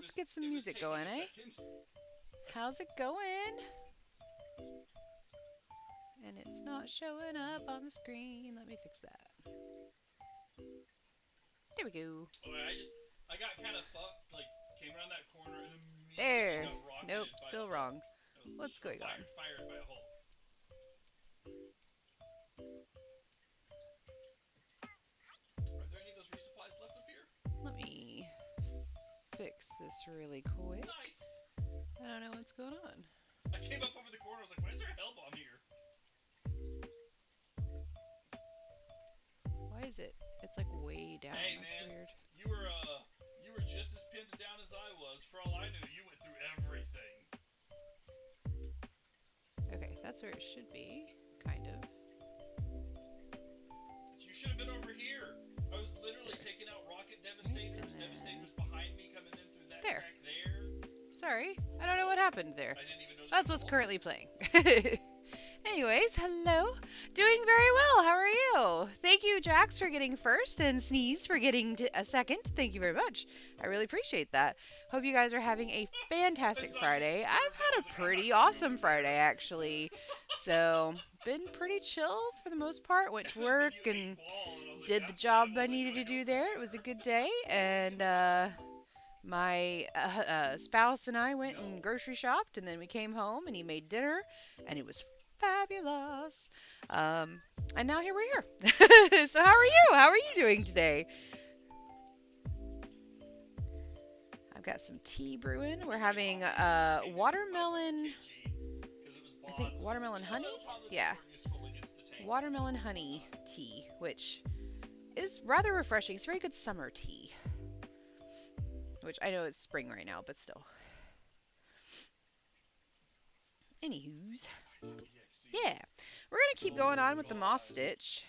Let's get some music going, eh? How's it going? And it's not showing up on the screen. Let me fix that. There we go. Oh, I got kind of fucked. Like came around that corner and immediately There. got rocketed Nope, by a still Hulk. wrong. What's going on? Fired by a Hulk. Are there any of those resupplies left up here? Let me fix this really quick. Nice. I don't know what's going on. I came up over the corner. I was like, why is there a hell bomb here? Why is it? It's like way down. Hey, That's man. weird. You were just as pinned down as I was. For all I knew, you went through everything. Okay, that's where it should be. Kind of. You should have been over here. I was literally taking out rocket devastators. Devastators behind me coming in through that There. crack there. Sorry, I don't know what happened there. I didn't even notice. That's what's currently playing. Anyways, hello. Doing very well. How are you? Thank you, Jax, for getting first, and Sneeze for getting a second. Thank you very much. I really appreciate that. Hope you guys are having a fantastic Friday. I've had a pretty awesome Friday, actually. So, been pretty chill for the most part. Went to work and did the job I needed to do there. It was a good day, and my spouse and I went and grocery shopped, and then we came home and he made dinner, and it was fabulous. And now here we're here. So how are you? How are you doing today? I've got some tea brewing. We're having watermelon. I think watermelon honey. Yeah, watermelon honey tea, which is rather refreshing. It's very good summer tea. Which I know it's spring right now, but still. Anywho's. Yeah. We're going to keep going on with the moss stitch.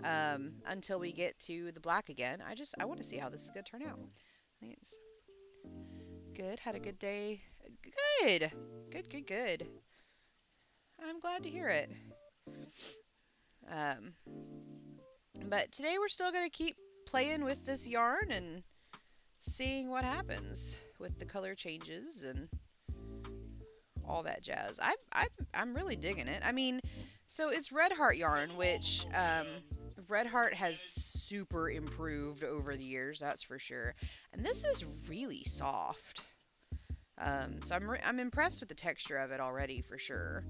Until we get to the black again. I want to see how this is going to turn out. I think it's good. Had a good day. Good. Good. I'm glad to hear it. But today we're still going to keep playing with this yarn and seeing what happens with the color changes and all that jazz. I'm really digging it. I mean, so it's Red Heart yarn, which Red Heart has super improved over the years, that's for sure. And this is really soft. So I'm impressed with the texture of it already, for sure.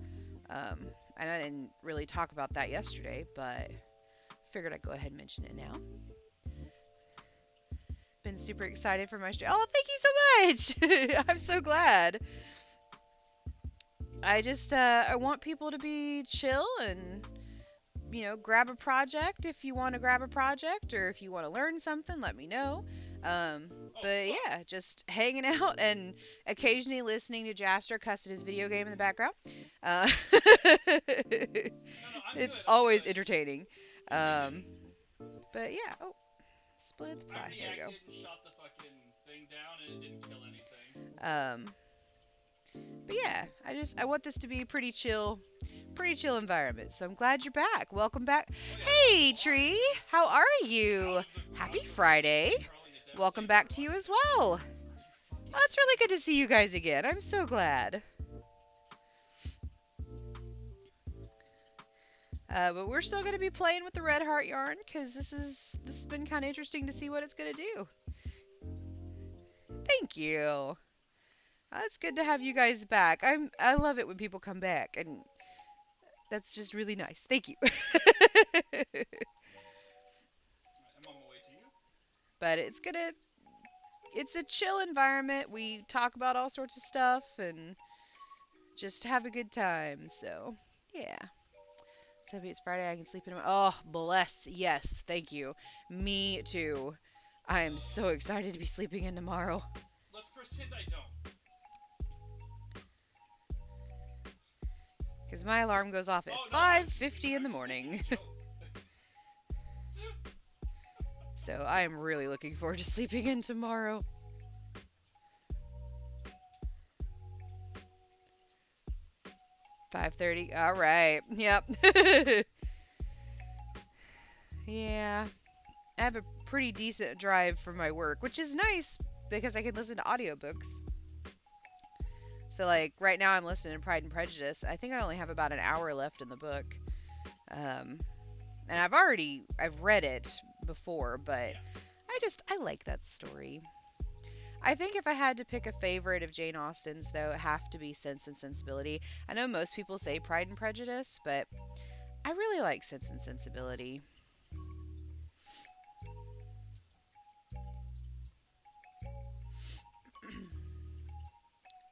And I didn't really talk about that yesterday, but figured I'd go ahead and mention it now. Been super excited for my stream. Oh, thank you so much. I'm so glad. I want people to be chill and, you know, grab a project if you want to grab a project, or if you want to learn something, let me know. But yeah, just hanging out and occasionally listening to Jaster cuss at his video game in the background. It's always entertaining. But yeah, oh, split the fly. There we go. Shot the fucking thing down and it didn't kill anything. But yeah, I want this to be a pretty chill environment. So I'm glad you're back. Welcome back. Hey, Tree, how are you? Happy Friday. Welcome back to you as well. Well, it's really good to see you guys again. I'm so glad. But we're still going to be playing with the Red Heart yarn because this has been kind of interesting to see what it's going to do. Thank you. It's good to have you guys back. I love it when people come back, and that's just really nice. Thank you. I'm on my way to you. But it's a chill environment. We talk about all sorts of stuff and just have a good time. So, yeah. So it's Friday, I can sleep in. Oh, bless. Yes, thank you. Me too. I am so excited to be sleeping in tomorrow. Let's pretend I don't. Because my alarm goes off at 5:50 in the morning. So I am really looking forward to sleeping in tomorrow. $5:30. All right. Yep. Yeah. I have a pretty decent drive for my work, which is nice, because I can listen to audiobooks. So like right now I'm listening to Pride and Prejudice. I think I only have about an hour left in the book. Um, and I've read it before, but Yeah. I like that story. I think if I had to pick a favorite of Jane Austen's, though, it have to be Sense and Sensibility. I know most people say Pride and Prejudice, but I really like Sense and Sensibility.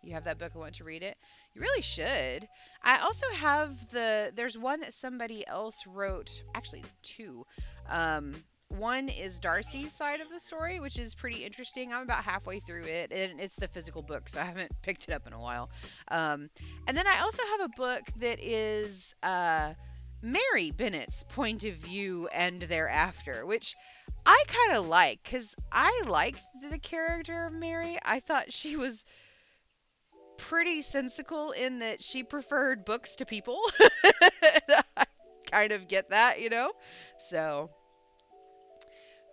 You have that book. I want to read it. You really should. I also have there's one that somebody else wrote, actually two. Um, one is Darcy's side of the story, which is pretty interesting. I'm about halfway through it, and it's the physical book, so I haven't picked it up in a while. Um, and then I also have a book that is Mary Bennett's point of view and thereafter, which I kind of like because I liked the character of Mary. I thought she was pretty sensical in that she preferred books to people. I kind of get that, you know? So,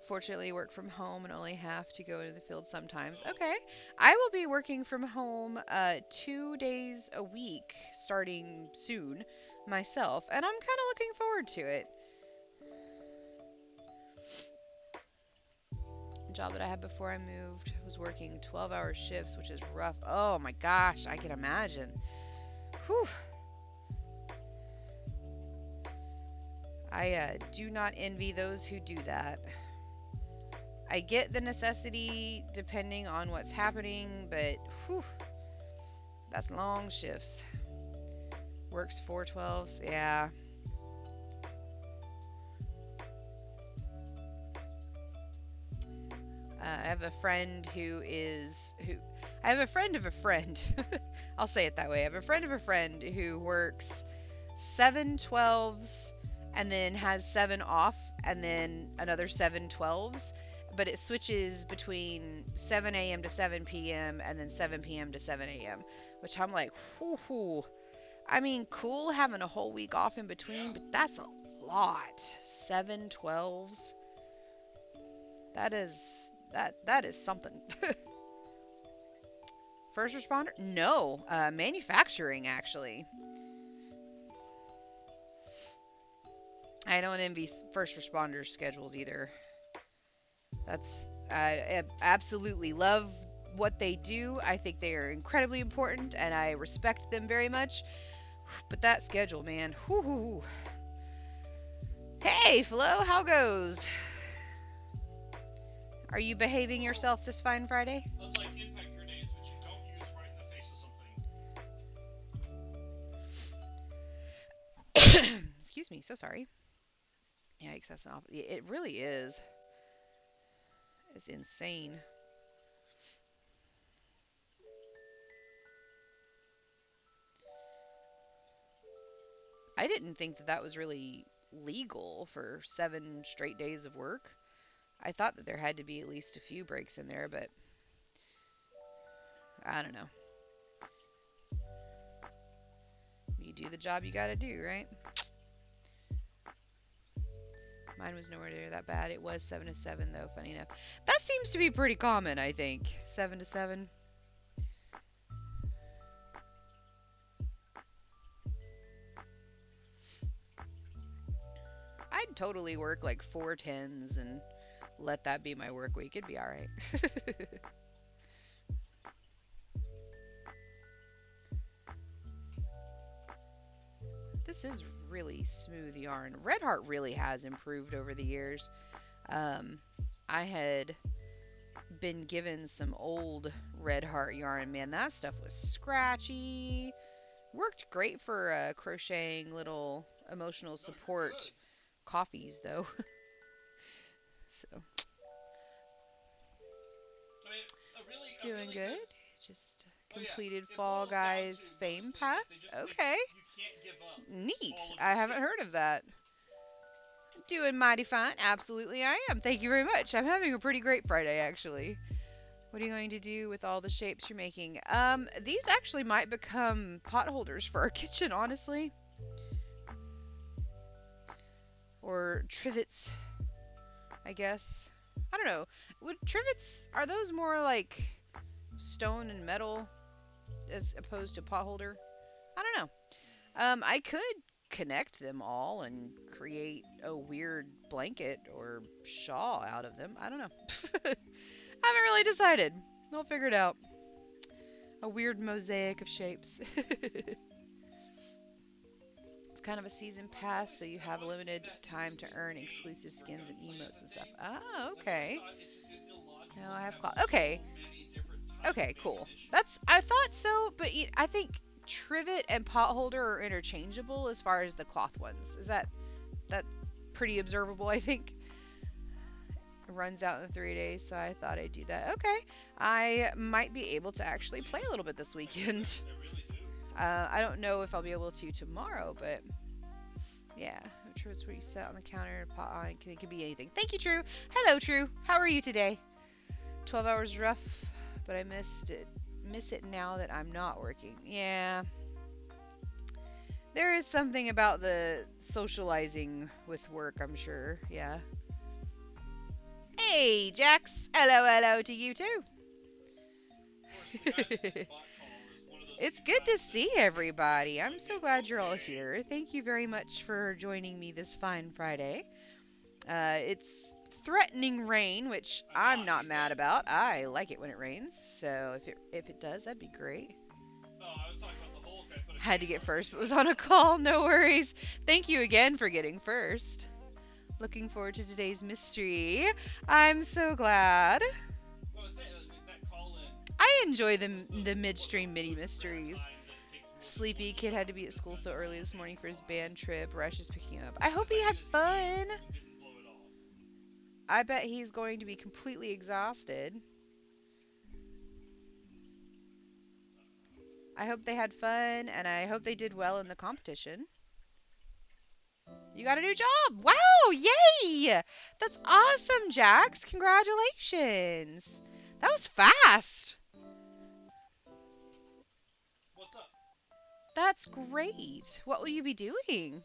fortunately, work from home and only have to go into the field sometimes. Okay. I will be working from home 2 days a week starting soon myself, and I'm kind of looking forward to it. The job that I had before I moved was working 12-hour shifts, which is rough. Oh my gosh, I can imagine. Whew. I do not envy those who do that. I get the necessity depending on what's happening, but whew, that's long shifts. Works 412s, yeah. I have a friend who I have a friend of a friend. I'll say it that way. I have a friend of a friend who works 7 12s and then has 7 off and then another 7 12s, but it switches between 7 a.m. to 7 p.m. and then 7 p.m. to 7 a.m., which I'm like, whoo. I mean, cool having a whole week off in between, Yeah. but that's a lot. 7 12s. That is that is something. First responder? No, manufacturing actually. I don't envy first responders' schedules either. That's I absolutely love what they do. I think they are incredibly important, and I respect them very much. But that schedule, man. Whoo. Hey, Flo, how goes? Are you behaving yourself this fine Friday? Unlike impact grenades, which you don't use right in the face of something. Excuse me, so sorry. Yikes, that's an awful. It really is. It's insane. I didn't think that that was really legal for 7 straight days of work. I thought that there had to be at least a few breaks in there, but I don't know. You do the job you gotta do, right? Mine was nowhere near that bad. It was 7 to 7 though, funny enough. That seems to be pretty common, I think. 7 to 7. I'd totally work like 4 10s and let that be my work week. It'd be alright. This is really smooth yarn. Red Heart really has improved over the years. Um, I had been given some old Red Heart yarn. Man, that stuff was scratchy. Worked great for crocheting little emotional No, you're support good. coffees, though. So, I mean, a doing really good. good. Just Oh yeah. completed It Fall boils down to Guys those Fame things. They Pass. just Okay. you can't give up Neat. all of I your haven't heard of favorites. that. Doing mighty fine. Absolutely, I am. Thank you very much. I'm having a pretty great Friday, actually. What are you going to do with all the shapes you're making? These actually might become pot holders for our kitchen, honestly. Or trivets, I guess. I don't know. Would trivets, are those more like stone and metal as opposed to potholder? I don't know. I could connect them all and create a weird blanket or shawl out of them. I don't know. I haven't really decided. I'll figure it out. A weird mosaic of shapes. It's kind of a season pass, so you have limited time to earn exclusive skins and emotes and stuff. Ah, okay. No, I have cloth. Okay, okay, cool. That's I thought so, but I think trivet and potholder are interchangeable as far as the cloth ones. Is that pretty observable? I think it runs out in 3 days, so I thought I'd do that. Okay, I might be able to actually play a little bit this weekend. I don't know if I'll be able to tomorrow, but yeah. Trivet's where you set on the counter, pot on. It could be anything. Thank you, True. Hello, True. How are you today? 12 hours rough, but I miss it now that I'm not working. Yeah. There is something about the socializing with work, I'm sure. Yeah. Hey, Jax. Hello, hello to you too. It's good to see everybody. I'm so glad you're all here. Thank you very much for joining me this fine Friday. It's threatening rain, which I'm not mad about. I like it when it rains, so if it does, that'd be great. Had to get first, but was on a call. No worries. Thank you again for getting first. Looking forward to today's mystery. I'm so glad. I enjoy the midstream mini mysteries. Sleepy kid had to be at school so early this morning for his band trip. Rush is picking him up. I hope he had fun. I bet he's going to be completely exhausted. I hope they had fun, and I hope they did well in the competition. You got a new job! Wow! Yay! That's awesome, Jax! Congratulations! That was fast! What's up? That's great. What will you be doing?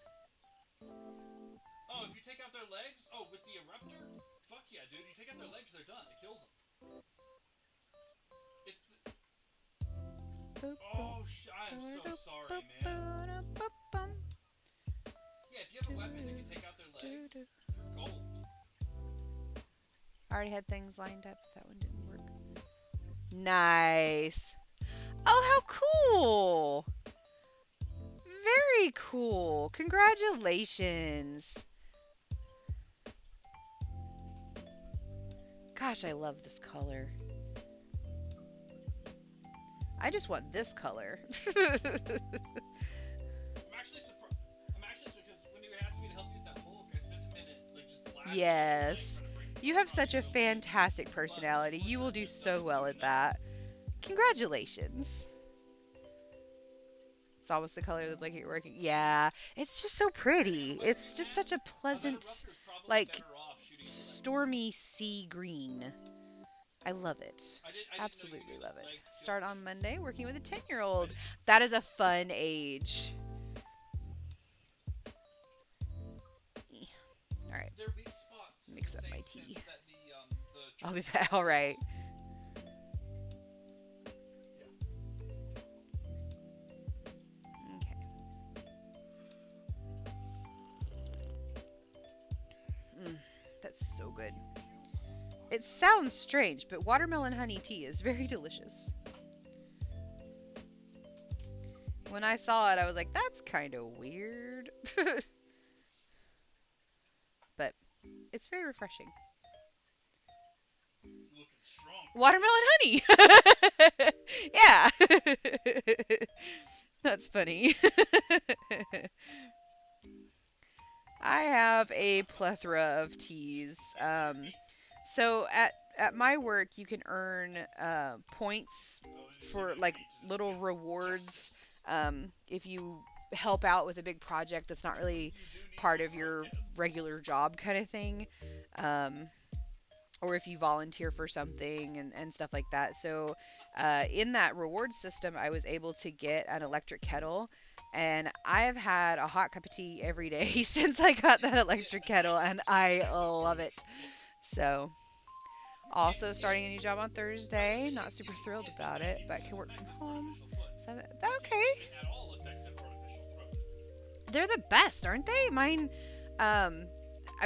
Oh, if you take out their legs? Oh, with the eruptor? Fuck yeah, dude. You take out their legs, they're done. It kills them. It's the... Oh, I am so sorry, man. Yeah, if you have a weapon that can take out their legs, you're gold. I already had things lined up. That one didn't work. Nice. Oh, how cool! Very cool. Congratulations. Gosh, I love this color. I just want this color. I'm actually surprised because when you asked me to help you with that Hulk, I spent a minute like just blasting. Yes. You have such a fantastic personality. You will do so well at that. Congratulations. It's almost the color of the blanket you're working. Yeah, it's just so pretty. It's just such a pleasant, like, stormy sea green. I love it. Absolutely love it. Start on Monday working with a 10-year-old. That is a fun age. Alright. Mix up my tea. I'll be back. Alright. That's so good. It sounds strange, but watermelon honey tea is very delicious. When I saw it, I was like, that's kind of weird. But it's very refreshing. Watermelon honey! Yeah! That's funny. I have a plethora of teas. So at my work, you can earn points for like little rewards if you help out with a big project that's not really part of your regular job kind of thing. Or if you volunteer for something and stuff like that. So in that reward system, I was able to get an electric kettle. And I've had a hot cup of tea every day since I got that electric kettle, and I love it. So, Also starting a new job on Thursday. Not super thrilled about it, but can work from home. So okay. They're the best, aren't they? Mine, I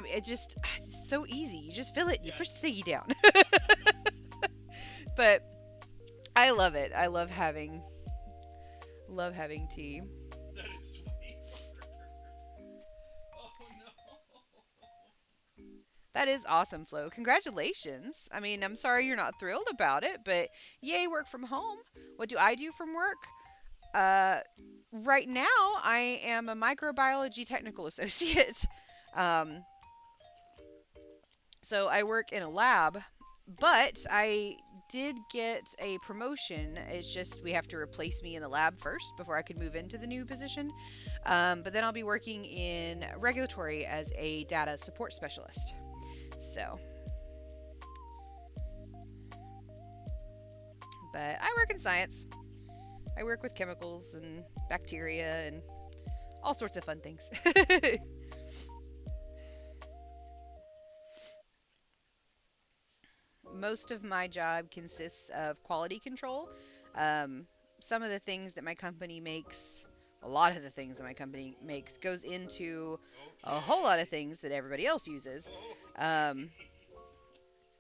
mean, it's so easy. You just fill it, and you push the thingy down. But I love it. I love having tea. That is sweet. Oh no. That is awesome, Flo. Congratulations. I mean, I'm sorry you're not thrilled about it, but yay, work from home. What do I do from work? Uh, right now, I am a microbiology technical associate. Um, so I work in a lab, but I did get a promotion. It's just we have to replace me in the lab first before I could move into the new position. But then I'll be working in regulatory as a data support specialist. So, but I work in science. I work with chemicals and bacteria and all sorts of fun things. Most of my job consists of quality control. Um, some of the things that my company makes, a lot of the things that my company makes, goes into a whole lot of things that everybody else uses. Um,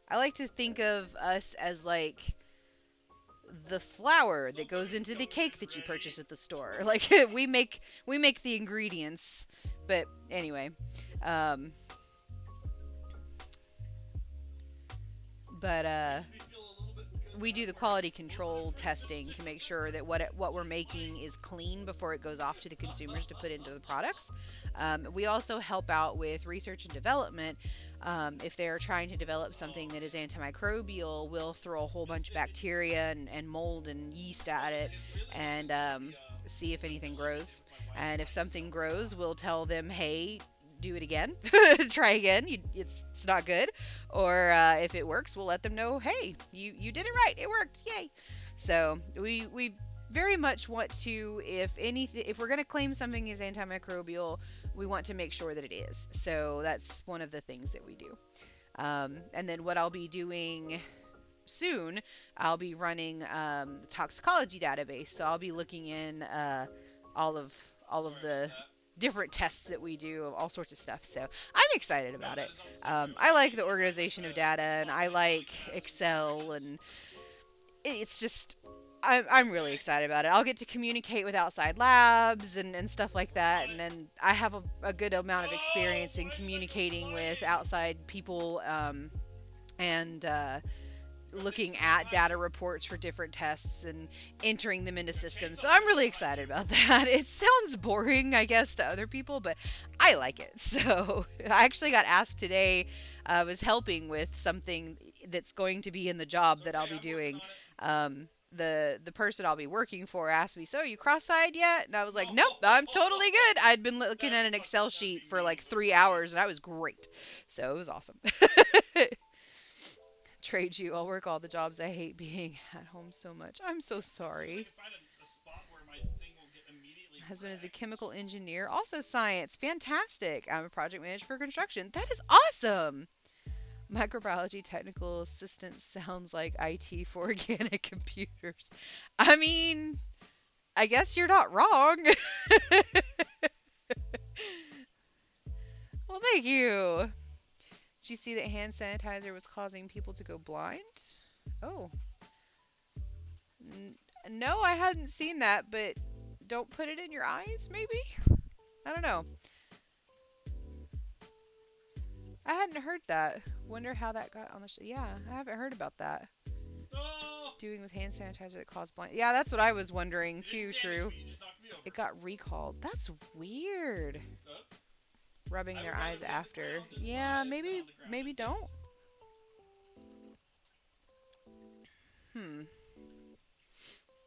I like to think of us as like the flour that goes into the cake that you purchase at the store. Like we make the ingredients. But anyway, um, but we do the quality control testing to make sure that what we're making is clean before it goes off to the consumers to put into the products. We also help out with research and development. If they're trying to develop something that is antimicrobial, we'll throw a whole bunch of bacteria and mold and yeast at it and see if anything grows. And if something grows, we'll tell them, hey, do it again, try again. It's not good. Or if it works, we'll let them know, hey, you did it right, it worked, yay. So we very much want to, if we're going to claim something is antimicrobial, we want to make sure that it is. So that's one of the things that we do. And then what I'll be doing soon, I'll be running the toxicology database. So I'll be looking in all of the different tests that we do, all sorts of stuff. So I'm excited about it. I like the organization of data, and I like Excel, and it's just I'm really excited about it. I'll get to communicate with outside labs and stuff like that, and then I have a good amount of experience in communicating with outside people and looking at data reports for different tests and entering them into systems. So I'm really excited about that. It sounds boring, I guess, to other people, but I like it. So I actually got asked today. I was helping with something that's going to be in the job that I'll be doing. The person I'll be working for asked me, so you cross-eyed yet? And I was like, nope, I'm totally good. I'd been looking at an Excel sheet for like 3 hours, and I was great. So it was awesome. Trade you. I'll work all the jobs. I hate being at home so much. I'm so sorry. My husband is a chemical engineer, also science. Fantastic. I'm a project manager for construction. That is awesome. Microbiology technical assistant sounds like IT for organic computers. I mean, I guess you're not wrong. Well, thank you. Did you see that hand sanitizer was causing people to go blind? Oh. No, I hadn't seen that, but don't put it in your eyes, maybe? I don't know. I hadn't heard that. Wonder how that got on the show. Yeah, I haven't heard about that. Doing with hand sanitizer that caused blind. Yeah, that's what I was wondering too, True. It got recalled. That's weird. Rubbing their eyes after. Yeah, maybe don't.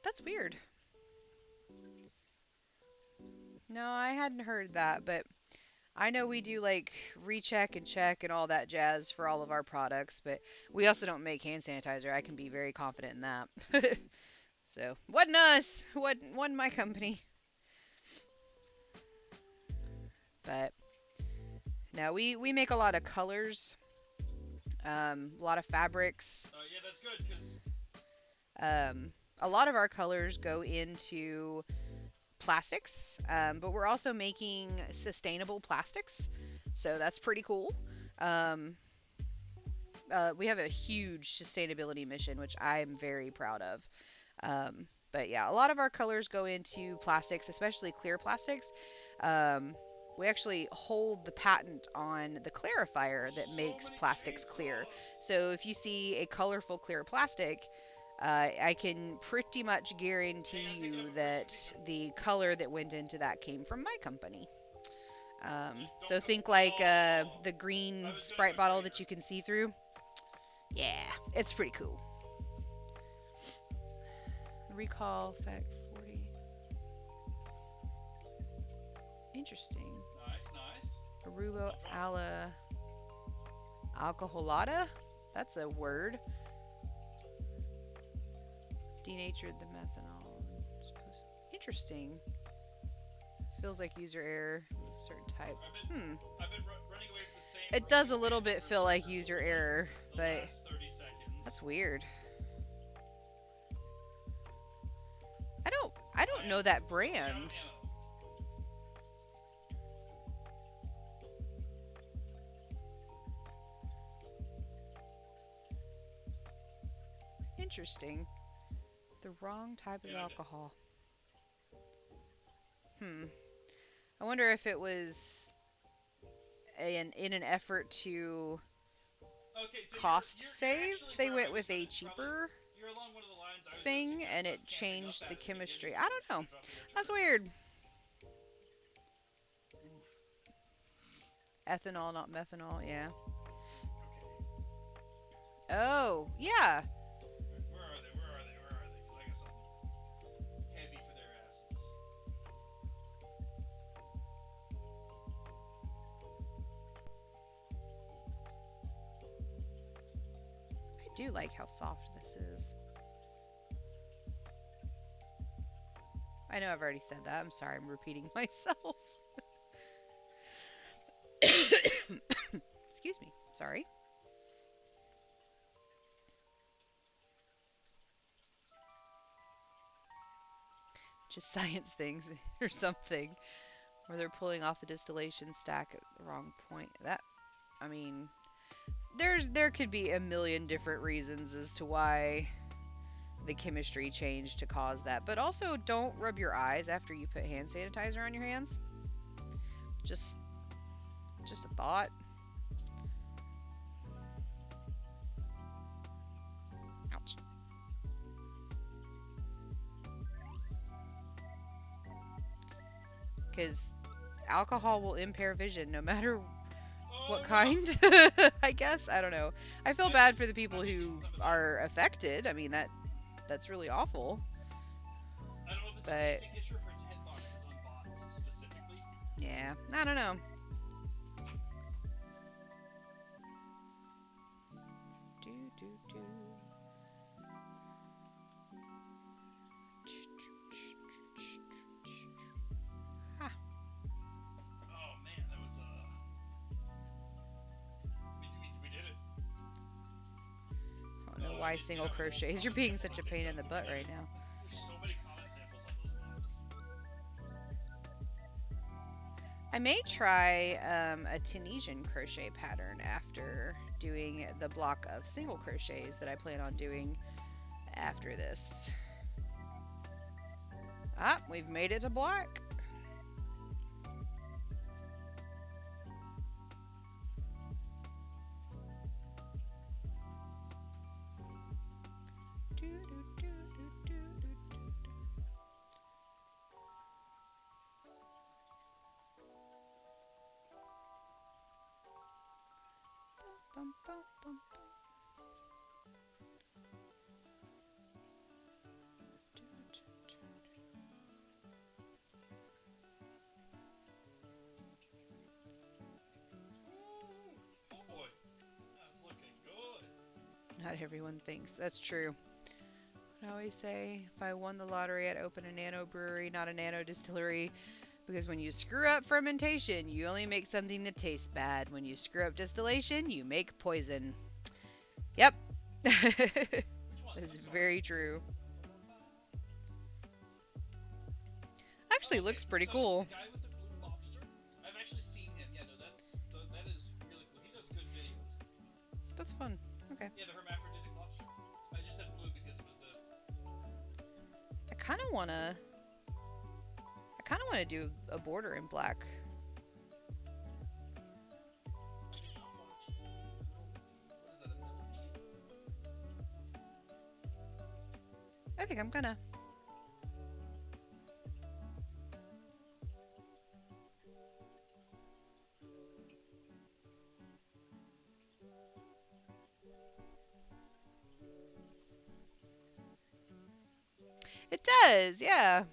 That's weird. No, I hadn't heard that, but I know we do like recheck and check and all that jazz for all of our products, but we also don't make hand sanitizer. I can be very confident in that. So, wasn't us. Wasn't my company. But now we make a lot of colors. A lot of fabrics. Yeah, that's good because A lot of our colors go into plastics, but we're also making sustainable plastics, so that's pretty cool. Um, we have a huge sustainability mission, which I'm very proud of. But yeah, a lot of our colors go into plastics, especially clear plastics. Um, we actually hold the patent on the clarifier that so makes many plastics clear. chainsaws. So if you see a colorful clear plastic, I can pretty much guarantee Hang on, I'm picking you up a that first speaker. the color that went into that came from my company. Just So don't go. think like Oh, the I green was gonna Sprite go bottle that trainer. you can see through. Yeah, it's pretty cool. Recall effect 40. Interesting. Nice, nice. Arubo I'll drop. alla alcoholata? That's a word. Denatured the methanol. Interesting. Feels like user error with a certain type. I've been running away from the same It does a broken little abandoned bit feel like refrigerator user for like error, the but last 30 seconds. that's weird. I don't I know am that totally out of brand. ammo. Interesting. The wrong type of Yeah, alcohol. Hmm. I wonder if it was in an effort to okay, so cost you're save, actually they where I went was with a gonna probably cheaper you're along one of the lines I was gonna thing suggest and it us camping up changed the at the chemistry. beginning I before we don't know. finish off the That's alternatives. weird. Oof. Ethanol, not methanol, yeah. Okay. Oh, yeah. Where are they? Where are they? Where are they? Because I got something heavy for their asses. I do like how soft this is. I know I've already said that. I'm sorry, I'm repeating myself. Excuse me. Sorry. Just science things or something. Where they're pulling off the distillation stack at the wrong point. I mean, there could be a million different reasons as to why the chemistry changed to cause that. But also, don't rub your eyes after you put hand sanitizer on your hands. Just just a thought. Ouch. Because alcohol will impair vision no matter what Oh no! kind. I guess I don't know. I feel I bad for the people I've been who getting some of that. are affected. I mean that's really awful. I don't know if it's a But tasting issue or if it's hitboxes on bots specifically. yeah, I don't know. Do do do. Ha. Oh man, that was we did it. I don't know I why didn't single have all the crochets. You're comment being samples such I a picked pain in up, the but we butt did right it. now. There's so many comment samples on those maps. I may try a Tunisian crochet pattern after doing the block of single crochets that I plan on doing after this. Ah, we've made it to black. Do, do, do, do, do, do, do. Bum, bum, bum, bum. Do, do, do. Ooh, oh boy, that's looking good. Not everyone thinks. That's true. I always say if I won the lottery, I'd open a nano brewery, not a nano distillery. Because when you screw up fermentation, you only make something that tastes bad. When you screw up distillation, you make poison. Yep. Which ones? That is I'm sorry. very true. Actually, Okay, looks pretty so cool. the guy with the blue lobster, I've actually seen him. Yeah, no, that is really cool. He does good videos. That's fun. Okay. Yeah, the hermaphroditic lobster. I just said blue because it was the. I kind of wanna. I kind of wanna do a border in black. I did not watch the what is that? A millipede? I think I'm gonna. It does, yeah.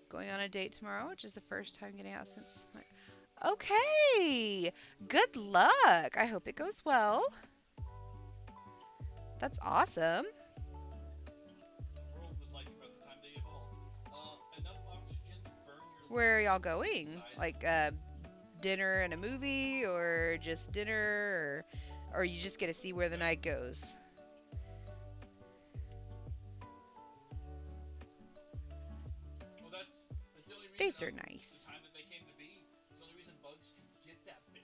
Going on a date tomorrow, which is the first time getting out since. Okay. Good luck. I hope it goes well. That's awesome. The world was like about the time they evolved. Enough oxygen to burn your Where are y'all lungs from the going? inside Like out. dinner and a movie, or just dinner, or you just get to see where the night goes? Well, that's the only reason Dates are of the nice. time that they came to be. It's the only reason bugs can get that big.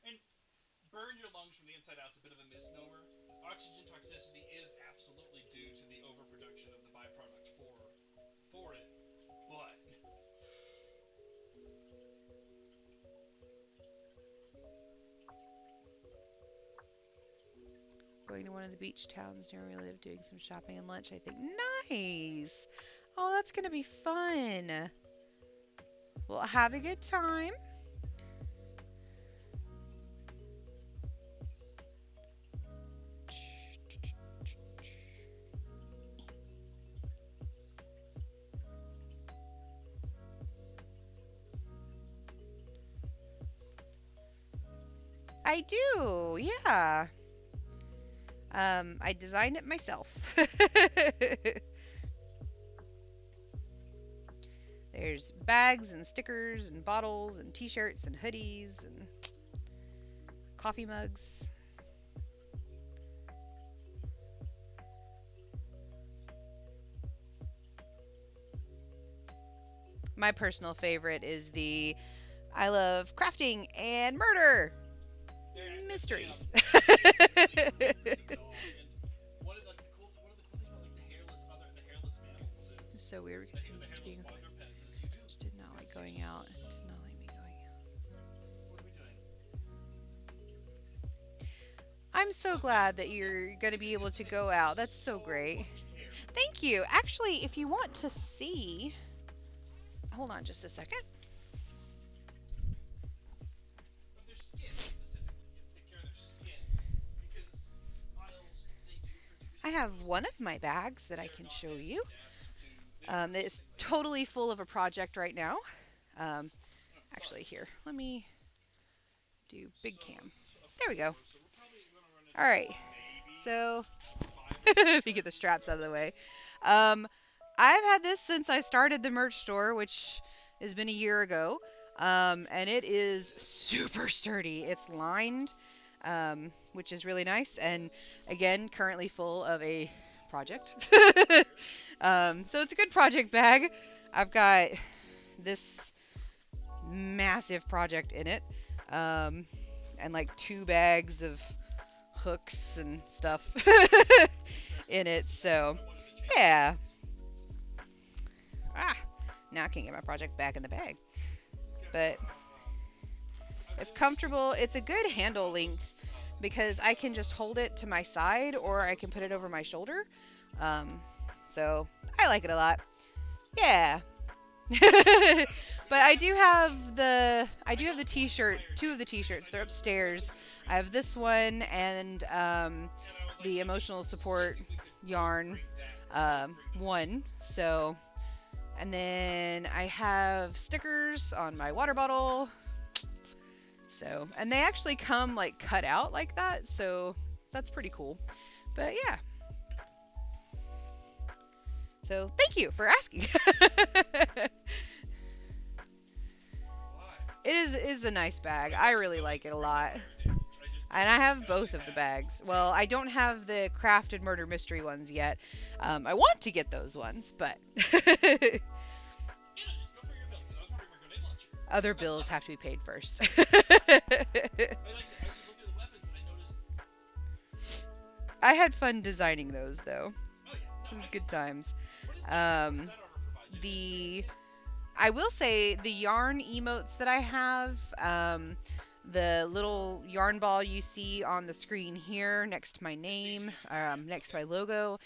And burn your lungs from the inside out is a bit of a misnomer. Oxygen toxicity is absolutely due to the overproduction of the byproduct for it. But Going to one of the beach towns near where we live, doing some shopping and lunch, I think. Nice! Oh, that's gonna be fun. Well, have a good time. I do, yeah. I designed it myself. There's bags and stickers and bottles and t-shirts and hoodies and coffee mugs. My personal favorite is the I love crafting and murder mysteries. The hairless mammals It's is so weird because I'm the used to hairless being. quadrupeds is you do. Just did not like going out. Did not like me going out. What are we doing? I'm so glad that you're going to be able to go out. That's so great. Thank you. Actually, if you want to see. Hold on just a second. But their skin specifically, you have to take care of their skin because whilst they do produce. I have one of my bags that I can show you. That is totally full of a project right now. Actually, here, let me do big cam. There we go. All right. So, if you get the straps out of the way. I've had this since I started the merch store, which has been a year ago. And it is super sturdy. It's lined, which is really nice. And again, currently full of a project. So it's a good project bag. I've got this massive project in it. And like 2 bags of hooks and stuff in it. So, yeah. Now I can't get my project back in the bag. But it's comfortable. It's a good handle length because I can just hold it to my side or I can put it over my shoulder. So I like it a lot. Yeah. But I do have the t-shirt, 2 of the t-shirts. They're upstairs. I have this one and the emotional support yarn one. So, and then I have stickers on my water bottle. So, and they actually come like cut out like that, so that's pretty cool. But yeah. So, thank you for asking. It is a nice bag. I really like it a lot. And I have both of the bags. Well, I don't have the crafted murder mystery ones yet. I want to get those ones, but Just go for your bill, because I was wondering where grenade launcher. other bills have to be paid first. I was just looking at the weapons, and I noticed. I had fun designing those though. Oh yeah, It was good times. What is Um, that order provide? the I will say the yarn emotes that I have, the little yarn ball you see on the screen here next to my name, next to my logo,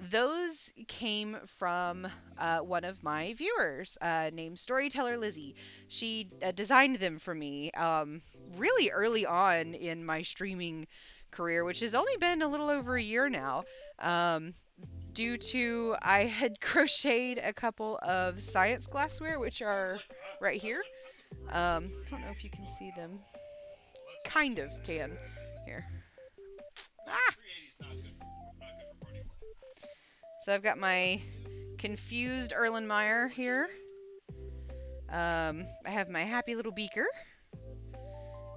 those came from one of my viewers named Storyteller Lizzie. She designed them for me really early on in my streaming career, which has only been a little over a year now. Due to I had crocheted a couple of science glassware, which are right here. I don't know if you can see them. Kind of can. Here. Ah! 380 is not good for party play. So I've got my confused Erlenmeyer here. I have my happy little beaker.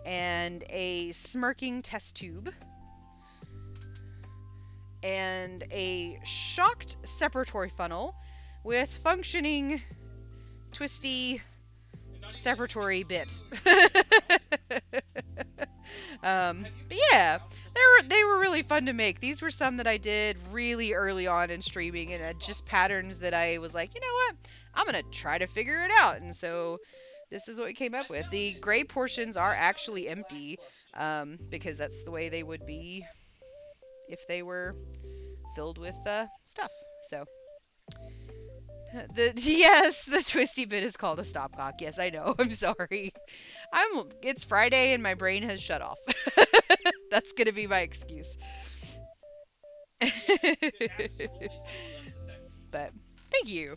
And a smirking test tube. And a shocked separatory funnel with functioning twisty separatory bit. But yeah, they were really fun to make. These were some that I did really early on in streaming, and just patterns that I was like, you know what, I'm gonna try to figure it out. And so this is what we came up with. The gray portions are actually empty, because that's the way they would be if they were filled with stuff. So yes, the twisty bit is called a stopcock. Yes, I know. I'm sorry. It's Friday and my brain has shut off. That's gonna be my excuse. But thank you.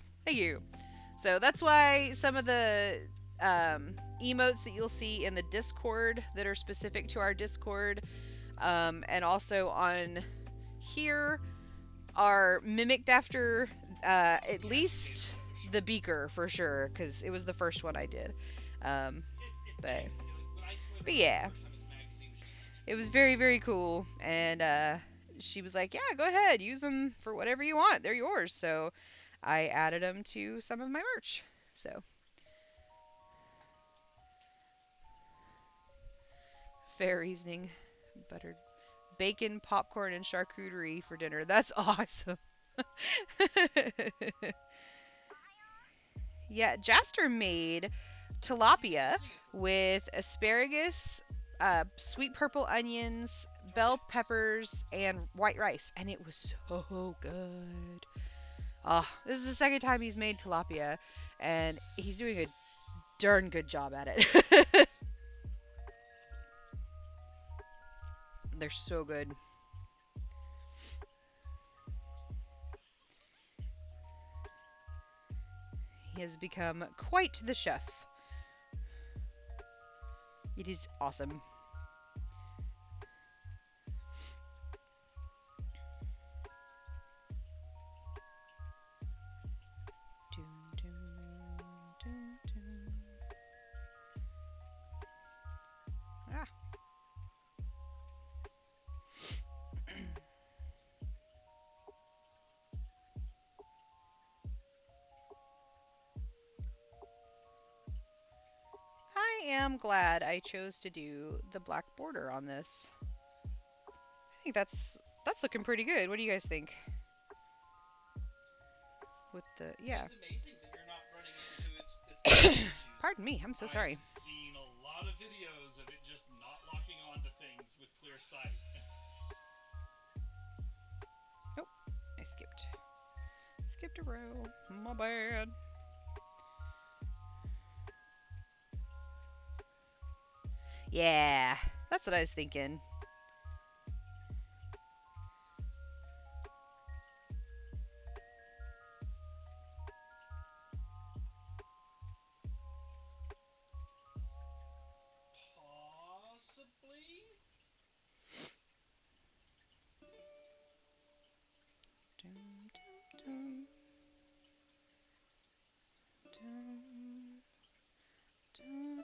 So that's why some of the emotes that you'll see in the Discord that are specific to our Discord, and also on here, are mimicked after at least the beaker for sure, because it was the first one I did. But yeah, it was very, very cool. And she was like, yeah, go ahead, use them for whatever you want. They're yours. So I added them to some of my merch. So fair reasoning, buttered bacon, popcorn, and charcuterie for dinner. That's awesome. Yeah, Jaster made tilapia with asparagus, sweet purple onions, bell peppers, and white rice, and it was so good. This is the second time he's made tilapia, and he's doing a darn good job at it. They're so good. He has become quite the chef. It is awesome. Ah. I am glad I chose to do the black border on this. I think that's looking pretty good. What do you guys think? With the It's amazing that you're not running into its issues. Pardon me, I'm so sorry. I've seen a lot of videos of it just not locking onto things with clear sight. Nope, I skipped a row. My bad. Yeah, that's what I was thinking. Possibly? Dum, dum, dum. Dum, dum,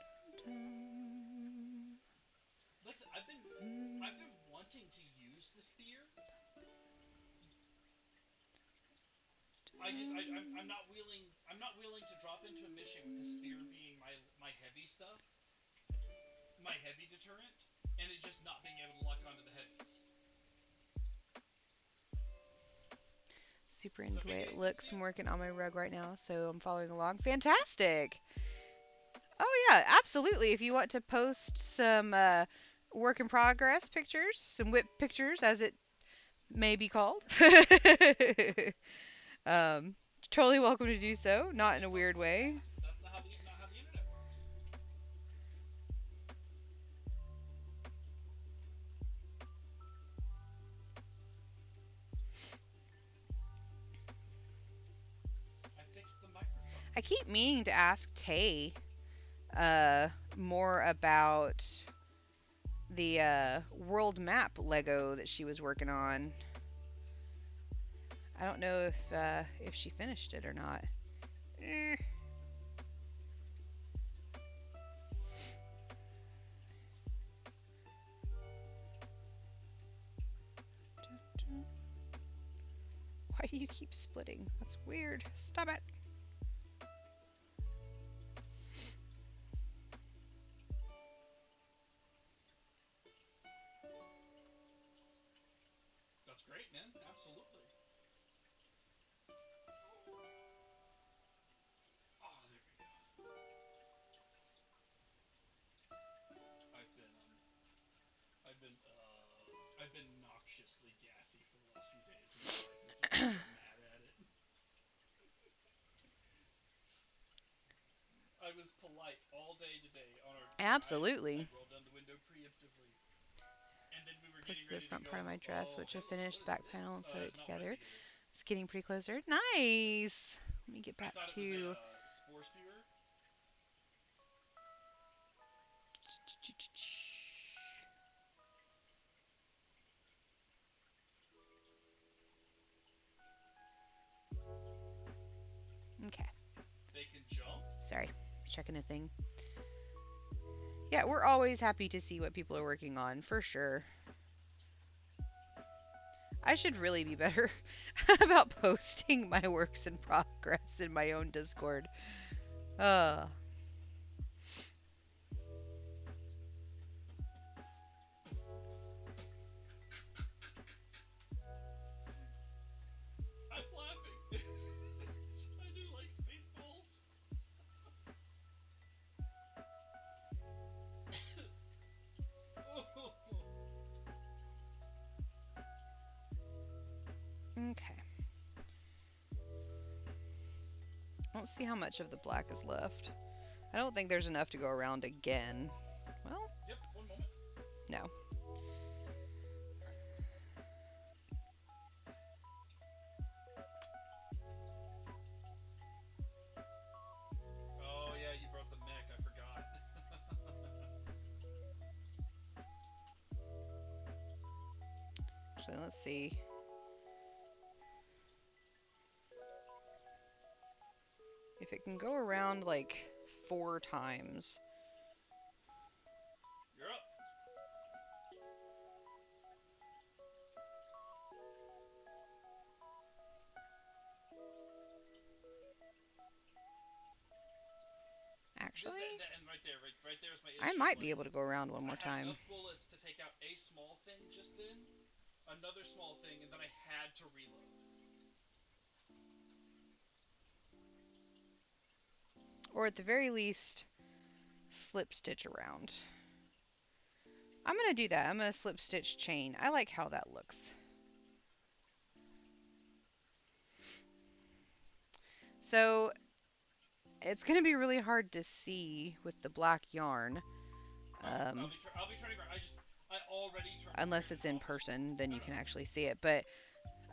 I'm not willing to drop into a mission with the spear being my heavy stuff, my heavy deterrent, and it just not being able to lock onto the heavies. Super Does into that the make way any it sense looks. to I'm you? working on my rug right now, so I'm following along. Fantastic. Oh yeah, absolutely. If you want to post some work in progress pictures, some whip pictures, as it may be called, um, totally welcome to do so. Not in See, a well, weird well, way. that's not how the internet works. I fixed the microphone. I keep meaning to ask Tay more about the world map Lego that she was working on. I don't know if she finished it or not. Eh. Why do you keep splitting? That's weird. Stop it. That's great, man. Absolutely. Oh, there we go. I've been um I've been noxiously gassy for the last few days, and my wife is just so mad at it. I was polite all day today on our drive. I Absolutely. rolled down the window preemptively, and then we were getting Posted the ready to front go part of my over. dress, Oh, which I hello, finished, what is back panel, this? and Oh, sewed it that's not what I together. think it is. It's getting pretty closer. Nice. Let me get I back thought it was a to. spore spewer. Okay. They can jump. Sorry. Checking a thing. Yeah, we're always happy to see what people are working on, for sure. I should really be better about posting my works in progress in my own Discord. Uh, I'm laughing. I do like Spaceballs. Oh. okay. Let's see how much of the black is left. I don't think there's enough to go around again. Well, Yep. One moment. no. Oh yeah, you brought the mech. I forgot. Actually, let's see. If it can go around like 4 times. You're up. Actually, And right there is my I issue. might be Like, able to go around one I more had time. enough bullets to take out a small thing just then, another small thing, and then I had to reload. Or at the very least, slip stitch around. I'm going to do that. I'm going to slip stitch chain. I like how that looks. So it's going to be really hard to see with the black yarn. Um, I'll be turning around. I already turned my unless character it's to in almost. person, then No, you no. can actually see it. But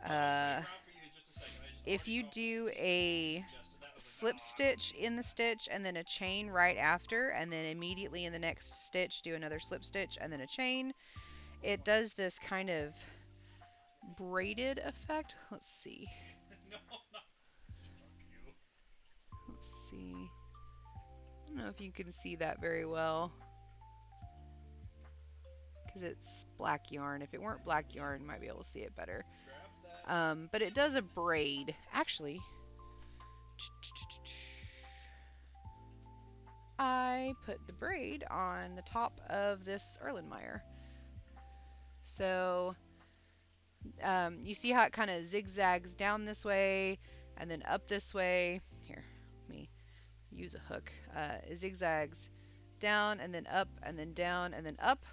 I'll be turning uh, around for you in just a second. I just if already you dropped the do 15 seconds you a suggested. That was like, slip I couldn't stitch wait for in the that. stitch and then a chain right after, and then immediately in the next stitch do another slip stitch and then a chain, it does this kind of braided effect. Let's see. No, not. Fuck you. Let's see. I don't know if you can see that very well because it's black yarn. If it weren't black yarn, you might be able to see it better. Grab that But it tip does a and then. braid. Actually, I put the braid on the top of this Erlenmeyer. So you see how it kind of zigzags down this way and then up this way. Here, let me use a hook. It zigzags down and then up and then down and then up.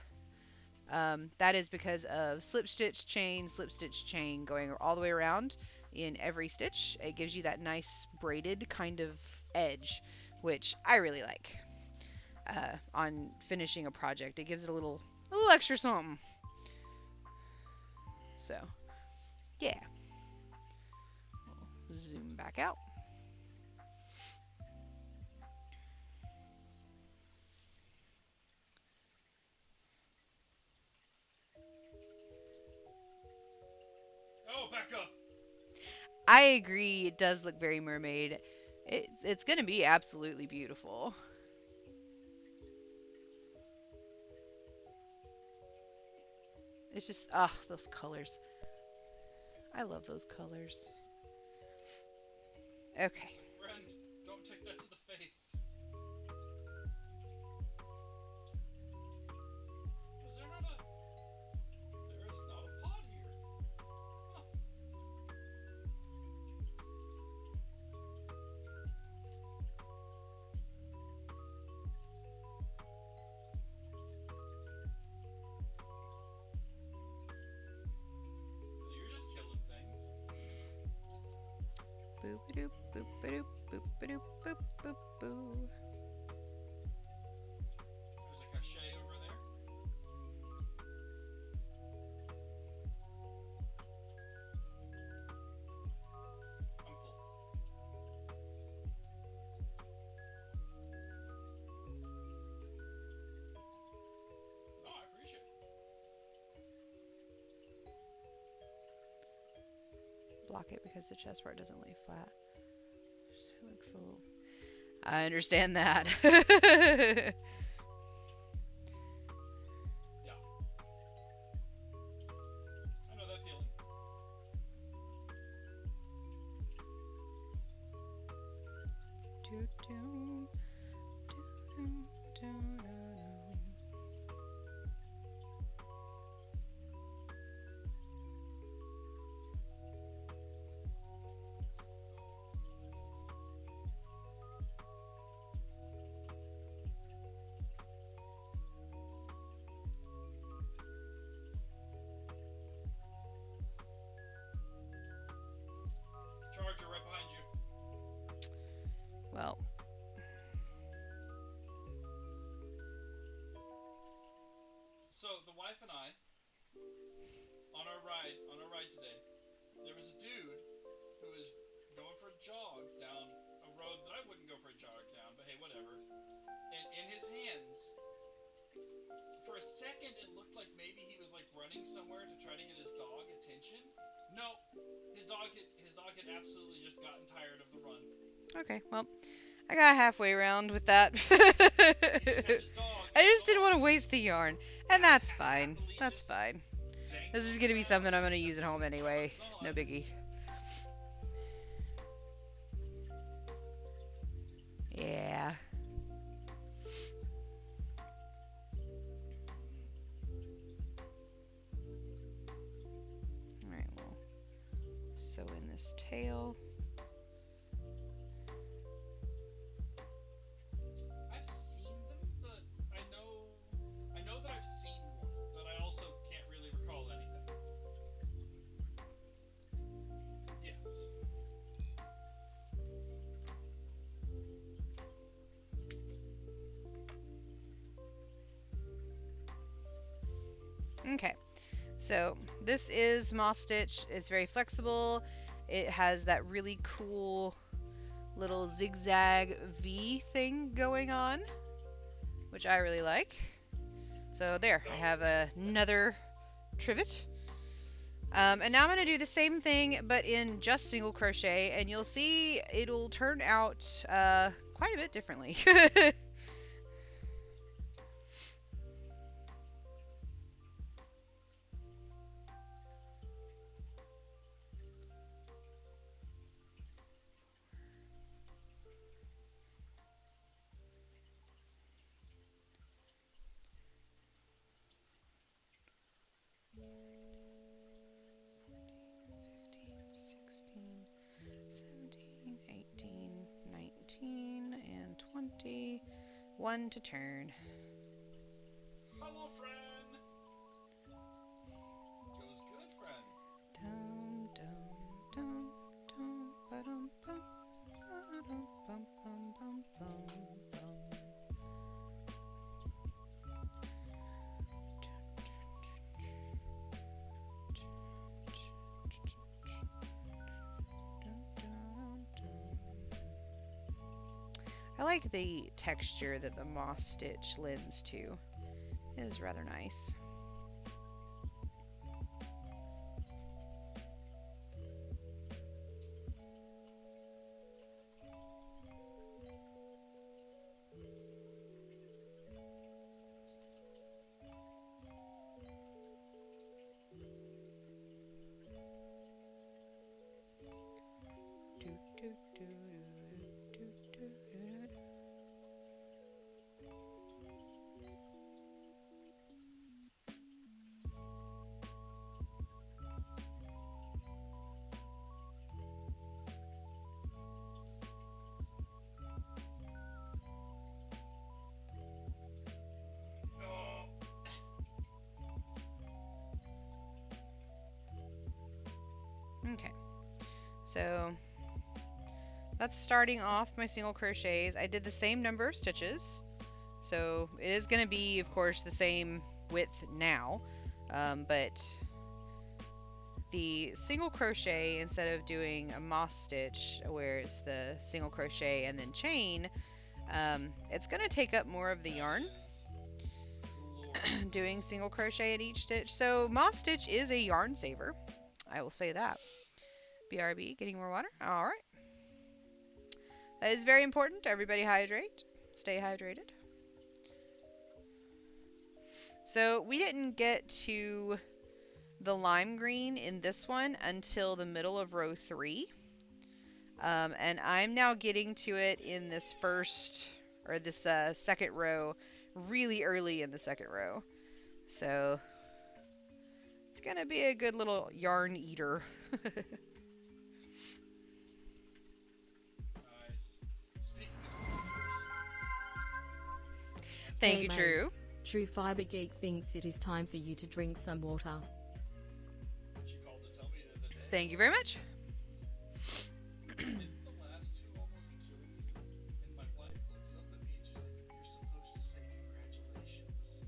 That is because of slip stitch chain going all the way around in every stitch. It gives you that nice braided kind of edge, which I really like on finishing a project. It gives it a little extra something. So, yeah. We'll zoom back out. Oh, back up! I agree, it does look very mermaid. It's going to be absolutely beautiful. It's just, those colors. I love those colors. Okay. Friend, don't take that to the face. Is there not a... There is not a pot here. Huh. You're just killing things. Boop-a-doop, boop-a-doop, boop-a-doop, boop-boop, boo. There's a cachet over there. I'm full. No, I appreciate it. Block it because the chest part doesn't lay flat. So it looks a little... I understand that. Yeah. I know that feeling. Doo-doo, doo-doo, doo-doo. Charger right behind you. Well, So the wife and I, on our ride today, there was a dude who was going for a jog down a road that I wouldn't go for a jog down, but hey, whatever. And in his hands, for a second, it looked like maybe he was like running somewhere to try to get his dog attention. No, his dog had absolutely just gotten tired of the run. okay, well, I got halfway around with that. He just kept his dog. I just didn't want to waste the yarn, and that's fine. That's fine. This is gonna be something I'm gonna use at home anyway. No biggie. Yeah. Alright, well, sew in this tail. I've seen them, but I know that I've seen one, but I also can't really recall anything. Yes. Okay, so this is Moss Stitch. It's very flexible. It has that really cool little zigzag V thing going on, which I really like. So there, I have another trivet. And now I'm going to do the same thing, but in just single crochet, and you'll see it'll turn out quite a bit differently. One to turn. Hello, friend. Goes good, friend. Dum dum dum dum ba-dum bum ba-dum bum bum bum bum bum. I like the texture that the moss stitch lends to. It is rather nice. Okay, so that's starting off my single crochets. I did the same number of stitches, so it is going to be, of course, the same width now, but the single crochet, instead of doing a moss stitch where it's the single crochet and then chain, it's going to take up more of the yarn doing single crochet at each stitch. So moss stitch is a yarn saver, I will say that. BRB, getting more water. All right. That is very important. Everybody hydrate. Stay hydrated. So we didn't get to the lime green in this one until the middle of row 3. And I'm now getting to it in this second row, really early in the second row. So it's going to be a good little yarn eater. Thank you, True. True Fiber Geek thinks it is time for you to drink some water. She called to tell me the other day. Thank you very much. Didn't the last two almost kill you? And my wife looks up at me and she's like, "You're supposed to say congratulations."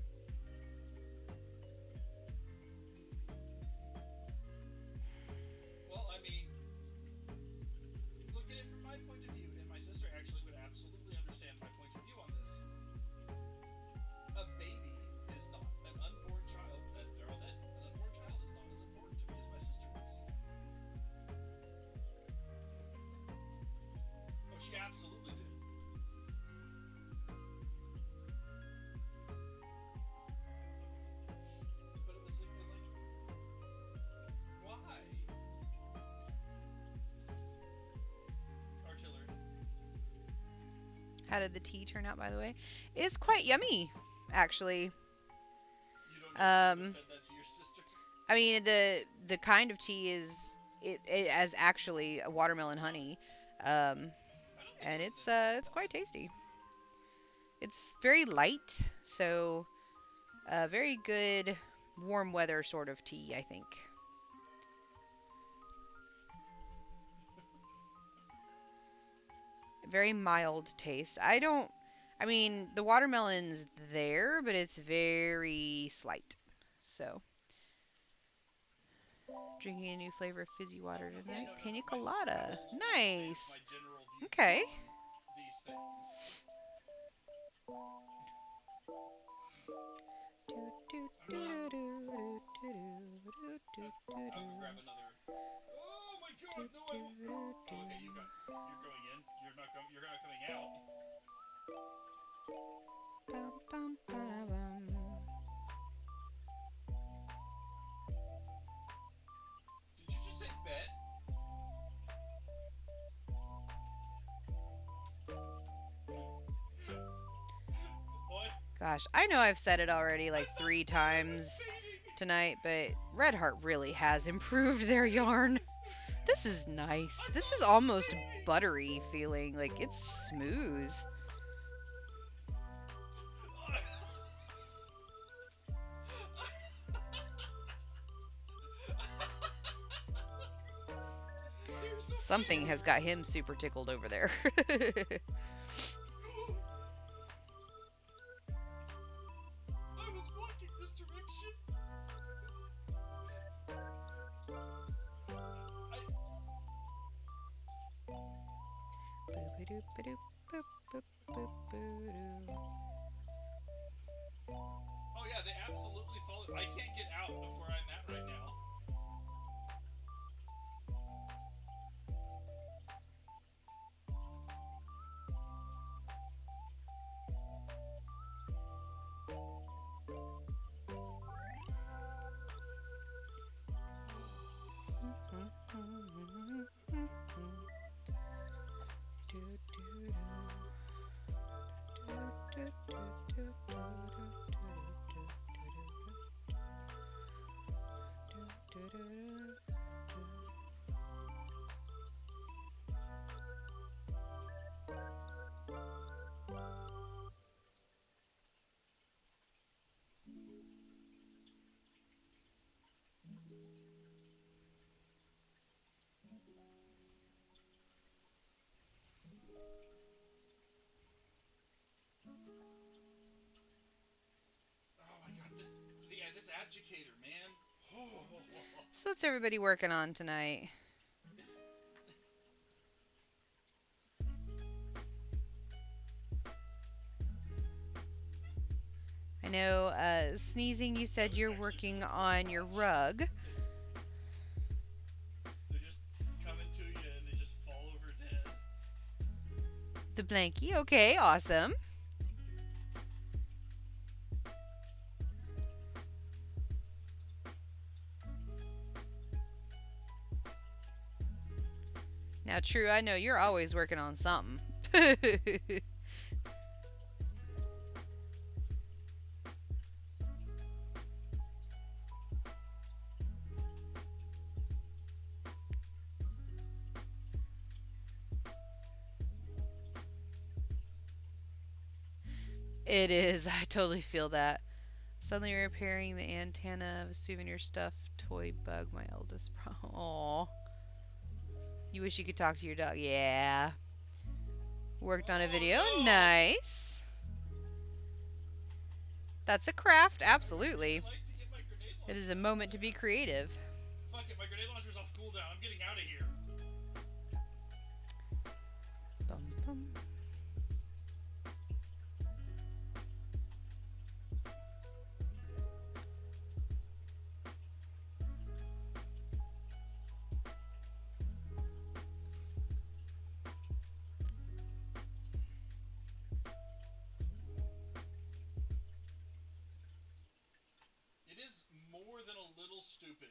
Well, I mean, look at it from my point of view, and my sister actually would absolutely understand my point of view on this. A baby is not an unborn child. They're all dead. An unborn child is not as important to me as my sister is. Oh, she absolutely did. But it was like, why? Artillery. How did the tea turn out, by the way? It's quite yummy, actually. You don't know if you said that to your sister. I mean, the kind of tea is it as actually a watermelon honey, and it's quite tasty. It's very light, so a very good warm weather sort of tea, I think. Very mild taste. I mean, the watermelon's there, but it's very slight. So, drinking a new flavor of fizzy water tonight. Pina colada. Nice. Okay. These things. I'll grab another. Oh my god, no, I won't. Oh, okay, you're going in. You're not coming out. Did you just say bet? What? Gosh, I know I've said it already like 3 times tonight, but Red Heart really has improved their yarn. This is nice. This is almost buttery feeling, like it's smooth. Something has got him super tickled over there. I was walking this direction. Oh yeah, they absolutely follow. I can't get out of where I'm at right now. Oh my god, this abdicator, man. So what's everybody working on tonight? I know, Sneezing, you said you're working on your rug. They're just coming to you and they just fall over dead. The blankie, okay, awesome. Now, True, I know you're always working on something. It is. I totally feel that. Suddenly repairing the antenna of a souvenir stuffed toy bug, my eldest Aww. You wish you could talk to your dog. Yeah. Worked on a video. No. Nice. That's a craft, absolutely. I'd like to get my grenade It launcher. is a moment to be creative. Fuck it, my grenade launcher's off cooldown. I'm getting out of here. Bum, bum. It is more than a little stupid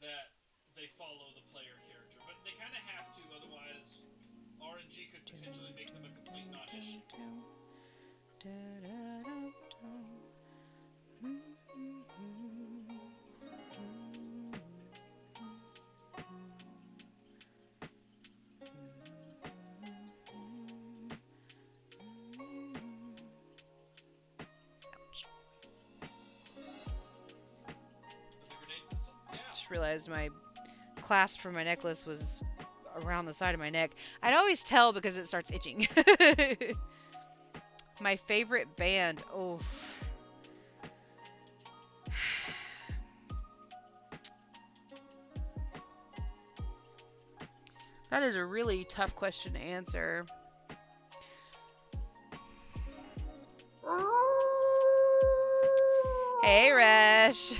that they follow the player character, but they kind of have to, otherwise RNG could potentially make them a complete non-issue. Ouch. With the grenade pistol? Yeah. Just realized my clasp for my necklace was around the side of my neck. I'd always tell because it starts itching. My favorite band. Oh. That is a really tough question to answer. Hey, Resh.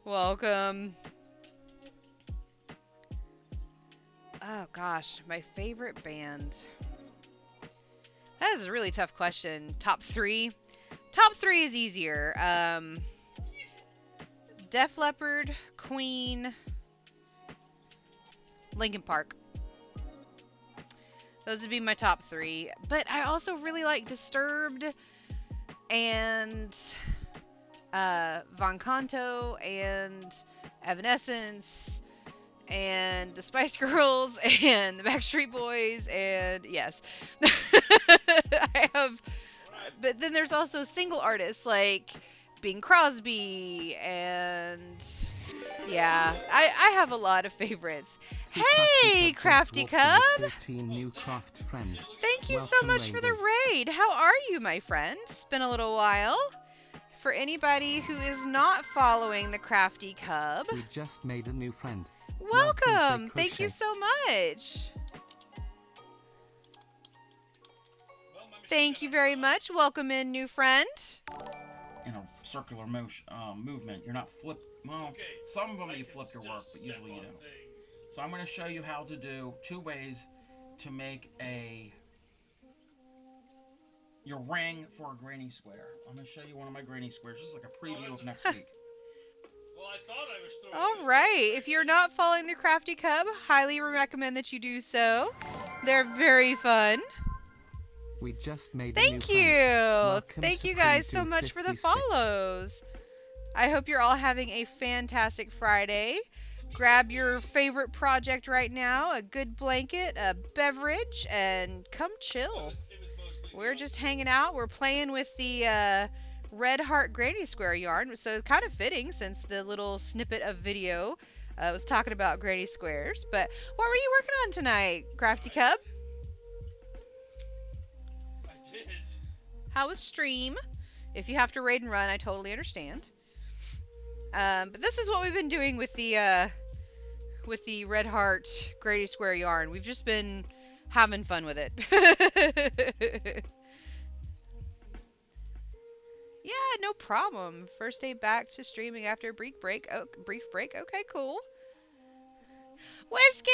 Welcome. Oh gosh, my favorite band. That is a really tough question. Top 3? Top 3 is easier. Def Leppard, Queen, Linkin Park. Those would be my top 3. But I also really like Disturbed and Von Canto and Evanescence and the Spice Girls and the Backstreet Boys and yes. I have, but then there's also single artists like Bing Crosby, and yeah, I have a lot of favorites. The Crafty Hey, Cub Crafty just walked in Cub! with 14 new craft friends. Thank you so Welcome, much for the ladies. raid. How are you, my friend? It's been a little while. For anybody who is not following the Crafty Cub, We just made a new friend. welcome. Big Thank you Crochet. so much. Well, my machine Thank gun you armor's very on. much. Welcome in, new friend. In a circular motion, movement. You're not flip. Well, Okay, some of them I you can flip your still work, but step usually you on don't. things. So I'm going to show you how to do 2 ways to make your ring for a granny square. I'm going to show you one of my granny squares. This is like a preview of next week. Well, I thought I was throwing All a right. If you're not following the Crafty Cub, highly recommend that you do so. They're very fun. We just made a new Thank friend. you. Welcome, Thank you Supreme guys so much for the 256. follows. I hope you're all having a fantastic Friday. Grab your favorite project right now, a good blanket, a beverage, and come chill. It was mostly We're the just hanging out. We're playing with the Red Heart Granny Square yarn, so it's kind of fitting since the little snippet of video was talking about Granny Squares. But what were you working on tonight, Crafty Cub? I did. How was stream? If you have to raid and run, I totally understand. But this is what we've been doing with the Red Heart Grady Square yarn. We've just been having fun with it. Yeah, no problem. First day back to streaming after a brief break. Oh, brief break. Okay, cool. Whiskey,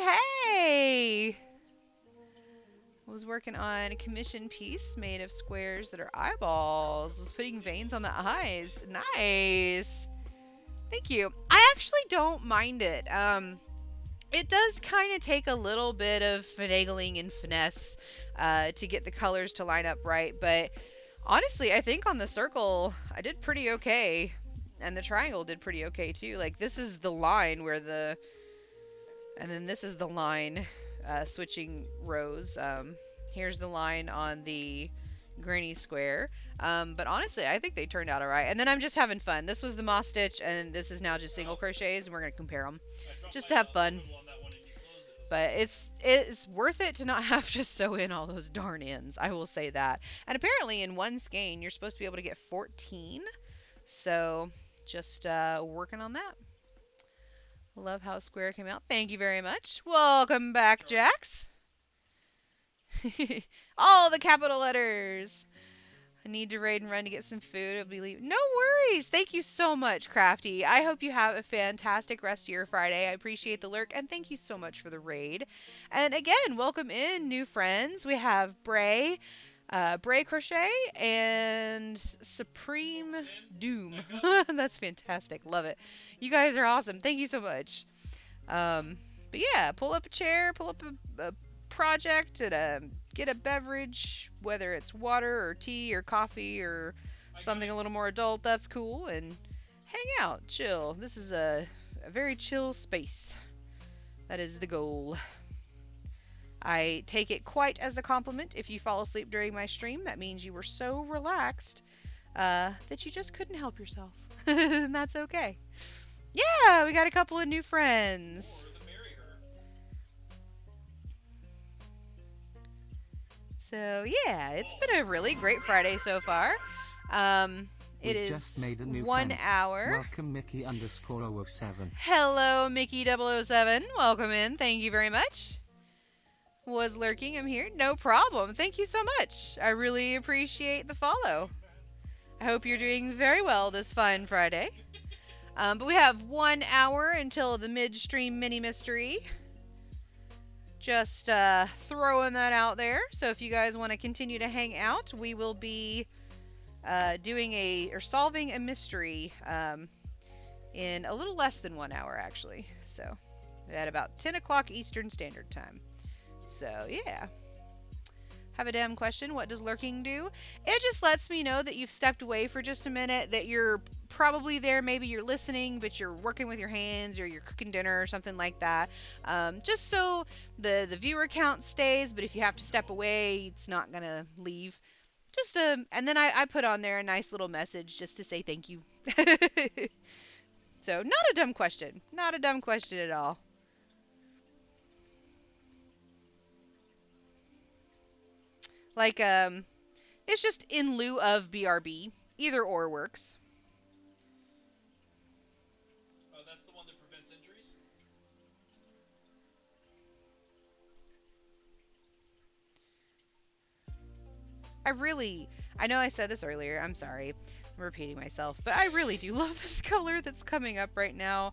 hey. Was working on a commission piece made of squares that are eyeballs. Was putting veins on the eyes. Nice. Thank you. I actually don't mind it. It does kind of take a little bit of finagling and finesse to get the colors to line up right, but honestly, I think on the circle, I did pretty okay. And the triangle did pretty okay too. Like, this is the line where the... And then this is the line switching rows. Here's the line on the granny square. But honestly, I think they turned out alright. And then I'm just having fun. This was the moss stitch, and this is now just single crochets, and we're going to compare them. I dropped Just my to have fun. swivel on that one and you closed it. But it's worth it to not have to sew in all those darn ends. I will say that. And apparently in one skein, you're supposed to be able to get 14. So just working on that. Love how square came out. Thank you very much. Welcome back, Jax. All the capital letters. I need to raid and run to get some food. I'll be leaving. No worries. Thank you so much, Crafty. I hope you have a fantastic rest of your Friday. I appreciate the lurk, and thank you so much for the raid. And again, welcome in, new friends. We have Bray, Bray Crochet, and Supreme Doom. That's fantastic. Love it. You guys are awesome. Thank you so much. But yeah, pull up a chair, pull up a project, and get a beverage, whether it's water or tea or coffee or something a little more adult. That's cool. And hang out, chill. This is a very chill space. That is the goal. I take it quite as a compliment if you fall asleep during my stream. That means you were so relaxed that you just couldn't help yourself. And that's okay. Yeah, we got a couple of new friends. Or to marry her. So yeah, it's been a really great Friday so far. It We is just made a new 1 friend. hour. Welcome, Mickey_007. Hello, Mickey007. Welcome in. Thank you very much. Was lurking. I'm here. No problem. Thank you so much. I really appreciate the follow. I hope you're doing very well this fine Friday. But we have 1 hour until the midstream mini mystery. Just throwing that out there. So if you guys want to continue to hang out, we will be solving a mystery in a little less than 1 hour, actually. So at about 10 o'clock Eastern Standard Time. So yeah. Have a damn question. What does lurking do? It just lets me know that you've stepped away for just a minute, that you're probably there, maybe you're listening, but you're working with your hands or you're cooking dinner or something like that. Just so the viewer count stays, but if you have to step away, it's not gonna leave. Just and then I put on there a nice little message just to say thank you. So not a dumb question. Not a dumb question at all. Like it's just in lieu of BRB. Either or works. Oh, that's the one that prevents injuries? I know I said this earlier, I'm sorry, I'm repeating myself, but I really do love this color that's coming up right now.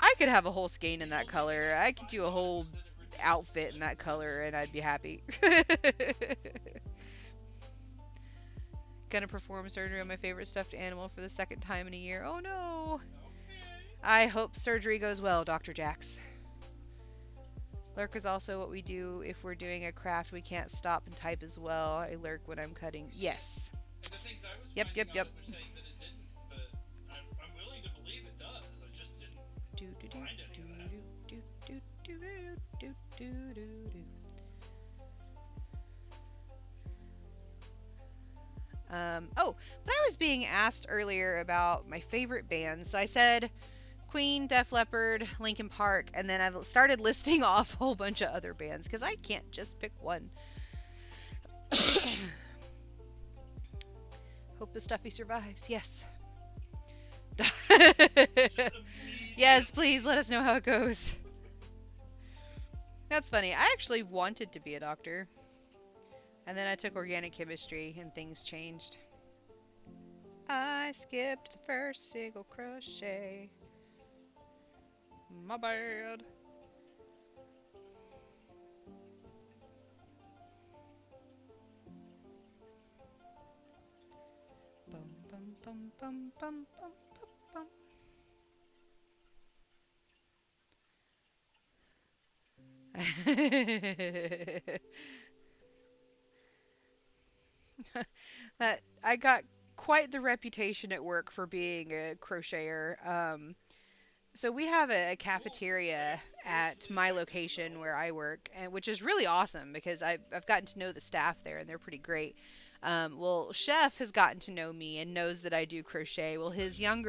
I could have a whole skein in that color. I could do a whole outfit in that color and I'd be happy. Gonna perform surgery on my favorite stuffed animal for the second time in a year. Oh no! Okay. I hope surgery goes well, Dr. Jax. Lurk is also what we do if we're doing a craft we can't stop and type as well. I lurk when I'm cutting. Yes. And the things I was Yep, finding yep, on it were saying that it didn't, but I'm willing to believe it does. I just didn't find any of that. Oh, but I was being asked earlier about my favorite bands. So I said Queen, Def Leppard, Linkin Park, and then I've started listing off a whole bunch of other bands because I can't just pick one. Hope the stuffy survives. Yes. Yes, please let us know how it goes. That's funny. I actually wanted to be a doctor. And then I took organic chemistry and things changed. I skipped the first single crochet. My bad. Bum bum bum bum bum bum bum bum. That I got quite the reputation at work for being a crocheter. So we have a cafeteria at my location where I work, and which is really awesome because I've gotten to know the staff there and they're pretty great. Well, Chef has gotten to know me and knows that I do crochet. Well, his young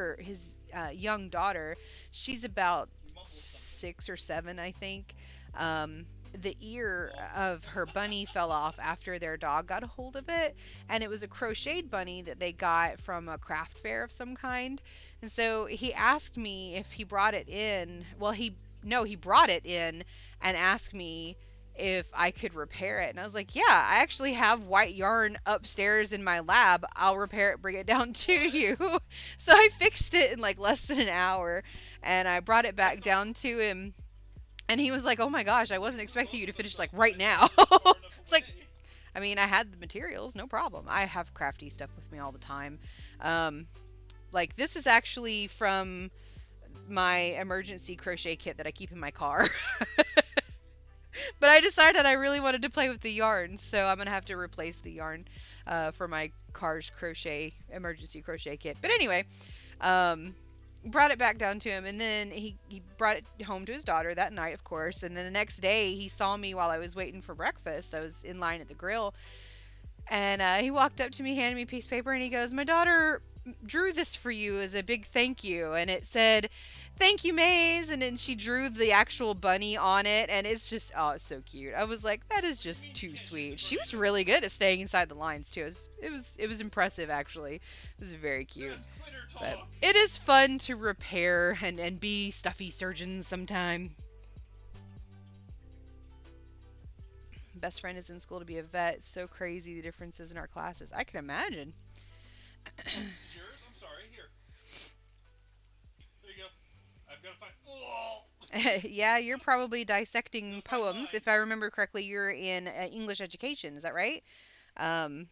daughter, she's about You mumbled something. 6 or 7, I think. Um, the ear of her bunny fell off after their dog got a hold of it, and it was a crocheted bunny that they got from a craft fair of some kind. And so he asked me if he brought it in. Well, he brought it in and asked me if I could repair it. And I was like, "Yeah, I actually have white yarn upstairs in my lab. I'll repair it, bring it down to you." So I fixed it in like less than an hour and I brought it back down to him. And he was like, "Oh my gosh, I wasn't expecting you to finish like right now." It's like, I mean, I had the materials, no problem. I have crafty stuff with me all the time. Um, like this is actually from my emergency crochet kit that I keep in my car. But I decided I really wanted to play with the yarn, so I'm gonna have to replace the yarn for my car's emergency crochet kit. But anyway, um, brought it back down to him, and then he brought it home to his daughter that night, of course. And then the next day, he saw me while I was waiting for breakfast. I was in line at the grill, and he walked up to me, handed me a piece of paper, and he goes, "My daughter drew this for you as a big thank you." And it said, "Thank you, Maze." And then she drew the actual bunny on it, and it's just, oh, it's so cute. I was like, that is just too sweet. She was really good at staying inside the lines too. It was impressive, actually. It was very cute. That's Twitter But talk. it is fun to repair and be stuffy surgeons sometime. Best friend is in school to be a vet. It's so crazy the differences in our classes. I can imagine. This is yours? I'm sorry. Here. There you go. I've got to find. Oh! Yeah, you're probably dissecting Go find poems. mine. If I remember correctly, you're in English education. Is that right? Um,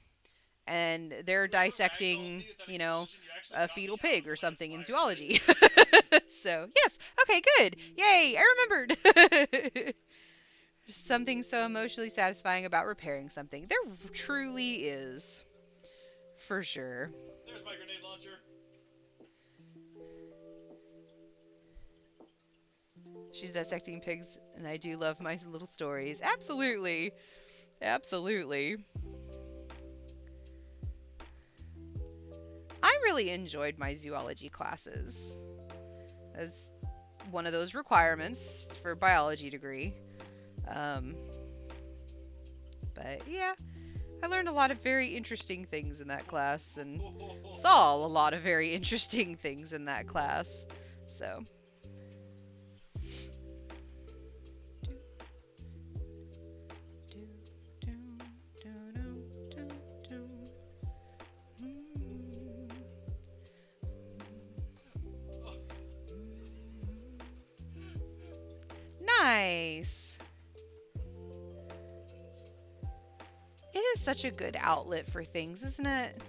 and they're dissecting, a fetal pig or something in zoology. So, yes. Okay, good. Yay, I remembered. Something so emotionally satisfying about repairing something. There truly is. For sure. There's my grenade launcher. She's dissecting pigs, and I do love my little stories. Absolutely. Absolutely. really enjoyed my zoology classes. That's one of those requirements for a biology degree. But yeah, I learned a lot of very interesting things in that class and saw a lot of very interesting things in that class. So. Nice. It is such a good outlet for things, isn't it?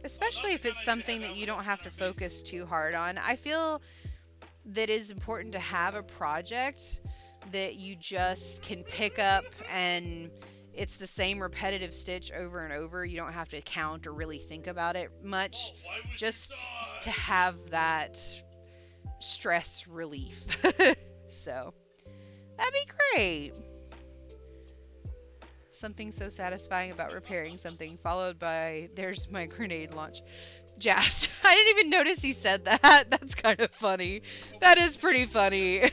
Especially if it's something that you don't have to focus too hard on. I feel that it is important to have a project that you just can pick up and it's the same repetitive stitch over and over. You don't have to count or really think about it much. Just to have that stress relief. So, that'd be great. Something so satisfying about repairing something, followed by, there's my grenade launch. Jast. I didn't even notice he said that. That's kind of funny. That is pretty funny.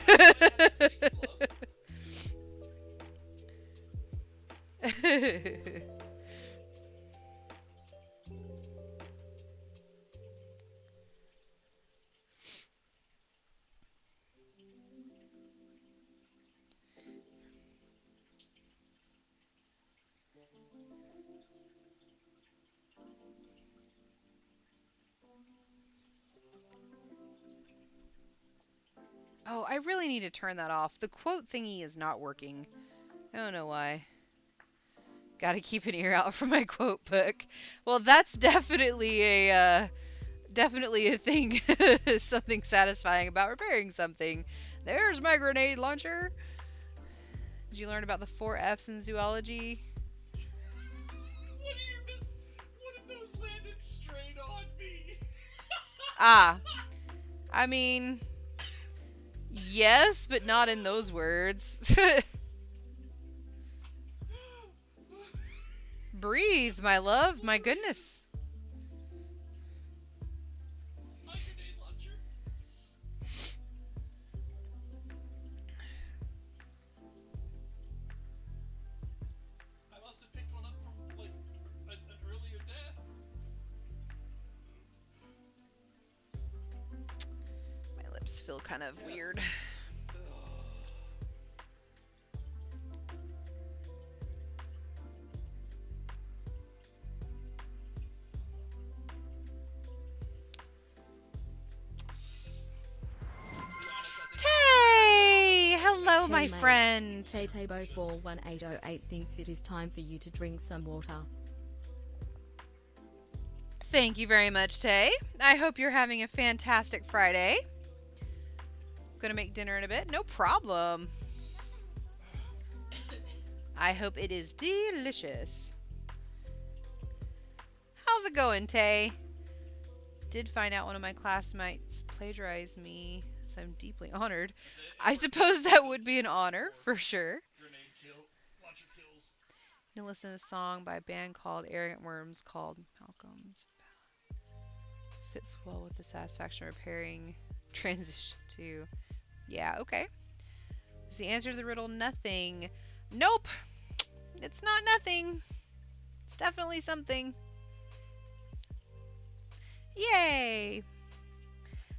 Oh, I really need to turn that off. The quote thingy is not working. I don't know why. Gotta keep an ear out for my quote book. Well, that's definitely a thing. Something satisfying about repairing something. There's my grenade launcher. Did you learn about the 4 F's in zoology? What if those landed straight on me? Ah. I mean, yes, but not in those words. Breathe, my love. My goodness. My grenade launcher? I must have picked one up from, like, an earlier death. My lips feel kind of weird. Tay! Hello, my Hey, mate. friend. Taytabo41808 thinks it is time for you to drink some water. Thank you very much, Tay. I hope you're having a fantastic Friday. Gonna make dinner in a bit. No problem. I hope it is delicious. How's it going, Tay? Did find out one of my classmates plagiarized me, so I'm deeply honored. I suppose that would be an honor, for sure. Grenade kill. Launcher kills. You can listen to a song by a band called Arrogant Worms called Malcolm's. Fits well with the satisfaction of repairing transition to. Yeah, okay. Is the answer to the riddle nothing? Nope. It's not nothing. It's definitely something. Yay!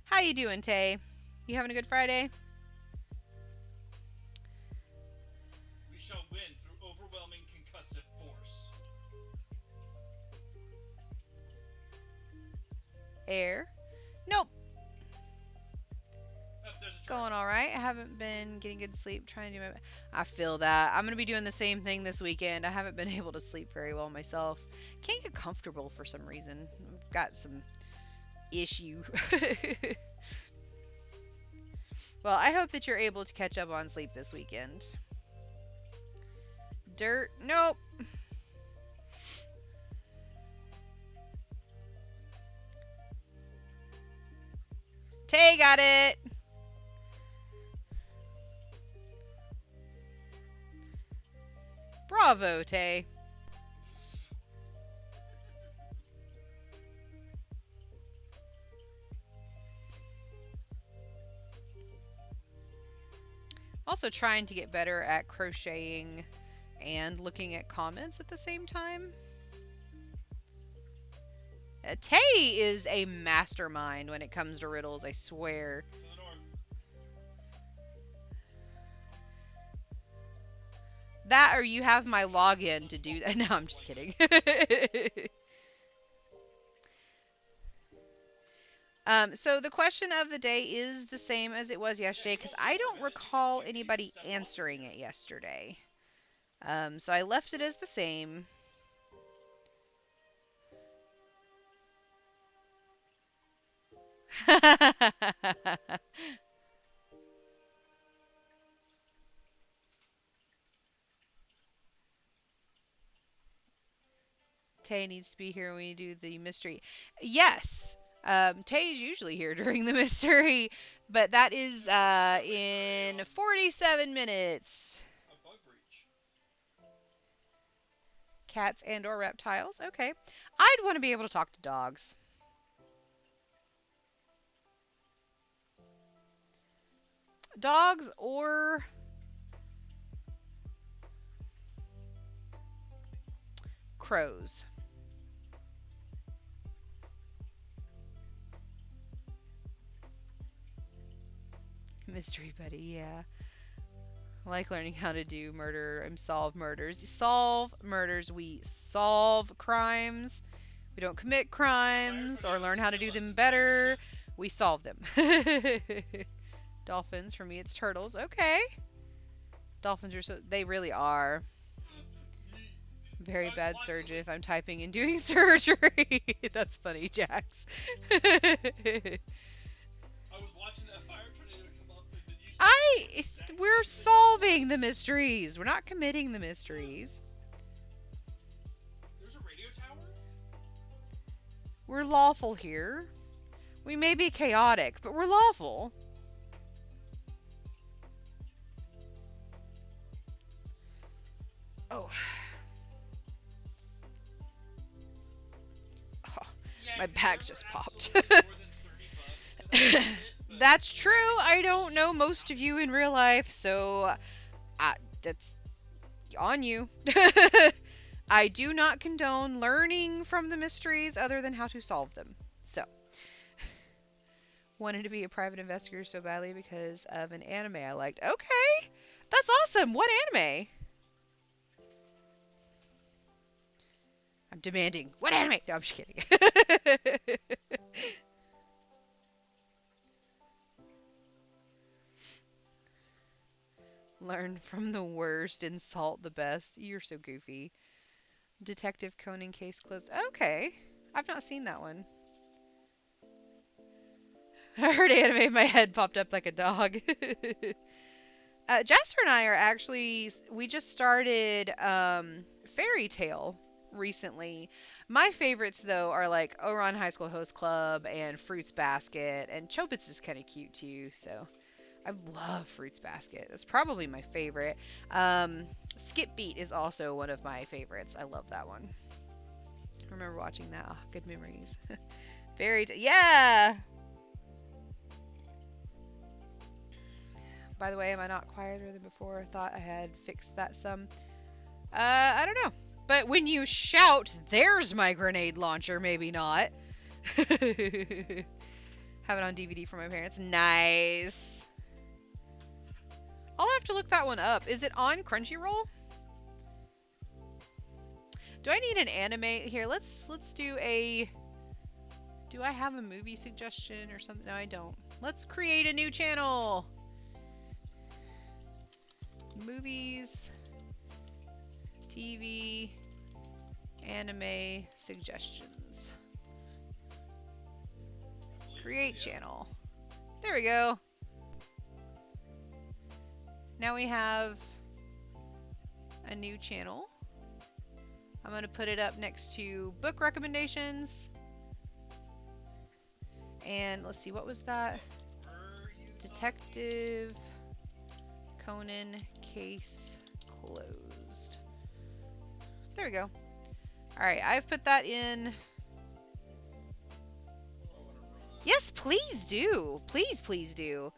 How you doing, Tay? You having a good Friday? We shall win through overwhelming concussive force. Air? Nope. Oh, there's a Going all right. I haven't been getting good sleep. Trying to do my. I feel that. I'm gonna be doing the same thing this weekend. I haven't been able to sleep very well myself. Can't get comfortable for some reason. I've got some issue. Well, I hope that you're able to catch up on sleep this weekend. Dirt? Nope. Tay got it. Bravo, Tay. Also trying to get better at crocheting and looking at comments at the same time. Tay is a mastermind when it comes to riddles, I swear. To the north. That or you have my login to do that. No, I'm just kidding. So the question of the day is the same as it was yesterday because I don't recall anybody answering it yesterday. So I left it as the same. Tay needs to be here when we do the mystery. Yes. Tay is usually here during the mystery, but that is in 47 minutes. A bug breach. Cats and or reptiles. Okay. I'd want to be able to talk to dogs. Dogs or crows. Mystery buddy, yeah. I like learning how to do murder and solve murders. Solve murders. We solve crimes. We don't commit crimes or learn how to do them better. We solve them. Dolphins. For me, it's turtles. Okay. Dolphins are so... They really are. Very bad surgeon if I'm typing and doing surgery. That's funny, Jax. I was watching that fire tornado come up and then you said the exact We're same thing. solving the mysteries. We're not committing the mysteries. There's a radio tower? We're lawful here. We may be chaotic, but we're lawful. Oh. Yeah, My 'cause bag there just were popped. absolutely more than 30 bugs in that bit, but That's true. I don't know most of you in real life, so that's on you. I do not condone learning from the mysteries other than how to solve them. So, wanted to be a private investigator so badly because of an anime I liked. Okay, that's awesome. What anime? I'm demanding. What anime? No, I'm just kidding. Learn from the worst, insult the best. You're so goofy. Detective Conan case closed. Okay. I've not seen that one. I heard anime, my head popped up like a dog. Jasper and I are actually, we just started Fairy Tale recently. My favorites, though, are like Oron High School Host Club and Fruits Basket, and Chobits is kind of cute, too, so... I love Fruits Basket. That's probably my favorite. Skip Beat is also one of my favorites. I love that one. I remember watching that. Oh, good memories. Yeah! By the way, am I not quieter than before? I thought I had fixed that some. I don't know. But when you shout, there's my grenade launcher, maybe not. Have it on DVD for my parents. Nice. I'll have to look that one up. Is it on Crunchyroll? Do I need an anime? Here, let's do a... Do I have a movie suggestion or something? No, I don't. Let's create a new channel. Movies, TV, anime suggestions. Create channel. There we go. Now we have a new channel. I'm going to put it up next to book recommendations. And let's see, what was that? Detective Conan case closed. There we go. Alright, I've put that in. Yes, please do. Please, please do.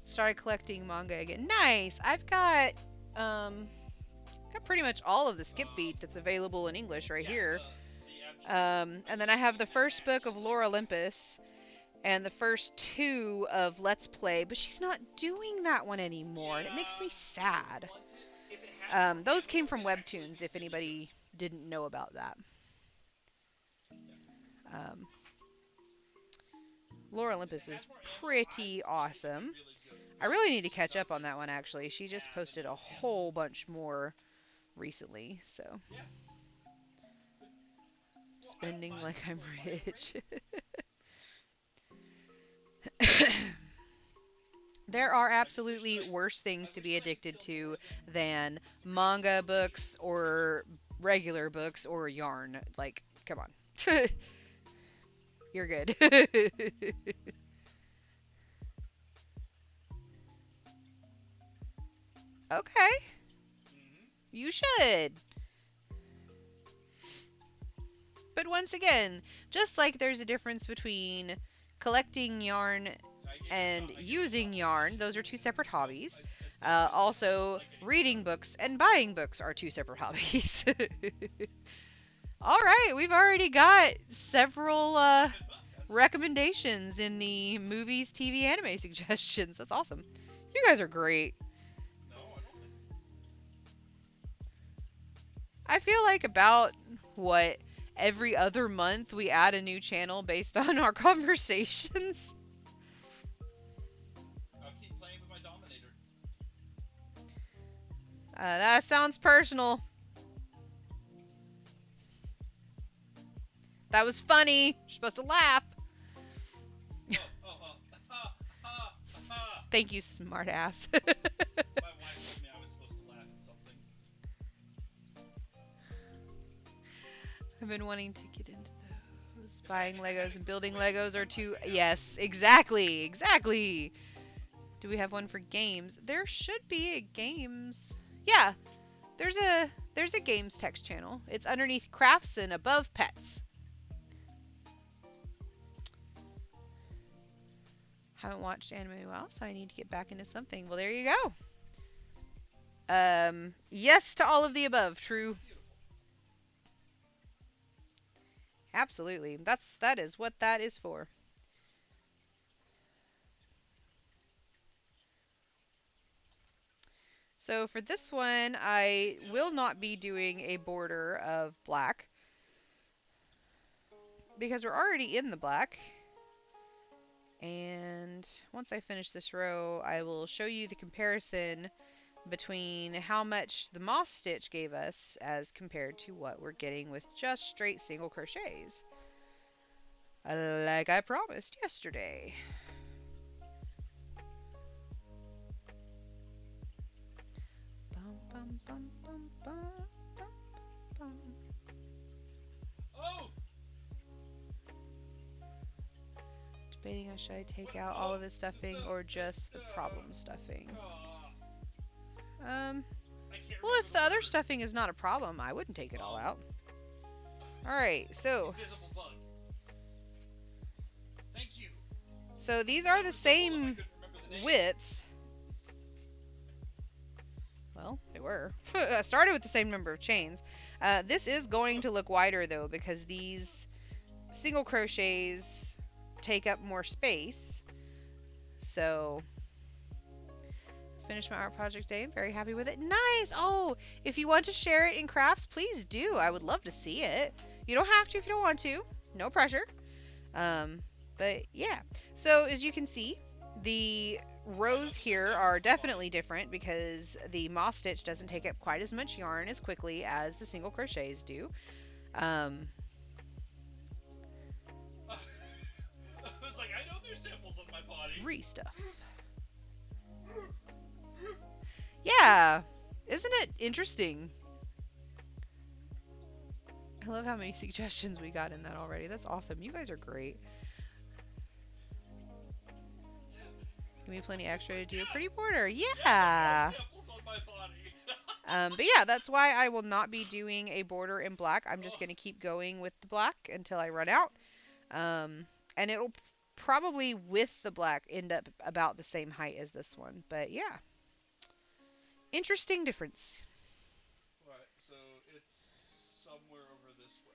started collecting manga again. Nice. I've got pretty much all of the Skip Beat that's available in English right here. And then I have the first book of Lore Olympus and the first 2 of Let's Play, but she's not doing that one anymore, and it makes me sad. Those came from Webtoons, if anybody didn't know about that. Lore Olympus is pretty awesome. I really need to catch up on that one, actually. She just posted a whole bunch more recently, so... Spending like I'm rich. There are absolutely worse things to be addicted to than manga books or regular books or yarn. Like, come on. You're good. Okay. You should. But once again, just like there's a difference between collecting yarn and using yarn, those are 2 separate hobbies. Also, reading books and buying books are 2 separate hobbies. Alright, we've already got several recommendations in the movies, TV, anime suggestions. That's awesome. You guys are great. I feel like about, what, every other month we add a new channel based on our conversations. I'll keep playing with my Dominator. That sounds personal. That was funny. You're supposed to laugh. Thank you, smartass. My wife told me I was supposed to laugh at something. I've been wanting to get into those. Buying Legos and building Legos are 2... Yes, exactly. Do we have one for games? There should be a games... Yeah, there's a games text channel. It's underneath crafts and above pets. Haven't watched anime in a while, so I need to get back into something. Well, there you go. Yes to all of the above. True. Absolutely. That is what that is for. So for this one, I will not be doing a border of black because we're already in the black. And once I finish this row, I will show you the comparison between how much the moss stitch gave us as compared to what we're getting with just straight single crochets, like I promised yesterday. Bum, bum, bum, bum, bum, bum. Oh! Debating on should I take out all of his stuffing or just the problem stuffing. Well, if the other stuffing is not a problem, I wouldn't take it all out. Alright, so... Invisible bug. Thank you. So these are the same width. Well, they were. I started with the same number of chains. This is going to look wider, though, because these single crochets take up more space. So... Finished my art project today. I'm very happy with it. Nice! Oh, if you want to share it in crafts, please do. I would love to see it. You don't have to if you don't want to. No pressure. But yeah. So as you can see, the rows here are definitely different because the moss stitch doesn't take up quite as much yarn as quickly as the single crochets do. I was like, I know there's samples of my body. Restuff. Yeah, isn't it interesting? I love how many suggestions we got in that already. That's awesome. You guys are great. Give me plenty extra to do a pretty border. Yeah. Samples on my body. But yeah, that's why I will not be doing a border in black. I'm just going to keep going with the black until I run out. And it'll probably with the black end up about the same height as this one. But yeah, interesting difference. Right, so it's somewhere over this way.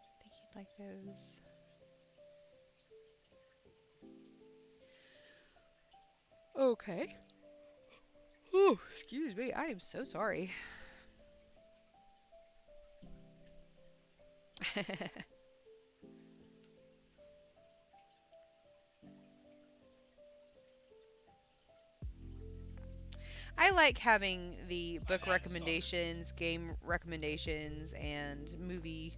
I think you'd like those. Okay. Oh, excuse me. I am so sorry. I like having the book recommendations, game recommendations, and movie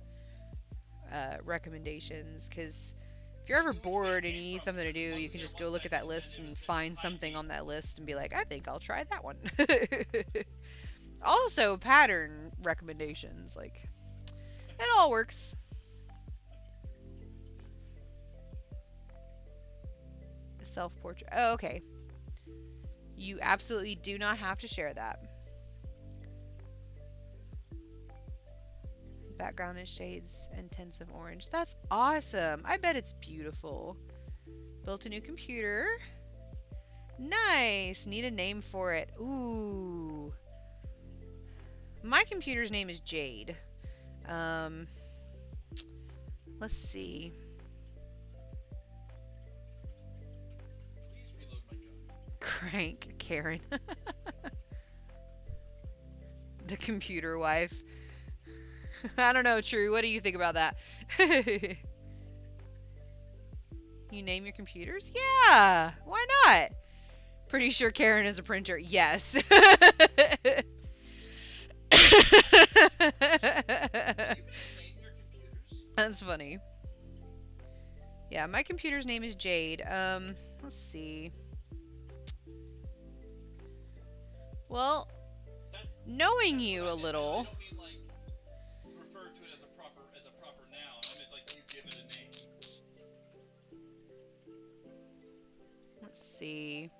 recommendations because if you're ever bored and you need something to do, you can just go look at that list and find something on that list and be like, I think I'll try that one. Also, pattern recommendations. Like, it all works. Self portrait. Oh, okay. You absolutely do not have to share that. Background is shades and tints of orange. That's awesome. I bet it's beautiful. Built a new computer. Nice. Need a name for it. Ooh. My computer's name is Jade. Let's see. Please reload my gun. Crank Karen. The computer wife. I don't know, True. What do you think about that? You name your computers? Yeah. Why not? Pretty sure Karen is a printer. Yes. You name your computers? That's funny. Yeah, my computer's name is Jade. Let's see. Well, That, knowing that's you what I a meant. little. I don't mean like refer to it as a proper noun. I meant like you give it a name. Let's see.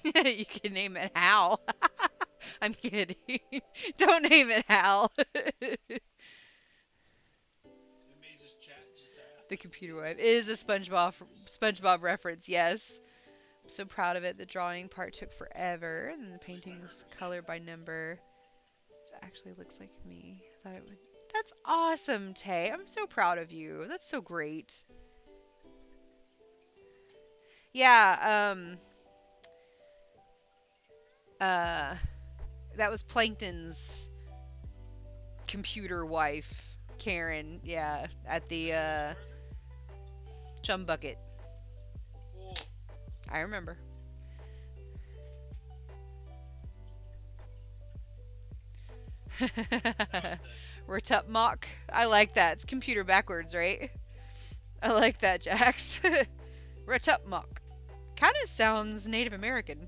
You can name it Hal. I'm kidding. Don't name it Hal. Amaze's chat just asked. The computer wife is a SpongeBob reference. Yes. I'm so proud of it. The drawing part took forever, and the painting's color by number. It actually looks like me. Thought it would. That's awesome, Tay. I'm so proud of you. That's so great. Yeah. That was Plankton's computer wife, Karen. Yeah, at the chum bucket. Cool. I remember. Rotupmock. I like that. It's computer backwards, right? I like that, Jax. Rotupmock. Kind of sounds Native American.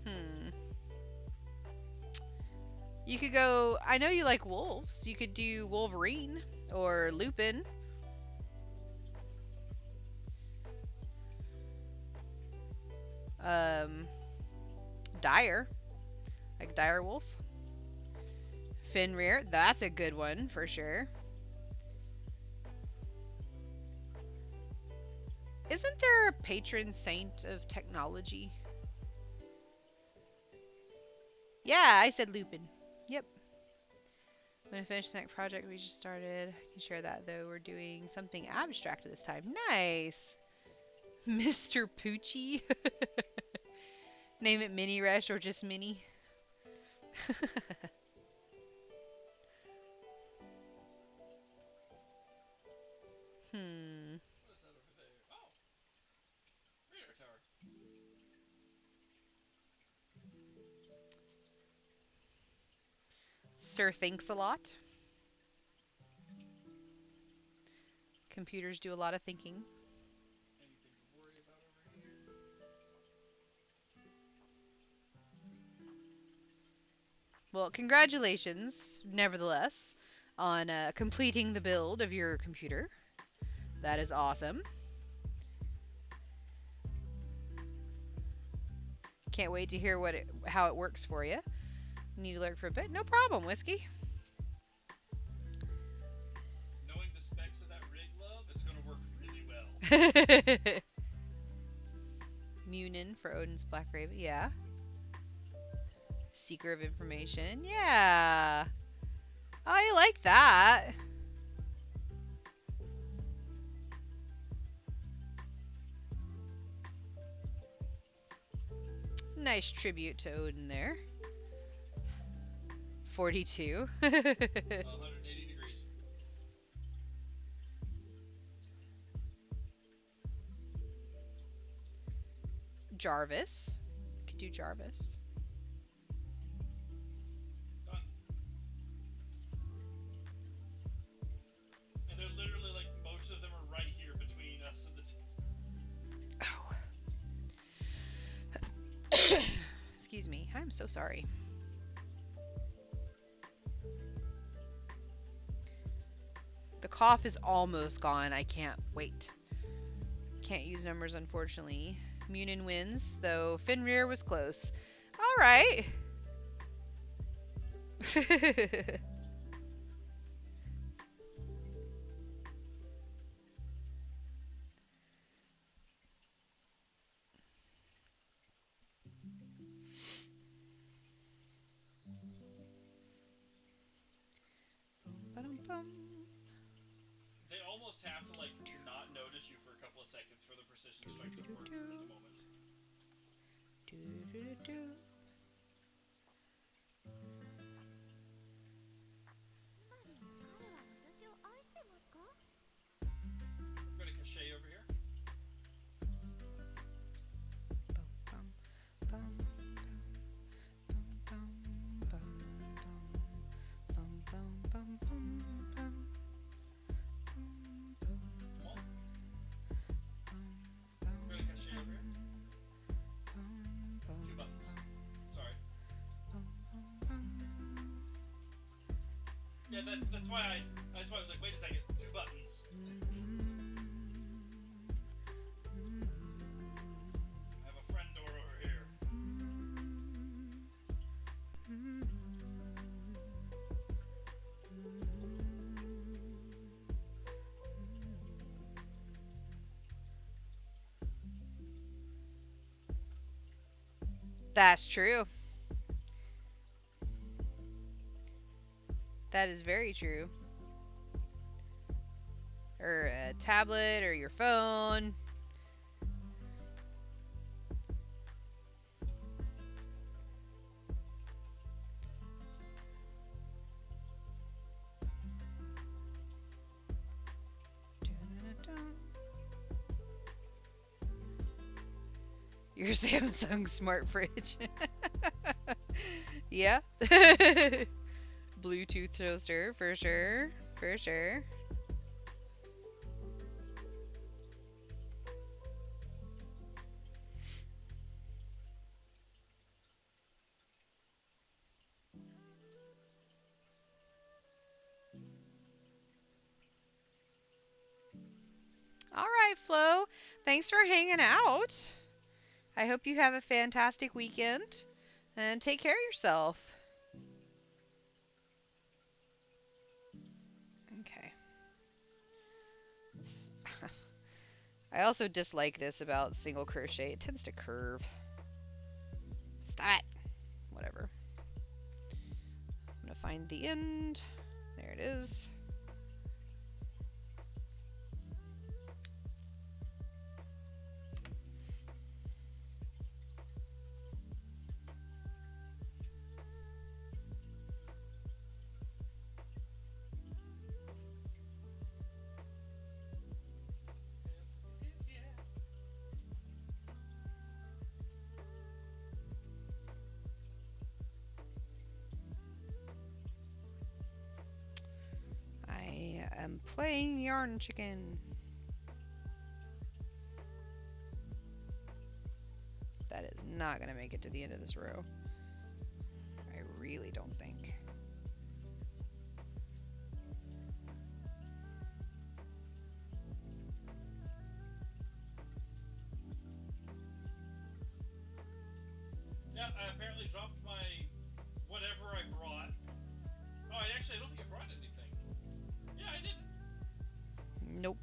Hmm. You could go. I know you like wolves. You could do Wolverine or Lupin. Um, Dire, like Dire Wolf. Fenrir, that's a good one for sure. Isn't there a patron saint of technology? Yeah, I said Lupin. Yep. I'm gonna finish the next project we just started. I can share that though. We're doing something abstract this time. Nice. Mr. Poochie. Name it Mini Resh or just Mini. Hmm. What is that over there? Oh, radar tower. Sir thinks a lot. Computers do a lot of thinking. Anything to worry about over here? Well, congratulations, nevertheless, on completing the build of your computer. That is awesome. Can't wait to hear how it works for you. Need to lurk for a bit? No problem, Whiskey. Knowing the specs of that rig, love, it's gonna work really well. Munin for Odin's Black Raven, yeah. Seeker of Information, yeah. I like that. Nice tribute to Odin there. 42. 180 degrees. Jarvis. Could do Jarvis. Done. And they're literally like most of them are right here between us and the Oh. Excuse me. I'm so sorry. The cough is almost gone. I can't wait. Can't use numbers, unfortunately. Munin wins, though Fenrir was close. All right. Ba-dum-bum. They almost have to like not notice you for a couple of seconds for the precision strike to work at the moment. Do-do-do-do. I'm gonna cachet over here. Come on. I'm gonna cachet over here. 2 buttons. Sorry. Yeah, that's why I was like, wait a second, 2 buttons. I have a friend door over here. That's true. That is very true. Or a tablet or your phone. Your Samsung smart fridge. Yeah. Bluetooth toaster, for sure. For sure. All right, Flo. Thanks for hanging out. I hope you have a fantastic weekend and take care of yourself. Okay. I also dislike this about single crochet. It tends to curve. Stop it. Whatever. I'm going to find the end. There it is. am playing Yarn Chicken. That is not going to make it to the end of this row. I really don't think. Yeah, I apparently dropped my whatever I brought. Oh, I don't think I brought anything. Yeah, I didn't. Nope.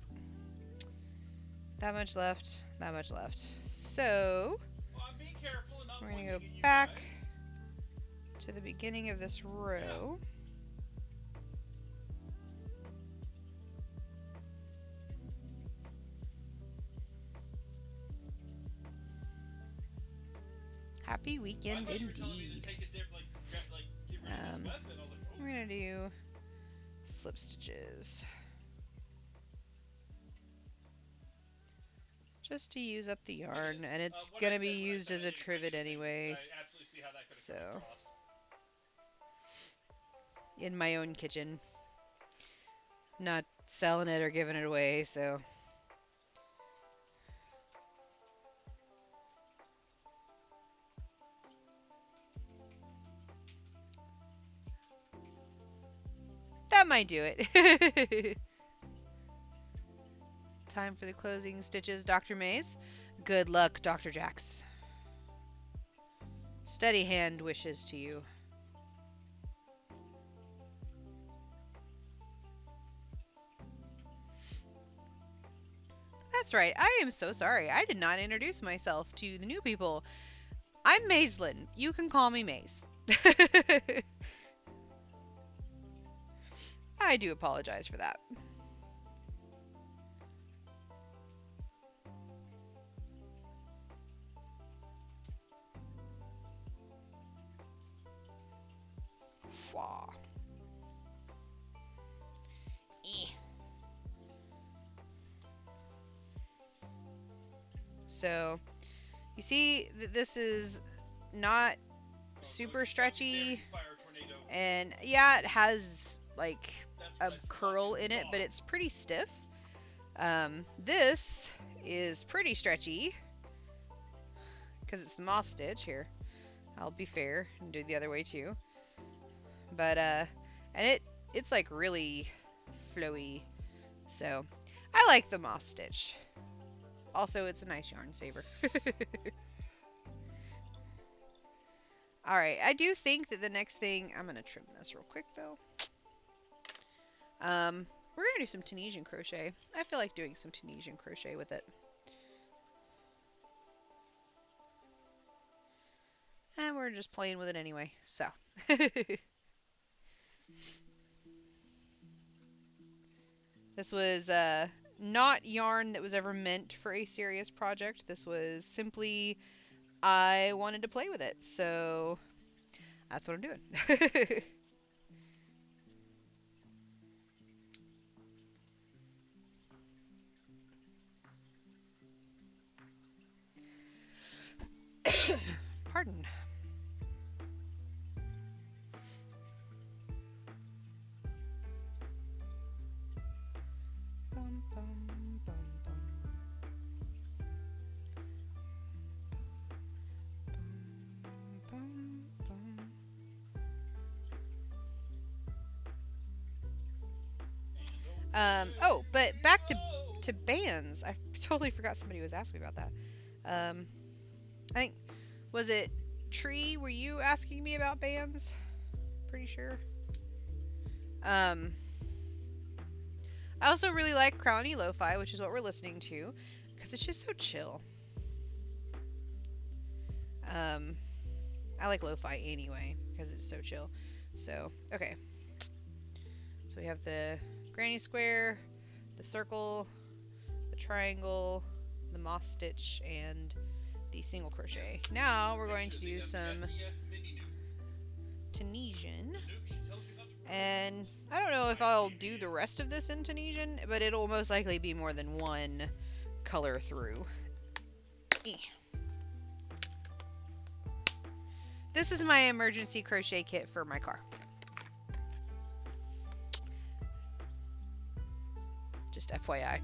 That much left. That much left. So, Well, I'm being careful and not we're going pointing to at go you back guys. to the beginning of this row. Happy I weekend thought you were telling me to indeed. take a dip, like, get rid of this weapon. I was like, oh. We're going to do slip stitches. Just to use up the yarn, and it's What I going to said be when I used said as I a didn't bring trivet anything, anyway, I absolutely see how that could have so come across. in my own kitchen. Not selling it or giving it away, so. That might do it. Time for the closing stitches, Dr. Maze. Good luck, Dr. Jax. Steady hand wishes to you. That's right. I am so sorry. I did not introduce myself to the new people. I'm Maislin. You can call me Maze. I do apologize for that. Fwa. Eh. So, you see that this is not super stretchy, and yeah, it has like a curl in it, but it's pretty stiff. This is pretty stretchy because it's the moss stitch. Here, I'll be fair and do it the other way too. But and it's like really flowy, so I like the moss stitch. Also, it's a nice yarn saver. Alright, I do think that the next thing... I'm going to trim this real quick, though. We're going to do some Tunisian crochet. I feel like doing some Tunisian crochet with it. And we're just playing with it anyway, so. This was not yarn that was ever meant for a serious project. This was simply... I wanted to play with it, so that's what I'm doing. Pardon. Bum, bum, bum, bum. Bum, bum, bum. Oh, but back to bands. I totally forgot somebody was asking me about that. I think, was it Tree? Were you asking me about bands? Pretty sure. I also really like Crowny Lo-Fi, which is what we're listening to, because it's just so chill. I like Lo-Fi anyway, because it's so chill. So, okay. So we have the granny square, the circle, the triangle, the moss stitch, and the single crochet. Now we're going to do some Tunisian. And I don't know if I'll do the rest of this in Tunisian, but it'll most likely be more than one color through. This is my emergency crochet kit for my car. Just FYI.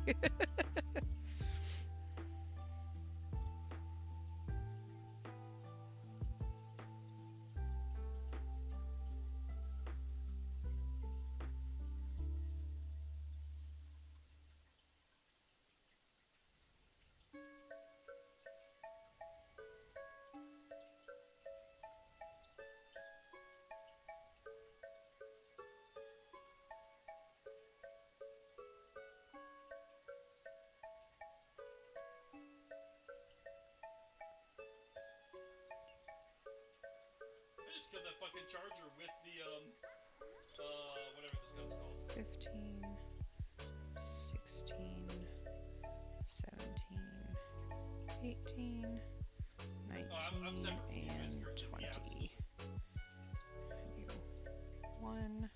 I just killed that fucking charger with the whatever this gun's called. 15, 16, 17, 18, 19, I'm separate from you guys and currently. 20. Yeah, absolutely. You 1.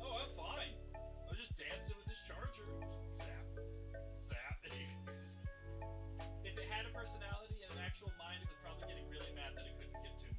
Oh, I'm fine. I was just dancing with this charger. Zap. Zap. If it had a personality and an actual mind, it was probably getting really mad that it couldn't get to me.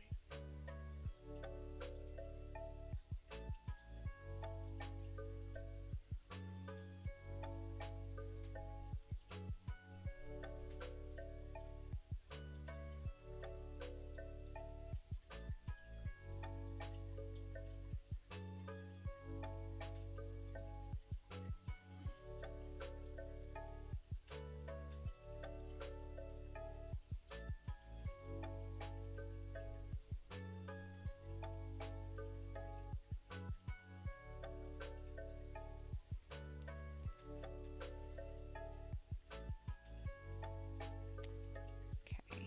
Okay.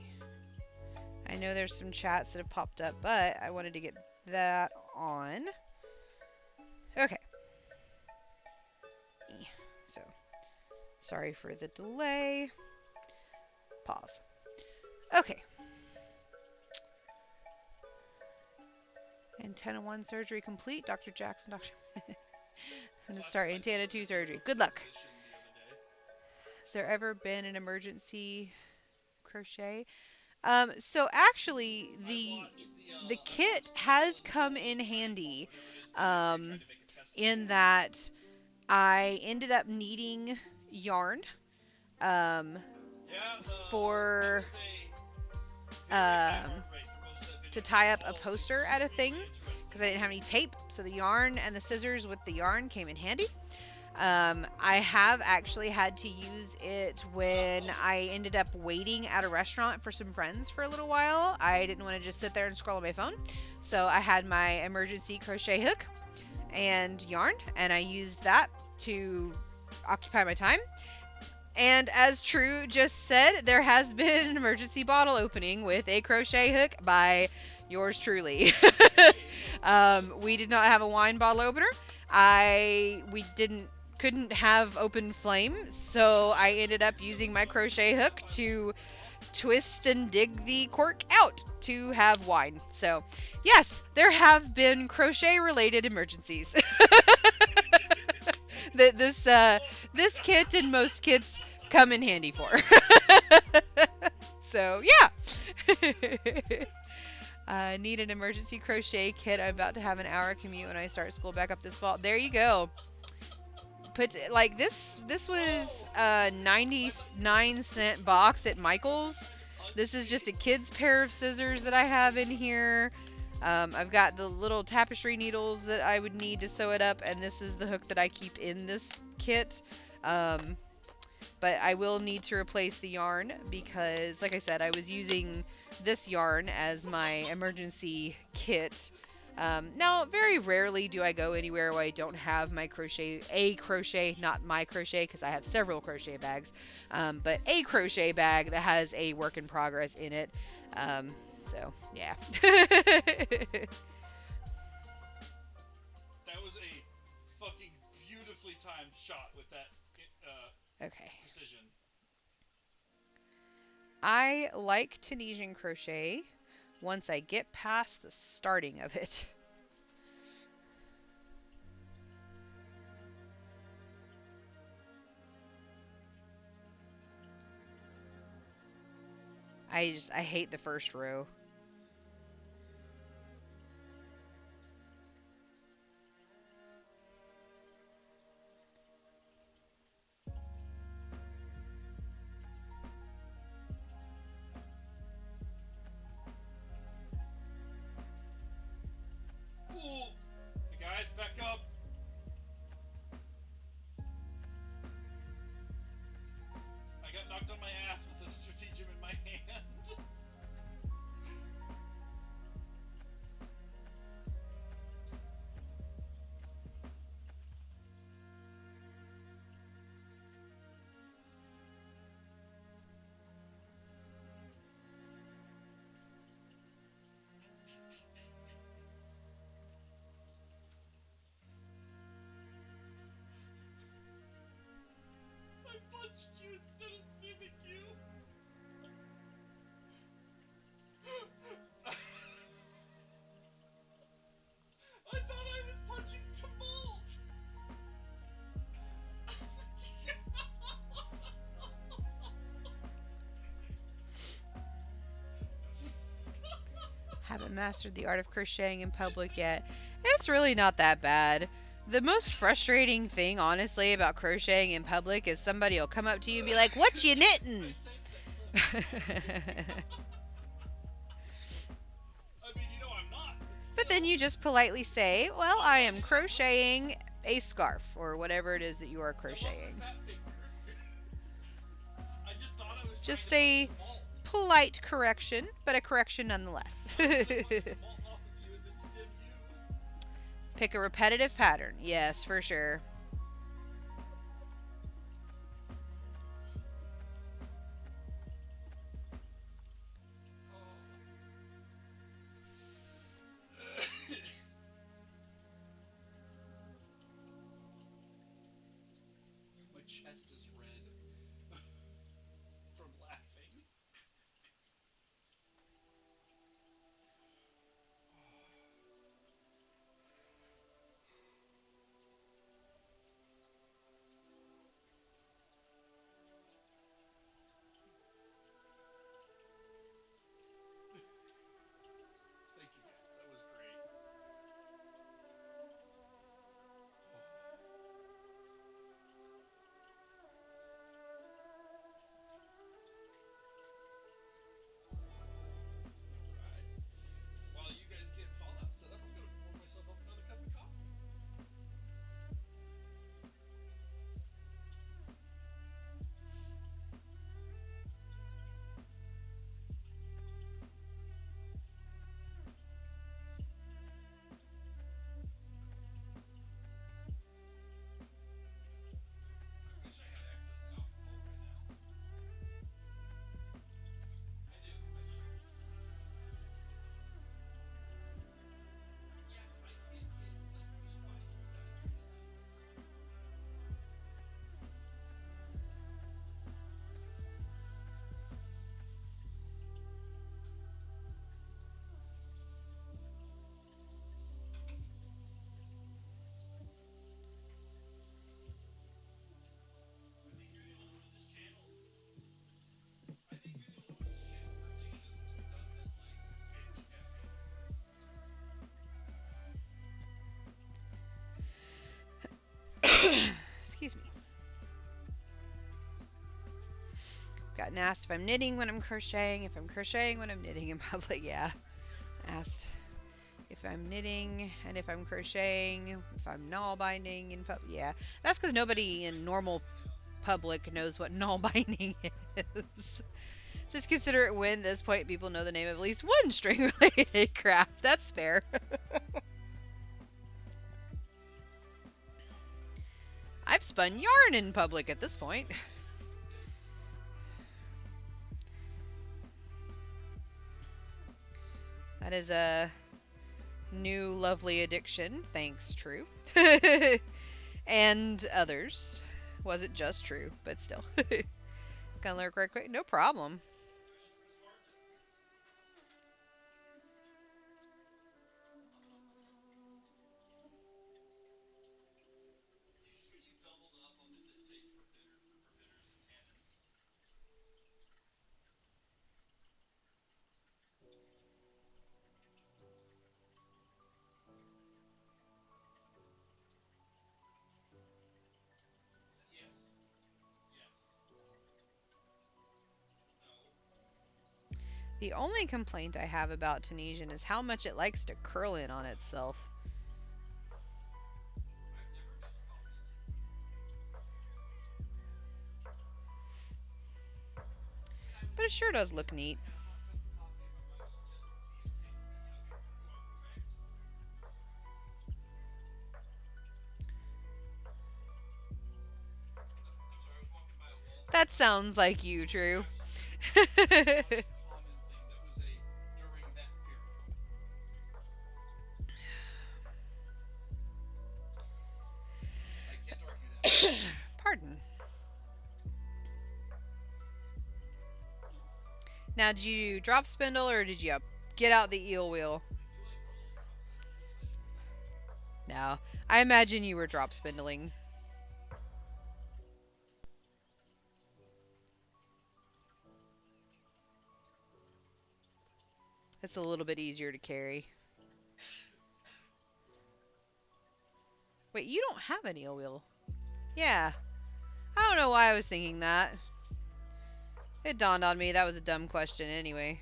I know there's some chats that have popped up, but I wanted to get that on. Okay. So, sorry for the delay. Pause. Okay. Antenna 1 surgery complete. Dr. Jackson, Dr. I'm going to start antenna 2 surgery. Good luck. Position the other day. Has there ever been an emergency crochet? So actually, I watched the kit has come in handy, in that I ended up needing yarn, for to tie up a poster at a thing, because I didn't have any tape. So the yarn and the scissors with the yarn came in handy. I have actually had to use it when I ended up waiting at a restaurant for some friends for a little while. I didn't want to just sit there and scroll on my phone. So I had my emergency crochet hook and yarn, and I used that to occupy my time. And as True just said, there has been an emergency bottle opening with a crochet hook by yours truly. We did not have a wine bottle opener. We couldn't have open flame, so I ended up using my crochet hook to twist and dig the cork out to have wine. So, yes, there have been crochet related emergencies. This kit and most kits come in handy for. So, yeah. Need an emergency crochet kit. I'm about to have an hour commute when I start school back up this fall. There you go. This was a 99-cent box at Michael's. This is just a kid's pair of scissors that I have in here. I've got the little tapestry needles that I would need to sew it up, and this is the hook that I keep in this kit. But I will need to replace the yarn because, like I said, I was using this yarn as my emergency kit. Now, very rarely do I go anywhere where I don't have my crochet, not my crochet, because I have several crochet bags, but a crochet bag that has a work in progress in it. So, yeah. That was a fucking beautifully timed shot with that Okay. precision. I like Tunisian crochet once I get past the starting of it. I hate the first row. punched you instead of skimming you. I thought I was punching Tumult. Haven't mastered the art of crocheting in public yet. It's really not that bad. The most frustrating thing, honestly, about crocheting in public is somebody will come up to you and be like, "What you knitting?" I mean, you know I'm not. But then you just politely say, "Well, I am crocheting a scarf," or whatever it is that you are crocheting. I just thought I was Just trying a to punch Tumult. polite correction, but a correction nonetheless. I was gonna punch Tumult off of you and then stem you. Pick a repetitive pattern. Yes, for sure. My chest is red from laughing. Thank you, that was great. Alright. While you guys get Fallout set up, I'm gonna pour myself up another cup of coffee. I wish I had access to alcohol right now. I do. Yeah, I can't get like full vices down to 3 cents. I think you're the only one in this channel. I think you're the only one in this channel, Carlacious, that doesn't like binge caffeine. Excuse me. Gotten asked if I'm knitting when I'm crocheting, if I'm crocheting when I'm knitting in public. Yeah. Asked if I'm knitting and if I'm crocheting, if I'm knall binding in public. Yeah. That's because nobody in normal public knows what knall binding is. Just consider it when, at this point, people know the name of at least one string-related craft. That's fair. I've spun yarn in public at this point. That is a new lovely addiction. Thanks, True. And others. Wasn't just True, but still. Gonna learn right quick. No problem. Usually you doubled up on the distaste for bitters and tannins. Yes. Yes. No. The only complaint I have about Tunisian is how much it likes to curl in on itself. I've never mixed coffee. But it sure does look neat. Half hot cup of coffee, my wife suggested tea. It tastes pretty yummy. Do I correct? I'm sorry, I was walking by a wall. That sounds like you, True. Common thing that was during that period. I can't argue that. Pardon. Now, did you drop spindle or did you get out the eel wheel? No. I imagine you were drop spindling. It's a little bit easier to carry. Wait, you don't have an eel wheel. Yeah. I don't know why I was thinking that. It dawned on me that was a dumb question anyway.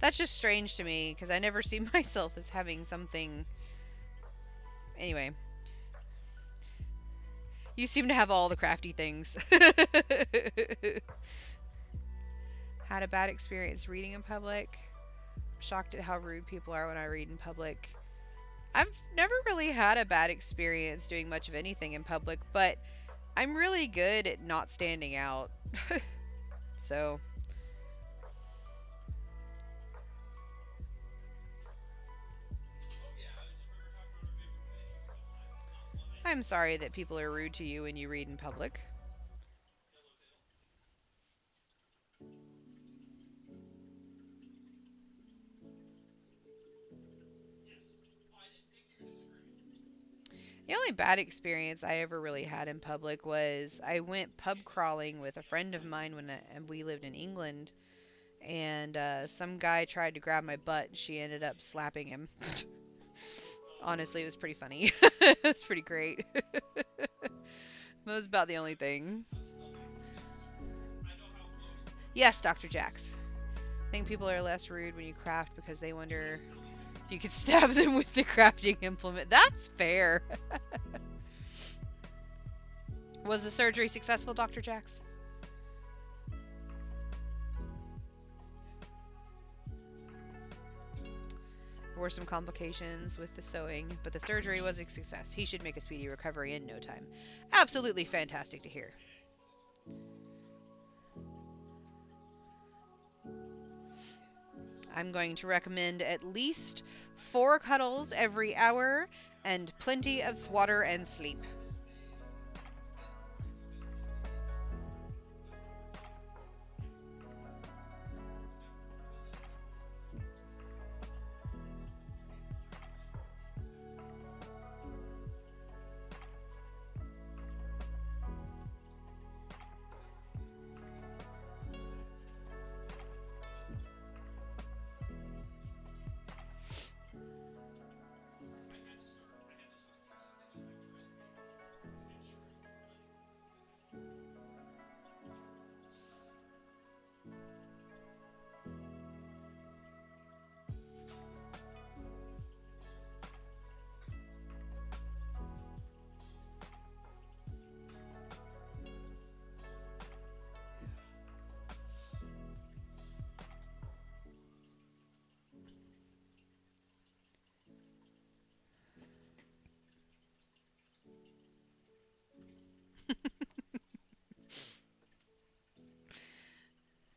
That's just strange to me because I never see myself as having something. Anyway. You seem to have all the crafty things. Had a bad experience reading in public. Shocked at how rude people are when I read in public. I've never really had a bad experience doing much of anything in public, but I'm really good at not standing out. So, I'm sorry that people are rude to you when you read in public. The only bad experience I ever really had in public was I went pub crawling with a friend of mine and we lived in England, and some guy tried to grab my butt and she ended up slapping him. Honestly, it was pretty funny. It was pretty great. That was about the only thing. Yes, Dr. Jax. I think people are less rude when you craft because they wonder if you could stab them with the crafting implement. That's fair. Was the surgery successful, Dr. Jax? There were some complications with the sewing, but the surgery was a success. He should make a speedy recovery in no time. Absolutely fantastic to hear. I'm going to recommend at least 4 cuddles every hour and plenty of water and sleep.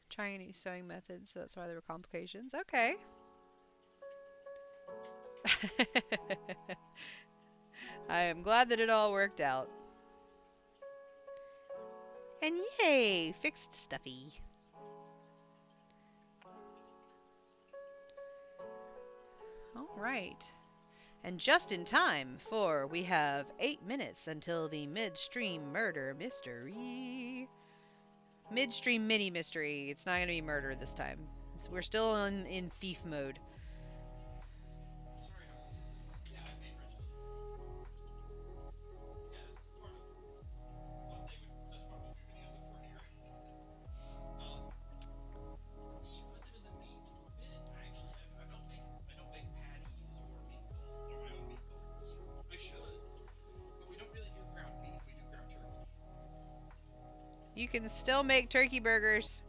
Trying a new sewing method, so that's why there were complications. Okay. I am glad that it all worked out. And yay, fixed Stuffy. Alright. And just in time, for we have 8 minutes until the midstream murder mystery. Midstream mini mystery. It's not going to be murder this time. We're still in thief mode. You can still make turkey burgers.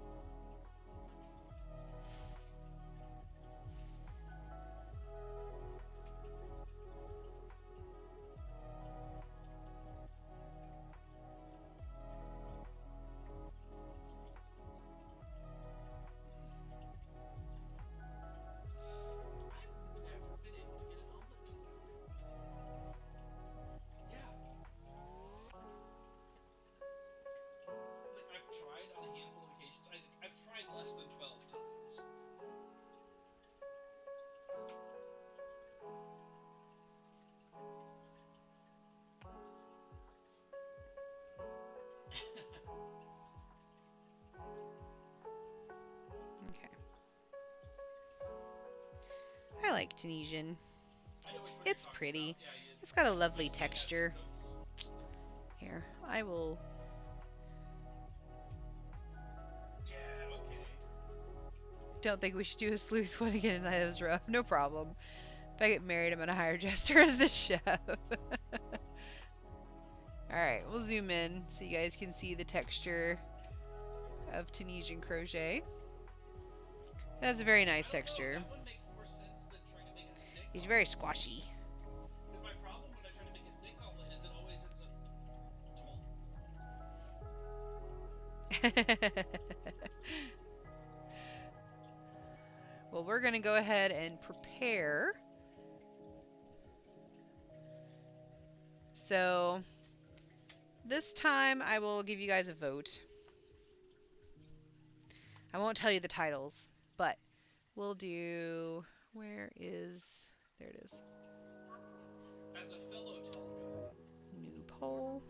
like Tunisian. I know which one It's you're talking pretty. about. Yeah, It's got a lovely yeah, texture. those- Here, I will. Yeah, okay. Don't think we should do a sleuth one again tonight. It was rough. No problem. If I get married, I'm gonna hire Jester as the chef. Alright, we'll zoom in so you guys can see the texture of Tunisian crochet. It has a very nice I don't know, texture. that one makes more sense than trying to make it thick. It's very squashy. Because my problem when I try to make it thick omelet is it always ends up small. Well, we're gonna go ahead and prepare. So, this time I will give you guys a vote. I won't tell you the titles, but we'll do. Where is. There it is. As a fellow Tonga, New poll.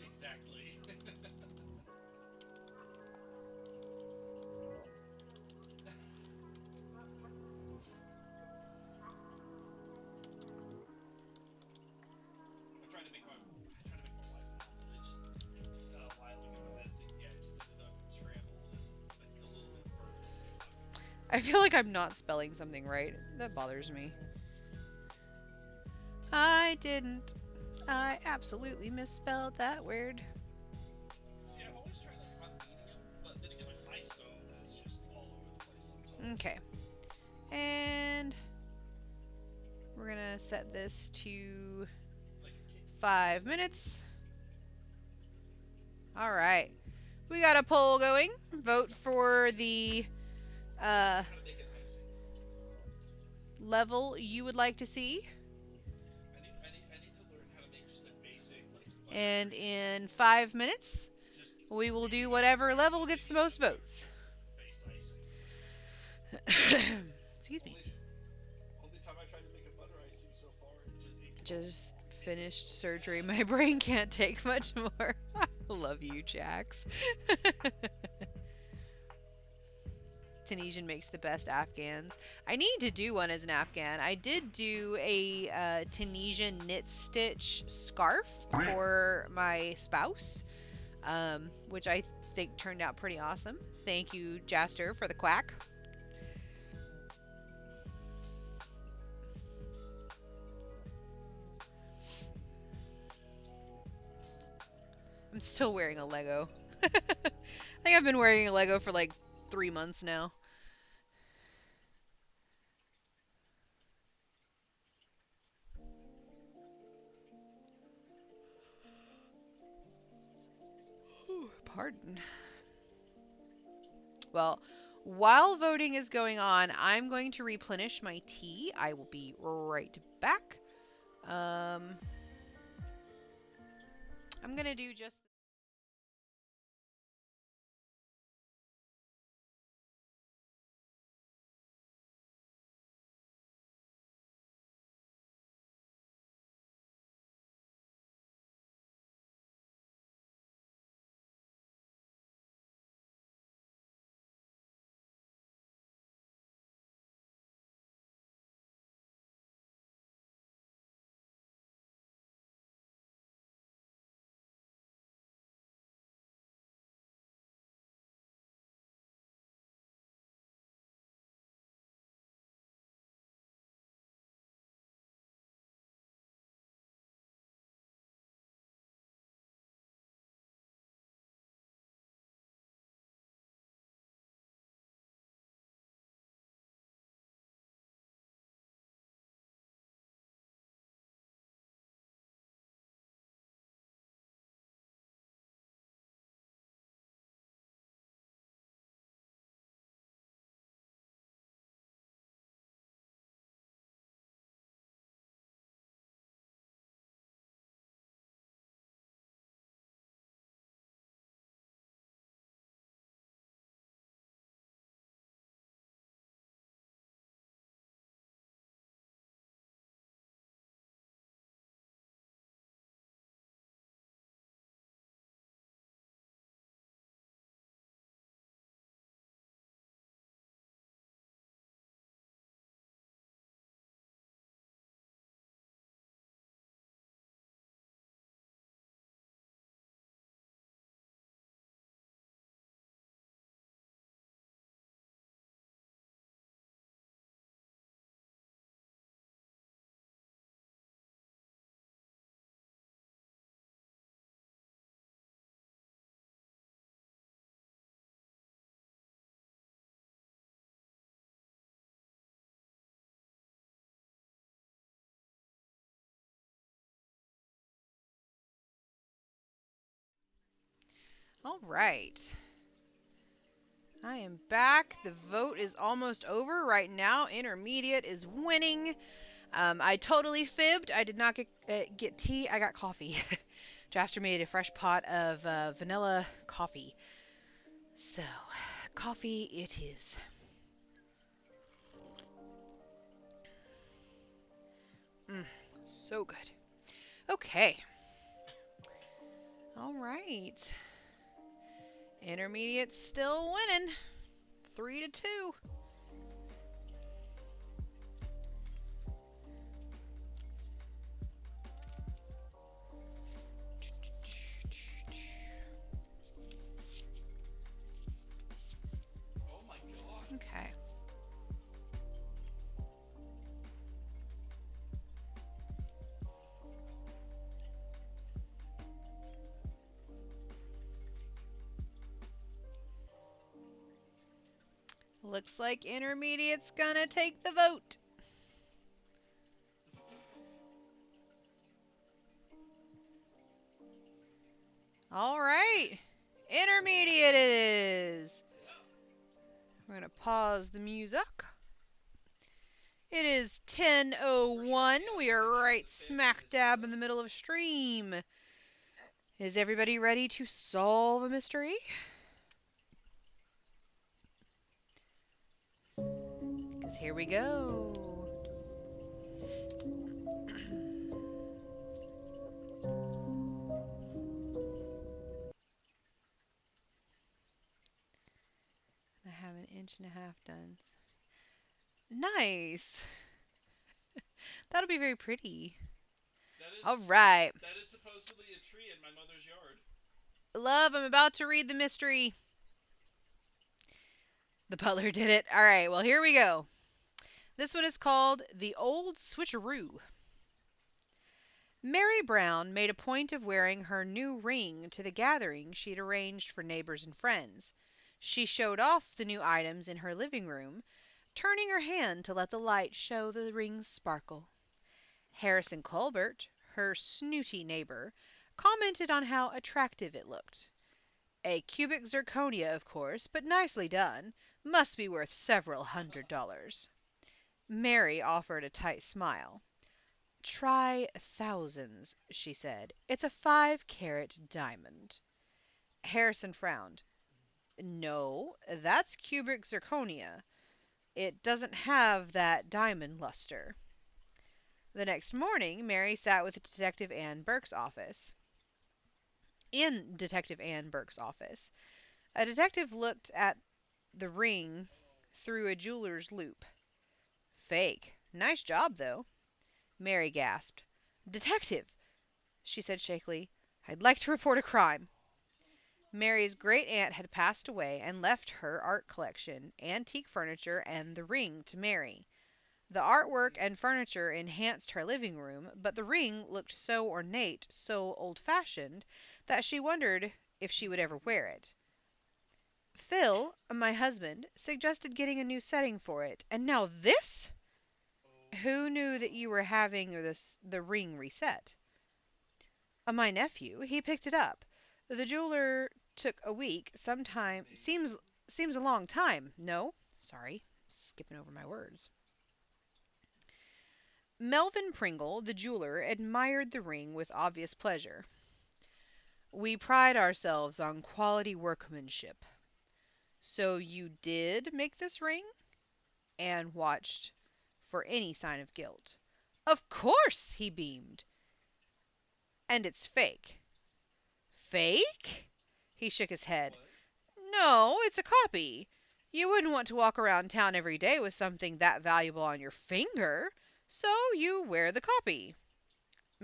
exactly. I tried to make my wife an omelet just a while ago, and yeah, it just ended up scrambled and like a little bit burnt. Not good. I feel like I'm not spelling something right. That bothers me. I didn't. I absolutely misspelled that word. See, I've always tried like on medium, but then again, like my stove is just all over the place sometimes. Okay. And we're gonna set this to Like a cake. 5 minutes. Alright. We got a poll going. Vote for the How to make an icing. level you would like to see. I need to learn how to make just a basic like butter And cream. in 5 minutes, Just we will do maybe whatever level gets the most votes. based icing. Excuse me. Only time I tried to make a butter icing so far, it Just finished surgery. My brain can't take much more. I love you, Jax. Tunisian makes the best Afghans. I need to do one as an Afghan. I did do a Tunisian knit stitch scarf for my spouse, which I think turned out pretty awesome. Thank you, Jaster, for the quack. I'm still wearing a Lego. I think I've been wearing a Lego for like 3 months now. Pardon. Well, while voting is going on, I'm going to replenish my tea. I will be right back. I'm gonna do just All right. I am back. The vote is almost over. Right now, intermediate is winning. I totally fibbed. I did not get tea. I got coffee. Jaster made a fresh pot of vanilla coffee. So, coffee it is. So good. Okay. All right. Intermediate's still winning. 3-2. Oh my god. Okay. Looks like intermediate's gonna take the vote. All right. Intermediate it is. We're gonna pause the music. It is 10:01. We are right smack dab in the middle of stream. Is everybody ready to solve a mystery? Because here we go. I have an inch and a half done. Nice. That'll be very pretty. All right. That is supposedly a tree in my mother's yard. Love, I'm about to read the mystery. The butler did it. All right, well, here we go. This one is called The Old Switcheroo. Mary Brown made a point of wearing her new ring to the gathering she'd arranged for neighbors and friends. She showed off the new items in her living room, turning her hand to let the light show the ring's sparkle. Harrison Colbert, her snooty neighbor, commented on how attractive it looked. A cubic zirconia, of course, but nicely done. Must be worth several $100s. Mary offered a tight smile. Try thousands, she said. It's a 5-carat diamond. Harrison frowned. No, that's cubic zirconia. It doesn't have that diamond luster. The next morning, Mary sat with Detective Ann Burke's office. In Detective Ann Burke's office, a detective looked at the ring through a jeweler's loupe. Fake. Nice job, though. Mary gasped. Detective, she said shakily, I'd like to report a crime. Mary's great-aunt had passed away and left her art collection, antique furniture, and the ring to Mary. The artwork and furniture enhanced her living room, but the ring looked so ornate, so old-fashioned, that she wondered if she would ever wear it. Phil, my husband, suggested getting a new setting for it, and now this? Who knew that you were having the ring reset? My nephew. He picked it up. The jeweler took a week. Seems a long time. No? Sorry. Skipping over my words. Melvin Pringle, the jeweler, admired the ring with obvious pleasure. We pride ourselves on quality workmanship. So you did make this ring? Anne watched for any sign of guilt. Of course, he beamed. And it's fake. Fake? He shook his head. No, it's a copy. You wouldn't want to walk around town every day with something that valuable on your finger, so you wear the copy.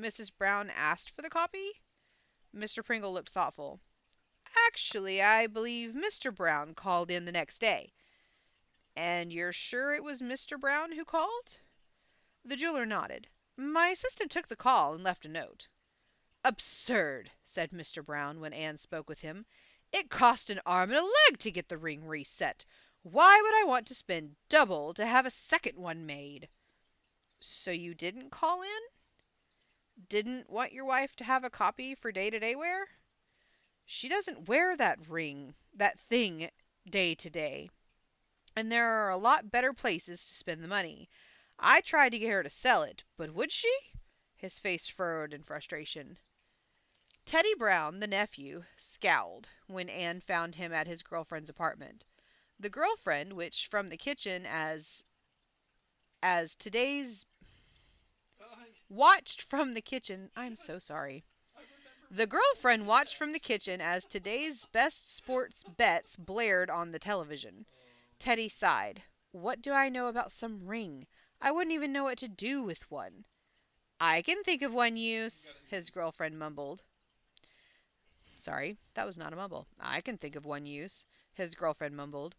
Mrs. Brown asked for the copy? Mr. Pringle looked thoughtful. Actually, I believe Mr. Brown called in the next day. And you're sure it was Mr. Brown who called? The jeweler nodded. My assistant took the call and left a note. Absurd, said Mr. Brown when Anne spoke with him. It cost an arm and a leg to get the ring reset. Why would I want to spend double to have a second one made? So you didn't call in? Didn't want your wife to have a copy for day-to-day wear? She doesn't wear that thing, day to day, and there are a lot better places to spend the money. I tried to get her to sell it, but would she? His face furrowed in frustration. Teddy Brown, the nephew, scowled when Anne found him at his girlfriend's apartment. The girlfriend, which from the kitchen as today's watched from the kitchen. I'm so sorry. I remember. The girlfriend watched from the kitchen as today's best sports bets blared on the television. Teddy sighed. What do I know about some ring? I wouldn't even know what to do with one. I can think of one use, his girlfriend mumbled. Sorry, that was not a mumble. I can think of one use, his girlfriend mumbled.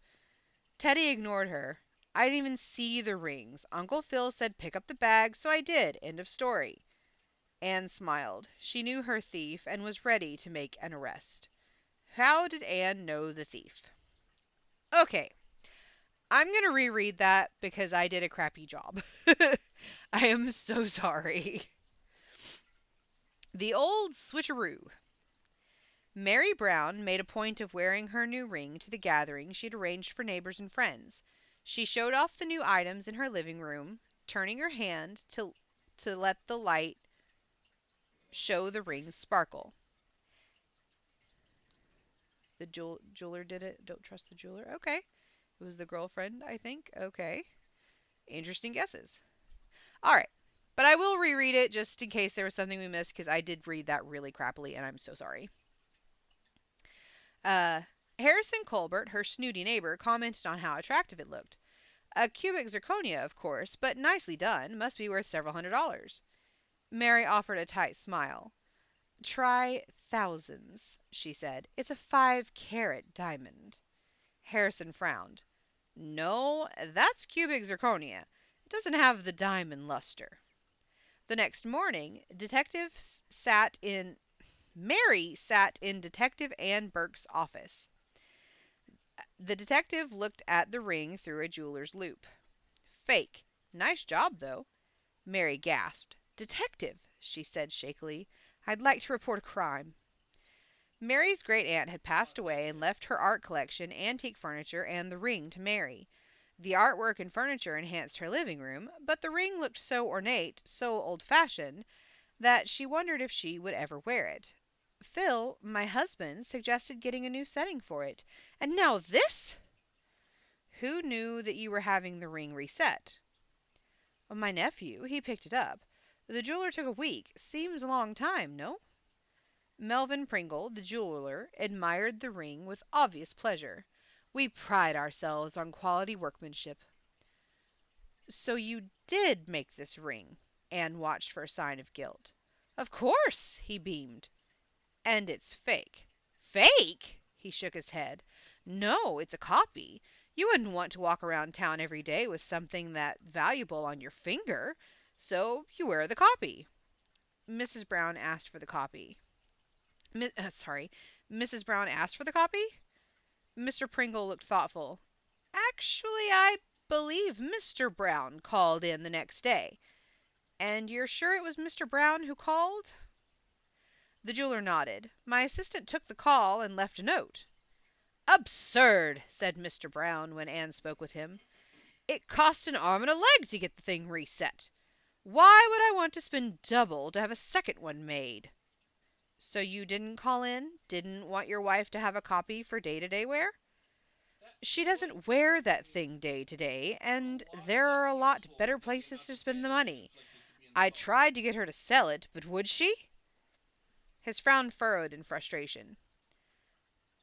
Teddy ignored her. I didn't even see the rings. Uncle Phil said pick up the bag, so I did. End of story. Anne smiled. She knew her thief and was ready to make an arrest. How did Anne know the thief? Okay, I'm going to reread that because I did a crappy job. I am so sorry. The old switcheroo. Mary Brown made a point of wearing her new ring to the gathering she'd arranged for neighbors and friends. She showed off the new items in her living room, turning her hand to let the light show the ring sparkle. The jeweler did it. Don't trust the jeweler. Okay. It was the girlfriend, I think. Okay. Interesting guesses. All right. But I will reread it just in case there was something we missed because I did read that really crappily and I'm so sorry. Harrison Colbert, her snooty neighbor, commented on how attractive it looked. A cubic zirconia, of course, but nicely done. Must be worth several $100s. Mary offered a tight smile. Try thousands, she said. It's a 5-carat diamond. Harrison frowned. No, that's cubic zirconia. It doesn't have the diamond luster. The next morning, Mary sat in Detective Ann Burke's office. The detective looked at the ring through a jeweler's loupe. Fake. Nice job, though. Mary gasped. Detective, she said shakily. I'd like to report a crime. Mary's great aunt had passed away and left her art collection, antique furniture, and the ring to Mary. The artwork and furniture enhanced her living room, but the ring looked so ornate, so old-fashioned, that she wondered if she would ever wear it. Phil, my husband, suggested getting a new setting for it. And now this? Who knew that you were having the ring reset? My nephew. He picked it up. The jeweler took a week. Seems a long time, no? Melvin Pringle, the jeweler, admired the ring with obvious pleasure. We pride ourselves on quality workmanship. So you did make this ring? Anne watched for a sign of guilt. Of course, he beamed. And it's fake. Fake? He shook his head. No, it's a copy. You wouldn't want to walk around town every day with something that valuable on your finger, so you wear the copy. Mrs. Brown asked for the copy. Mrs. Brown asked for the copy? Mr. Pringle looked thoughtful. Actually, I believe Mr. Brown called in the next day. And you're sure it was Mr. Brown who called? The jeweler nodded. My assistant took the call and left a note. Absurd, said Mr. Brown when Anne spoke with him. It cost an arm and a leg to get the thing reset. Why would I want to spend double to have a second one made? So you didn't call in? Didn't want your wife to have a copy for day-to-day wear? She doesn't wear that thing day-to-day, and there are a lot better places to spend the money. I tried to get her to sell it, but would she? His frown furrowed in frustration.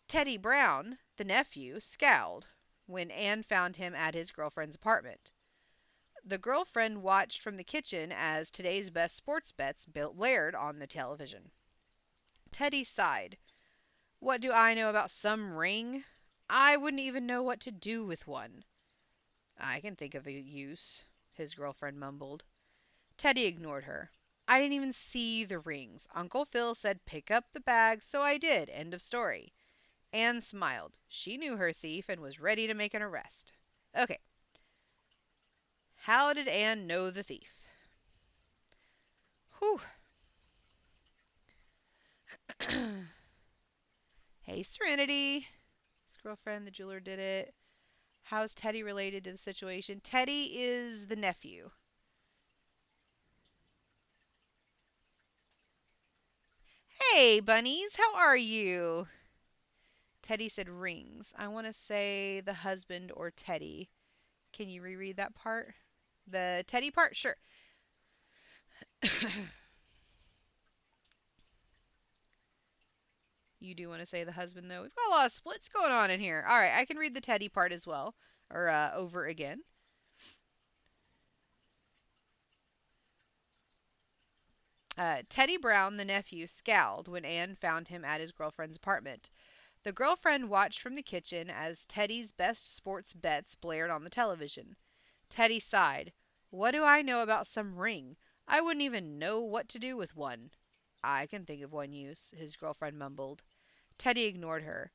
Teddy Brown, the nephew, scowled when Anne found him at his girlfriend's apartment. The girlfriend watched from the kitchen as today's best sports bets blared on the television. Teddy sighed. What do I know about some ring? I wouldn't even know what to do with one. I can think of a use, his girlfriend mumbled. Teddy ignored her. I didn't even see the rings. Uncle Phil said pick up the bag, so I did. End of story. Anne smiled. She knew her thief and was ready to make an arrest. Okay. How did Anne know the thief? Whew. Hey, Serenity. His girlfriend, the jeweler, did it. How's Teddy related to the situation? Teddy is the nephew. Hey, bunnies, how are you? Teddy said rings. I want to say the husband or Teddy. Can you reread that part? The Teddy part? Sure. You do want to say the husband, though. We've got a lot of splits going on in here. All right, I can read the Teddy part as well, or over again. Teddy Brown, the nephew, scowled when Anne found him at his girlfriend's apartment. The girlfriend watched from the kitchen as Teddy's best sports bets blared on the television. Teddy sighed. What do I know about some ring? I wouldn't even know what to do with one. I can think of one use, his girlfriend mumbled. Teddy ignored her.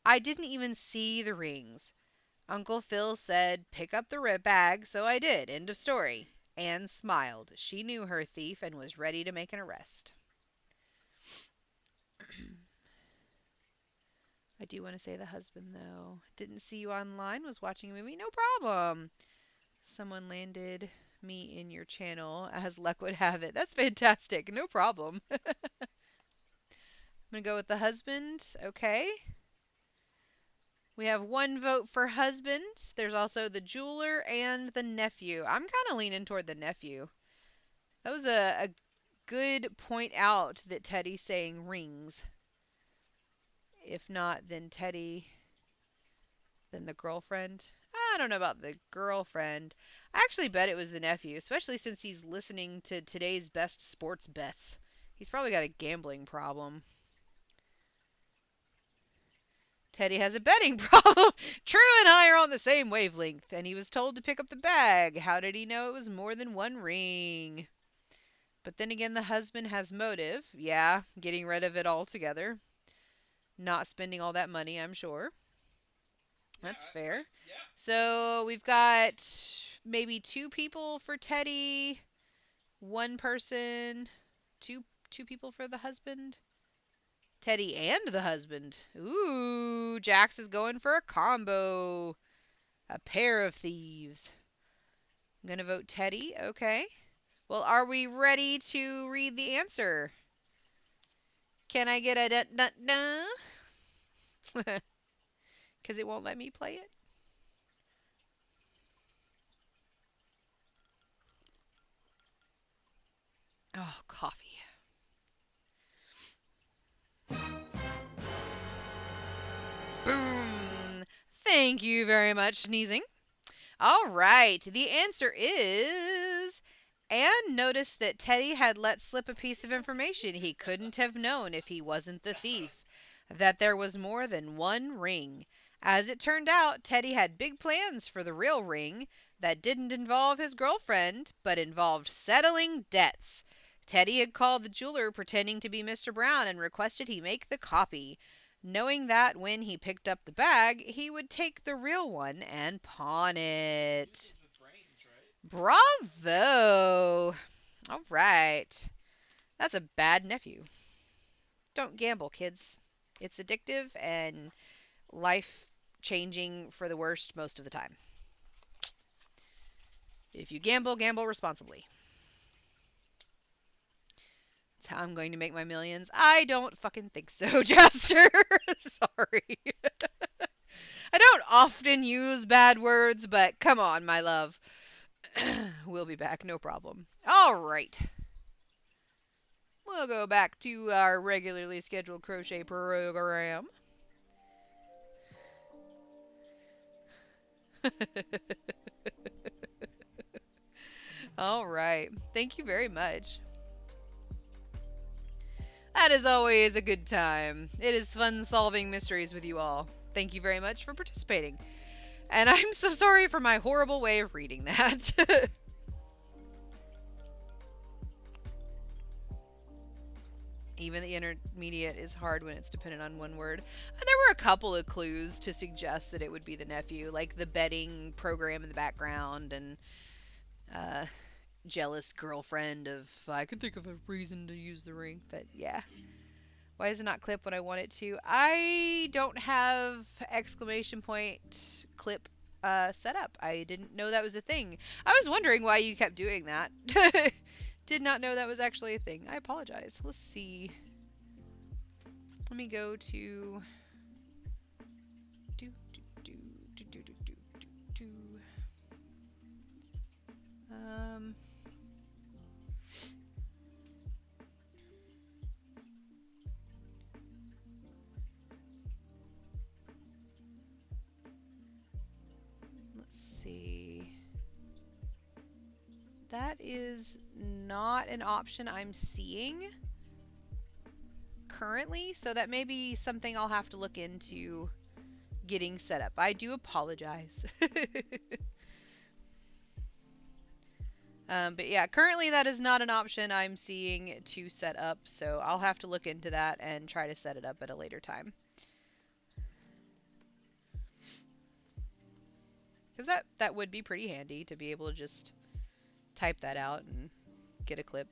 I didn't even see the rings. Uncle Phil said, pick up the bag, so I did. End of story. Anne smiled. She knew her thief and was ready to make an arrest. I do want to say the husband, though. Didn't see you online, was watching a movie. No problem. Someone landed me in your channel, as luck would have it. That's fantastic. No problem. I'm going to go with the husband. Okay. We have one vote for husband. There's also the jeweler and the nephew. I'm kind of leaning toward the nephew. That was a good point out that Teddy's saying rings. If not, then Teddy, then the girlfriend. I don't know about the girlfriend. I actually bet it was the nephew, especially since he's listening to today's best sports bets. He's probably got a gambling problem. Teddy has a betting problem. True and I are on the same wavelength, and he was told to pick up the bag. How did he know it was more than one ring? But then again, the husband has motive. Yeah, getting rid of it altogether. Not spending all that money, I'm sure. That's fair. Yeah. So we've got maybe 2 people for Teddy, 1 person, two people for the husband. Teddy and the husband. Ooh, Jax is going for a combo. A pair of thieves. I'm going to vote Teddy. Okay. Well, are we ready to read the answer? Can I get a dun-dun-dun? Because it won't let me play it. Oh, coffee. Boom. Thank you very much, sneezing. All right. The answer is... Anne noticed that Teddy had let slip a piece of information he couldn't have known if he wasn't the thief. That there was more than one ring. As it turned out, Teddy had big plans for the real ring that didn't involve his girlfriend, but involved settling debts. Teddy had called the jeweler pretending to be Mr. Brown and requested he make the copy, knowing that when he picked up the bag, he would take the real one and pawn it. Bravo! All right. That's a bad nephew. Don't gamble, kids. It's addictive and life-changing for the worst most of the time. If you gamble, gamble responsibly. That's how I'm going to make my millions. I don't fucking think so, Jester. Sorry. I don't often use bad words, but come on, my love. We'll be back, no problem. All right. We'll go back to our regularly scheduled crochet program. All right. Thank you very much. That is always a good time. It is fun solving mysteries with you all. Thank you very much for participating. And I'm so sorry for my horrible way of reading that. Even the intermediate is hard when it's dependent on one word. And there were a couple of clues to suggest that it would be the nephew, like the betting program in the background and jealous girlfriend of, I could think of a reason to use the ring, but yeah. Why does it not clip when I want it to? I don't have exclamation point clip set up. I didn't know that was a thing. I was wondering why you kept doing that. Did not know that was actually a thing. I apologize. Let's see. Let me go to do do do do do do do do. Um let's see. That is not an option I'm seeing currently, so that may be something I'll have to look into getting set up. I do apologize. But yeah, currently that is not an option I'm seeing to set up, so I'll have to look into that and try to set it up at a later time. Because that would be pretty handy to be able to just type that out and get a clip.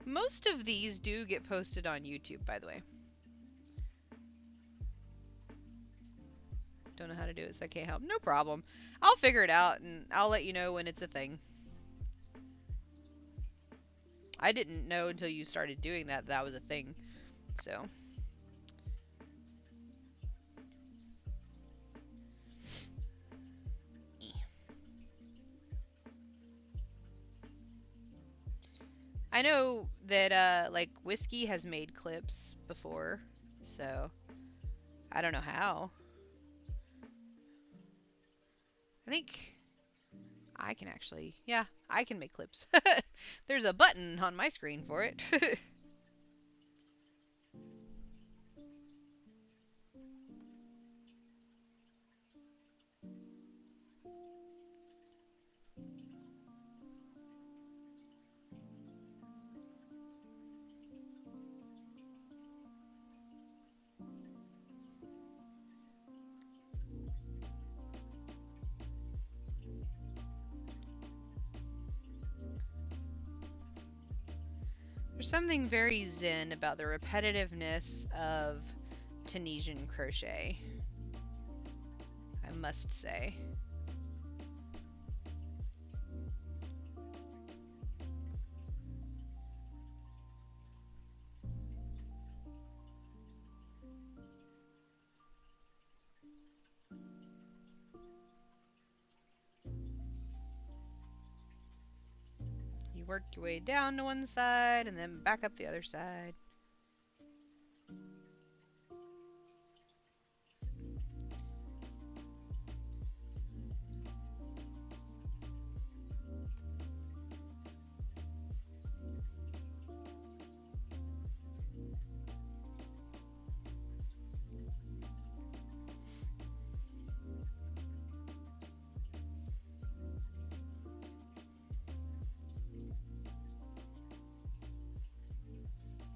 Most of these do get posted on YouTube, by the way. Don't know how to do it, so I can't help. No problem. I'll figure it out, and I'll let you know when it's a thing. I didn't know until you started doing that that was a thing, so. I know that like Whiskey has made clips before, so I don't know how. I think I can actually, yeah, I can make clips. There's a button on my screen for it. There's something very zen about the repetitiveness of Tunisian crochet, I must say. You work your way down to one side and then back up the other side.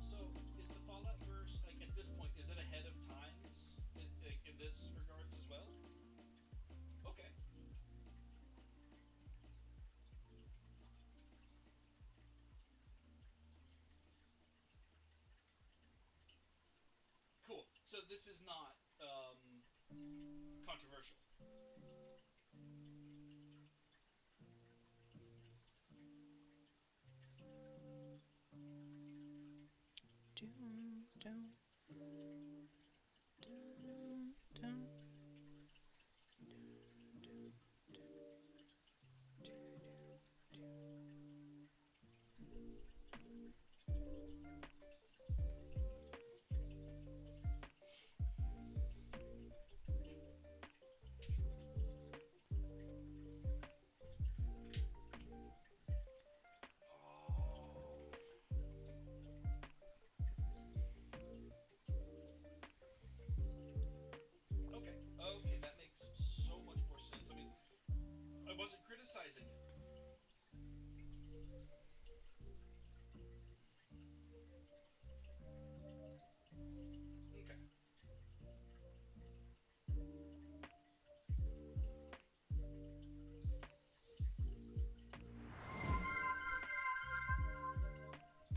So, is the Fallout verse, like, at this point, is it ahead of times, like, in this regards as well? Okay, cool. So this is not controversial. Dun, dun, dun, dun. Oh.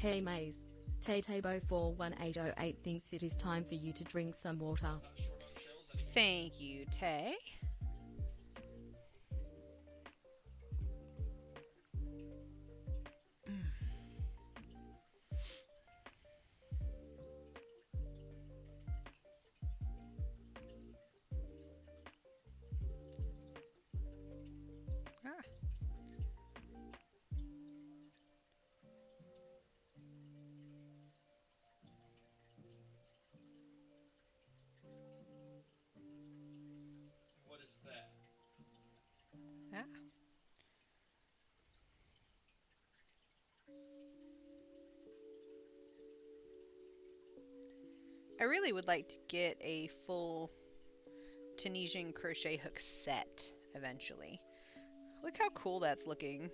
Hey Maze. Tatebo41808 thinks it is time for you to drink some water. Not short on shells anymore. Thank you, Tay. Ah. What is that? Ah. I really would like to get a full Tunisian crochet hook set eventually. Look how cool that's looking.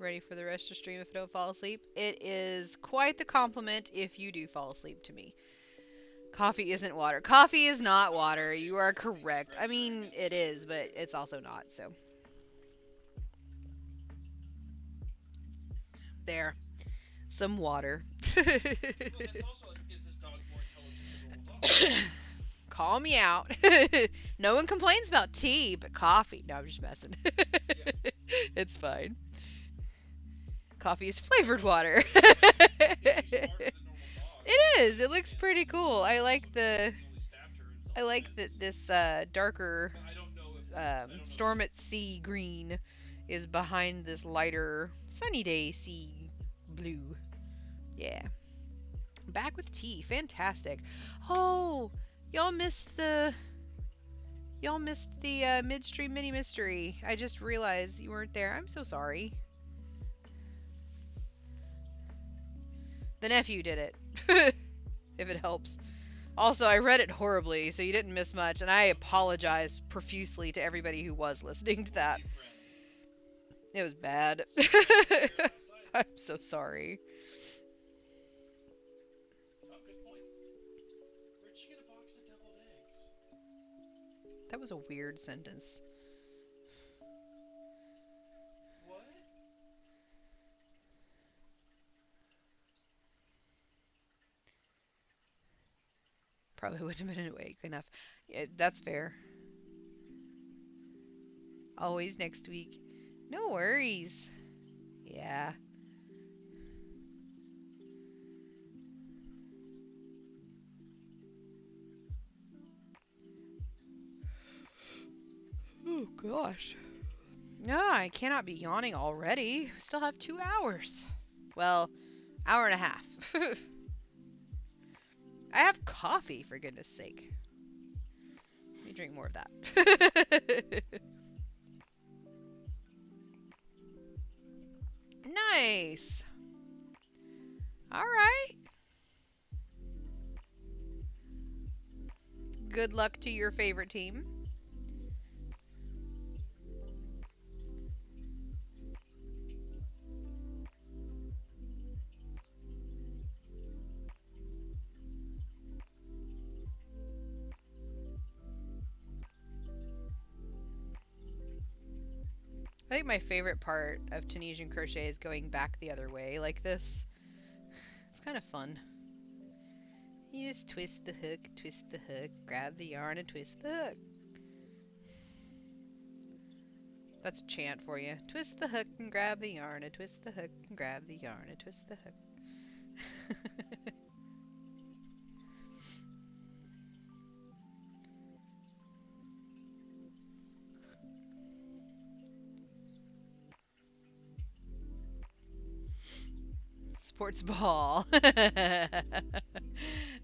Ready for the rest of the stream if I don't fall asleep? It is quite the compliment if you do fall asleep to me. Coffee isn't water. Coffee is not water. You are correct. I mean, it is, but it's also not, so. There. Some water. Well, that's also like, is this dog more intelligent than normal dogs? Call me out. No one complains about tea, but coffee. No, I'm just messing. It's fine. Coffee is flavored water. It's smarter than normal dogs. It is. It looks pretty cool. I like So the. he only stabbed her in I like self-defense. that this darker But I don't know if I don't know if Storm at it's- Sea green is behind this lighter Sunny Day Sea blue. Yeah. Back with tea. Fantastic. Oh, y'all missed the midstream mini mystery. I just realized you weren't there. I'm so sorry. The nephew did it. If it helps. Also, I read it horribly, so you didn't miss much, and I apologize profusely to everybody who was listening to that. Hey, friend. It was bad. You're outside. I'm so sorry. Oh, good point. Where'd you get a box of deviled eggs? That was a weird sentence. What? Probably wouldn't have been awake enough. Yeah, that's fair. Always next week. No worries. Yeah. Oh gosh. No, I cannot be yawning already. We still have 2 hours. Well, hour and a half. I have coffee, for goodness sake. Let me drink more of that. Nice. Alright. Good luck to your favorite team. I think my favorite part of Tunisian crochet is going back the other way like this. It's kind of fun. You just twist the hook, grab the yarn and twist the hook. That's a chant for you. Twist the hook and grab the yarn and twist the hook and grab the yarn and twist the hook. Sports ball.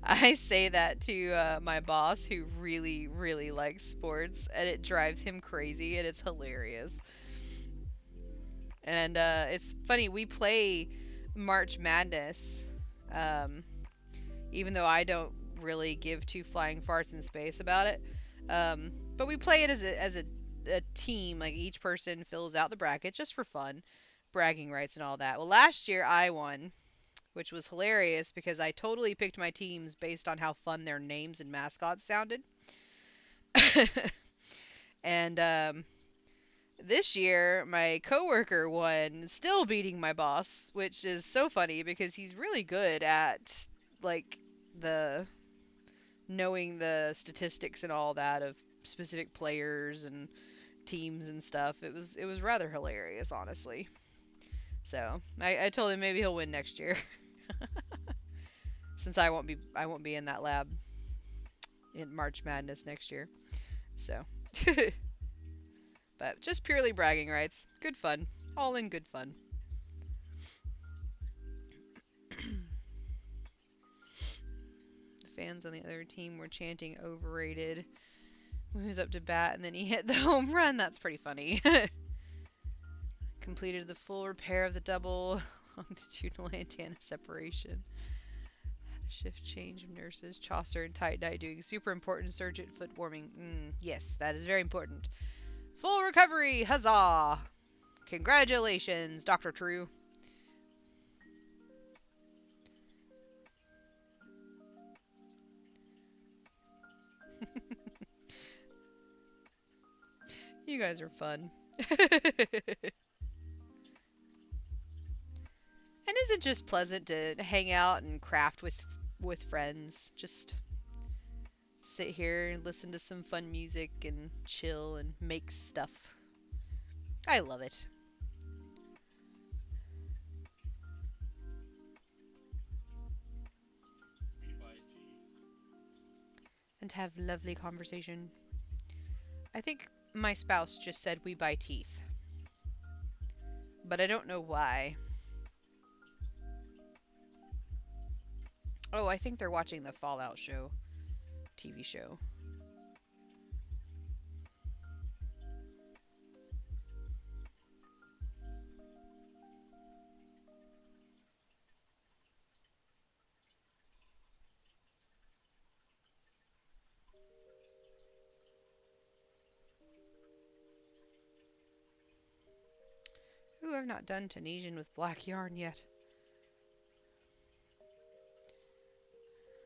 I say that to my boss who really, really likes sports, and it drives him crazy, and it's hilarious. And it's funny, we play March Madness, even though I don't really give two flying farts in space about it. But we play it as a team, like each person fills out the bracket just for fun, bragging rights and all that. Well, last year I won, which was hilarious because I totally picked my teams based on how fun their names and mascots sounded. And this year, my coworker won, still beating my boss, which is so funny because he's really good at like the knowing the statistics and all that of specific players and teams and stuff. It was rather hilarious, honestly. So I told him maybe he'll win next year, since I won't be in that lab in March Madness next year. So, but just purely bragging rights. Good fun, all in good fun. The fans on the other team were chanting overrated when he was up to bat, and then he hit the home run. That's pretty funny. Completed the full repair of the double longitudinal antenna separation. Had a shift change of nurses, Chaucer and Tight Night doing super important surge at foot warming. Yes, that is very important. Full recovery, huzzah! Congratulations, Dr. True. You guys are fun. And is it just pleasant to hang out and craft with friends? Just sit here and listen to some fun music and chill and make stuff. I love it. We buy teeth. And have lovely conversation. I think my spouse just said we buy teeth. But I don't know why. Oh, I think they're watching the Fallout show. TV show. Ooh, I've not done Tunisian with black yarn yet.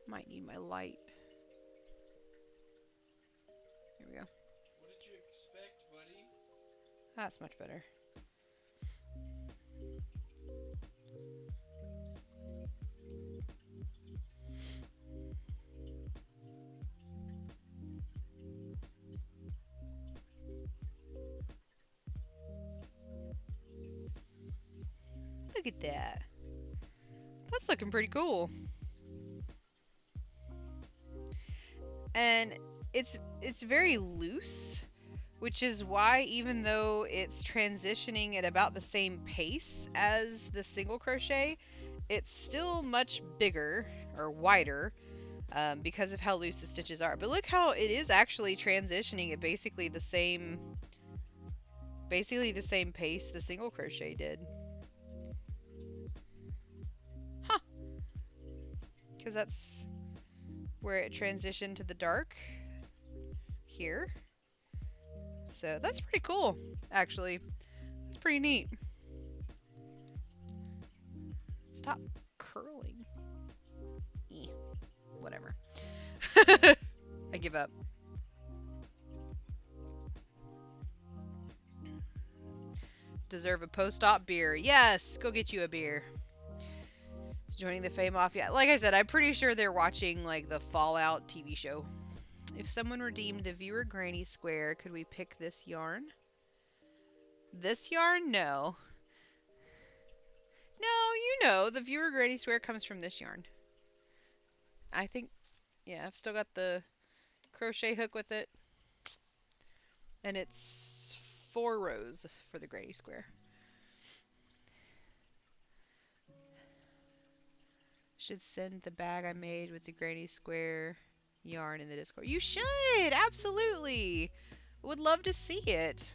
Might need my light. Here we go. What did you expect, buddy? That's much better. Look at that. That's looking pretty cool. And it's very loose, which is why, even though it's transitioning at about the same pace as the single crochet, it's still much bigger or wider, because of how loose the stitches are. But look how it is actually transitioning at basically the same pace the single crochet did. Huh. Because that's where it transitioned to the dark here. So that's pretty cool, actually. It's pretty neat. Stop curling. Whatever. I give up. Deserve a post-op beer. Yes, go get you a beer. Joining the Fae Mafia. Like I said, I'm pretty sure they're watching like the Fallout TV show. If someone redeemed the viewer granny square, could we pick this yarn? This yarn? No. No, you know, the viewer granny square comes from this yarn. I think, yeah, I've still got the crochet hook with it. And it's 4 rows for the granny square. Should send the bag I made with the granny square yarn in the Discord. You should! Absolutely! Would love to see it.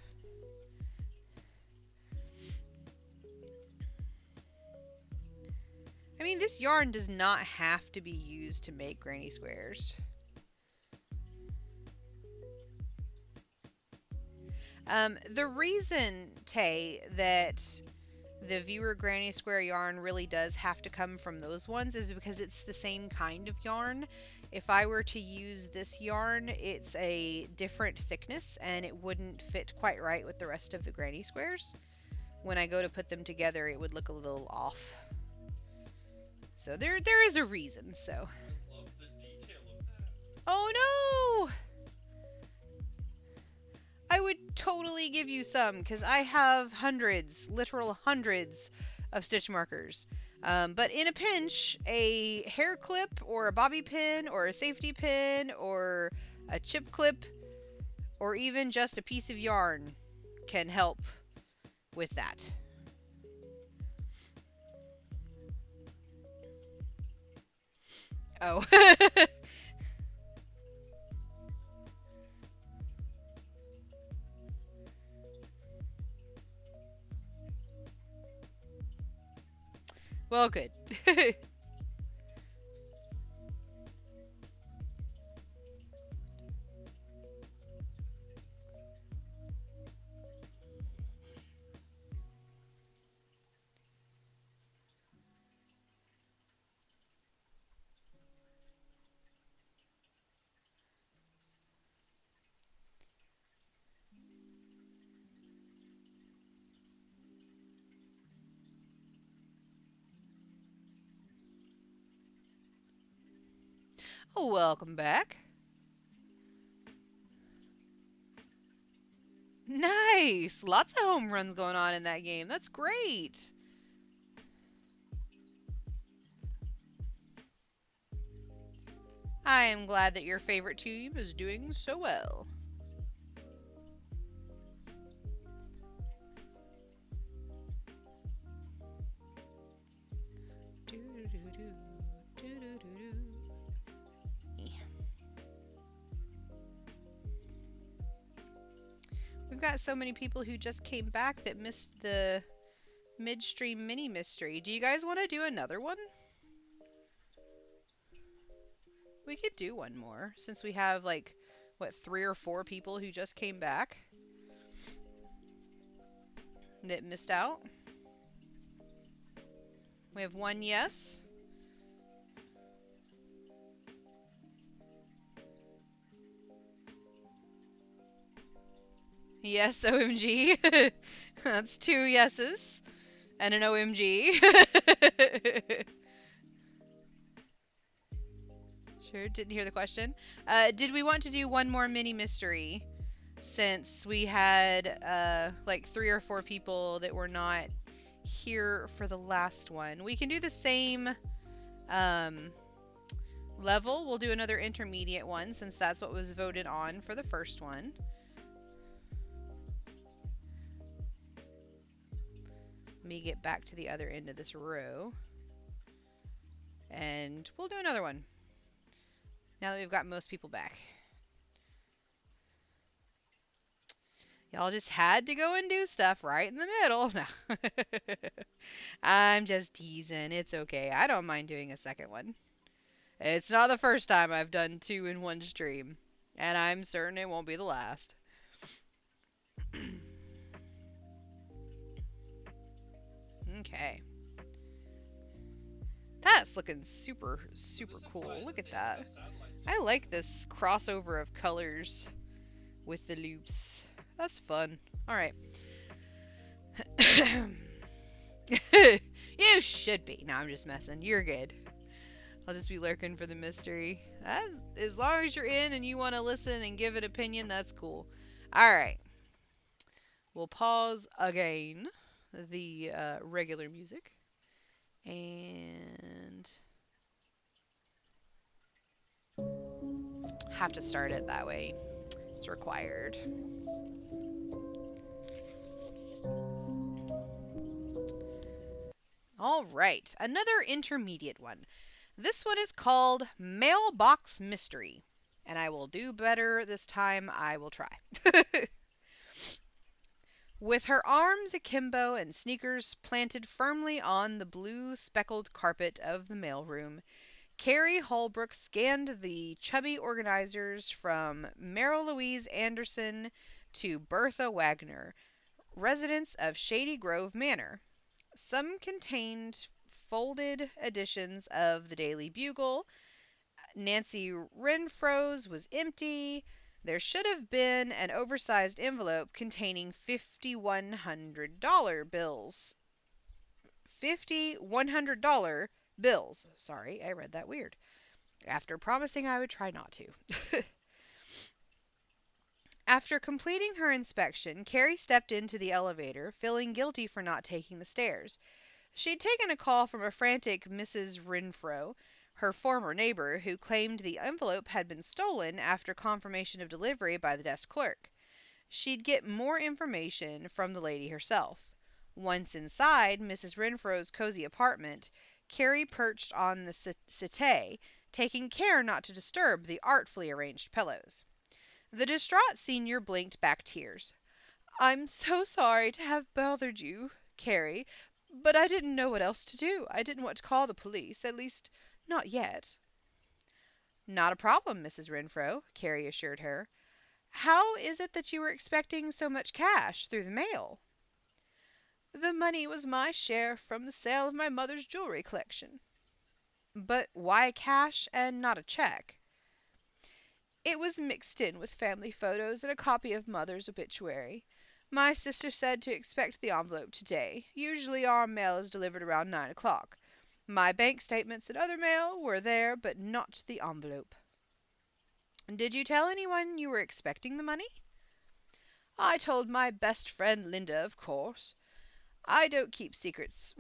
I mean, this yarn does not have to be used to make granny squares. The reason, Tay, that the viewer granny square yarn really does have to come from those ones is because it's the same kind of yarn. If I were to use this yarn, it's a different thickness and it wouldn't fit quite right with the rest of the granny squares. When I go to put them together, it would look a little off. So there is a reason, so. I love the detail of that. Oh no! I would totally give you some, because I have hundreds, literal hundreds of stitch markers. But in a pinch, a hair clip or a bobby pin or a safety pin or a chip clip or even just a piece of yarn can help with that. Oh. Well, good. Welcome back. Nice! Lots of home runs going on in that game. That's great. I am glad that your favorite team is doing so well. We've got so many people who just came back that missed the midstream mini mystery. Do you guys want to do another one? We could do one more since we have like, what, 3 or 4 people who just came back that missed out. We have 1 yes. Yes, OMG. That's 2 yeses and an OMG. Sure, didn't hear the question. Did we want to do one more mini mystery since we had like 3 or 4 people that were not here for the last one? We can do the same level. We'll do another intermediate one since that's what was voted on for the first one. Let me get back to the other end of this row. And we'll do another one. Now that we've got most people back. Y'all just had to go and do stuff right in the middle. No. I'm just teasing. It's okay. I don't mind doing a second one. It's not the first time I've done 2 in one stream. And I'm certain it won't be the last. Okay. That's looking super, super cool. Look at that. I like this crossover of colors with the loops. That's fun. Alright. You should be. No, I'm just messing. You're good. I'll just be lurking for the mystery. As long as you're in and you want to listen and give an opinion, that's cool. Alright. We'll pause again the regular music. And have to start it that way. It's required. All right, another intermediate one. This one is called Mailbox Mystery, and I will do better this time. I will try. With her arms akimbo and sneakers planted firmly on the blue speckled carpet of the mailroom, Carrie Holbrook scanned the chubby organizers from Mary Louise Anderson to Bertha Wagner, residents of Shady Grove Manor. Some contained folded editions of the Daily Bugle. Nancy Renfro's was empty. There should have been an oversized envelope containing $5,100 bills. $5,100 bills. Sorry, I read that weird. After promising I would try not to. After completing her inspection, Carrie stepped into the elevator, feeling guilty for not taking the stairs. She'd taken a call from a frantic Mrs. Renfro, her former neighbor, who claimed the envelope had been stolen after confirmation of delivery by the desk clerk. She'd get more information from the lady herself. Once inside Mrs. Renfro's cozy apartment, Carrie perched on the settee, taking care not to disturb the artfully arranged pillows. The distraught senior blinked back tears. "I'm so sorry to have bothered you, Carrie, but I didn't know what else to do. I didn't want to call the police, at least, not yet." "Not a problem, Mrs. Renfro," Carrie assured her. "How is it that you were expecting so much cash through the mail?" "The money was my share from the sale of my mother's jewelry collection." "But why cash and not a check?" "It was mixed in with family photos and a copy of Mother's obituary. My sister said to expect the envelope today. Usually our mail is delivered around 9 o'clock. My bank statements and other mail were there, but not the envelope." "Did you tell anyone you were expecting the money?" "I told my best friend Linda, of course. We don't keep secrets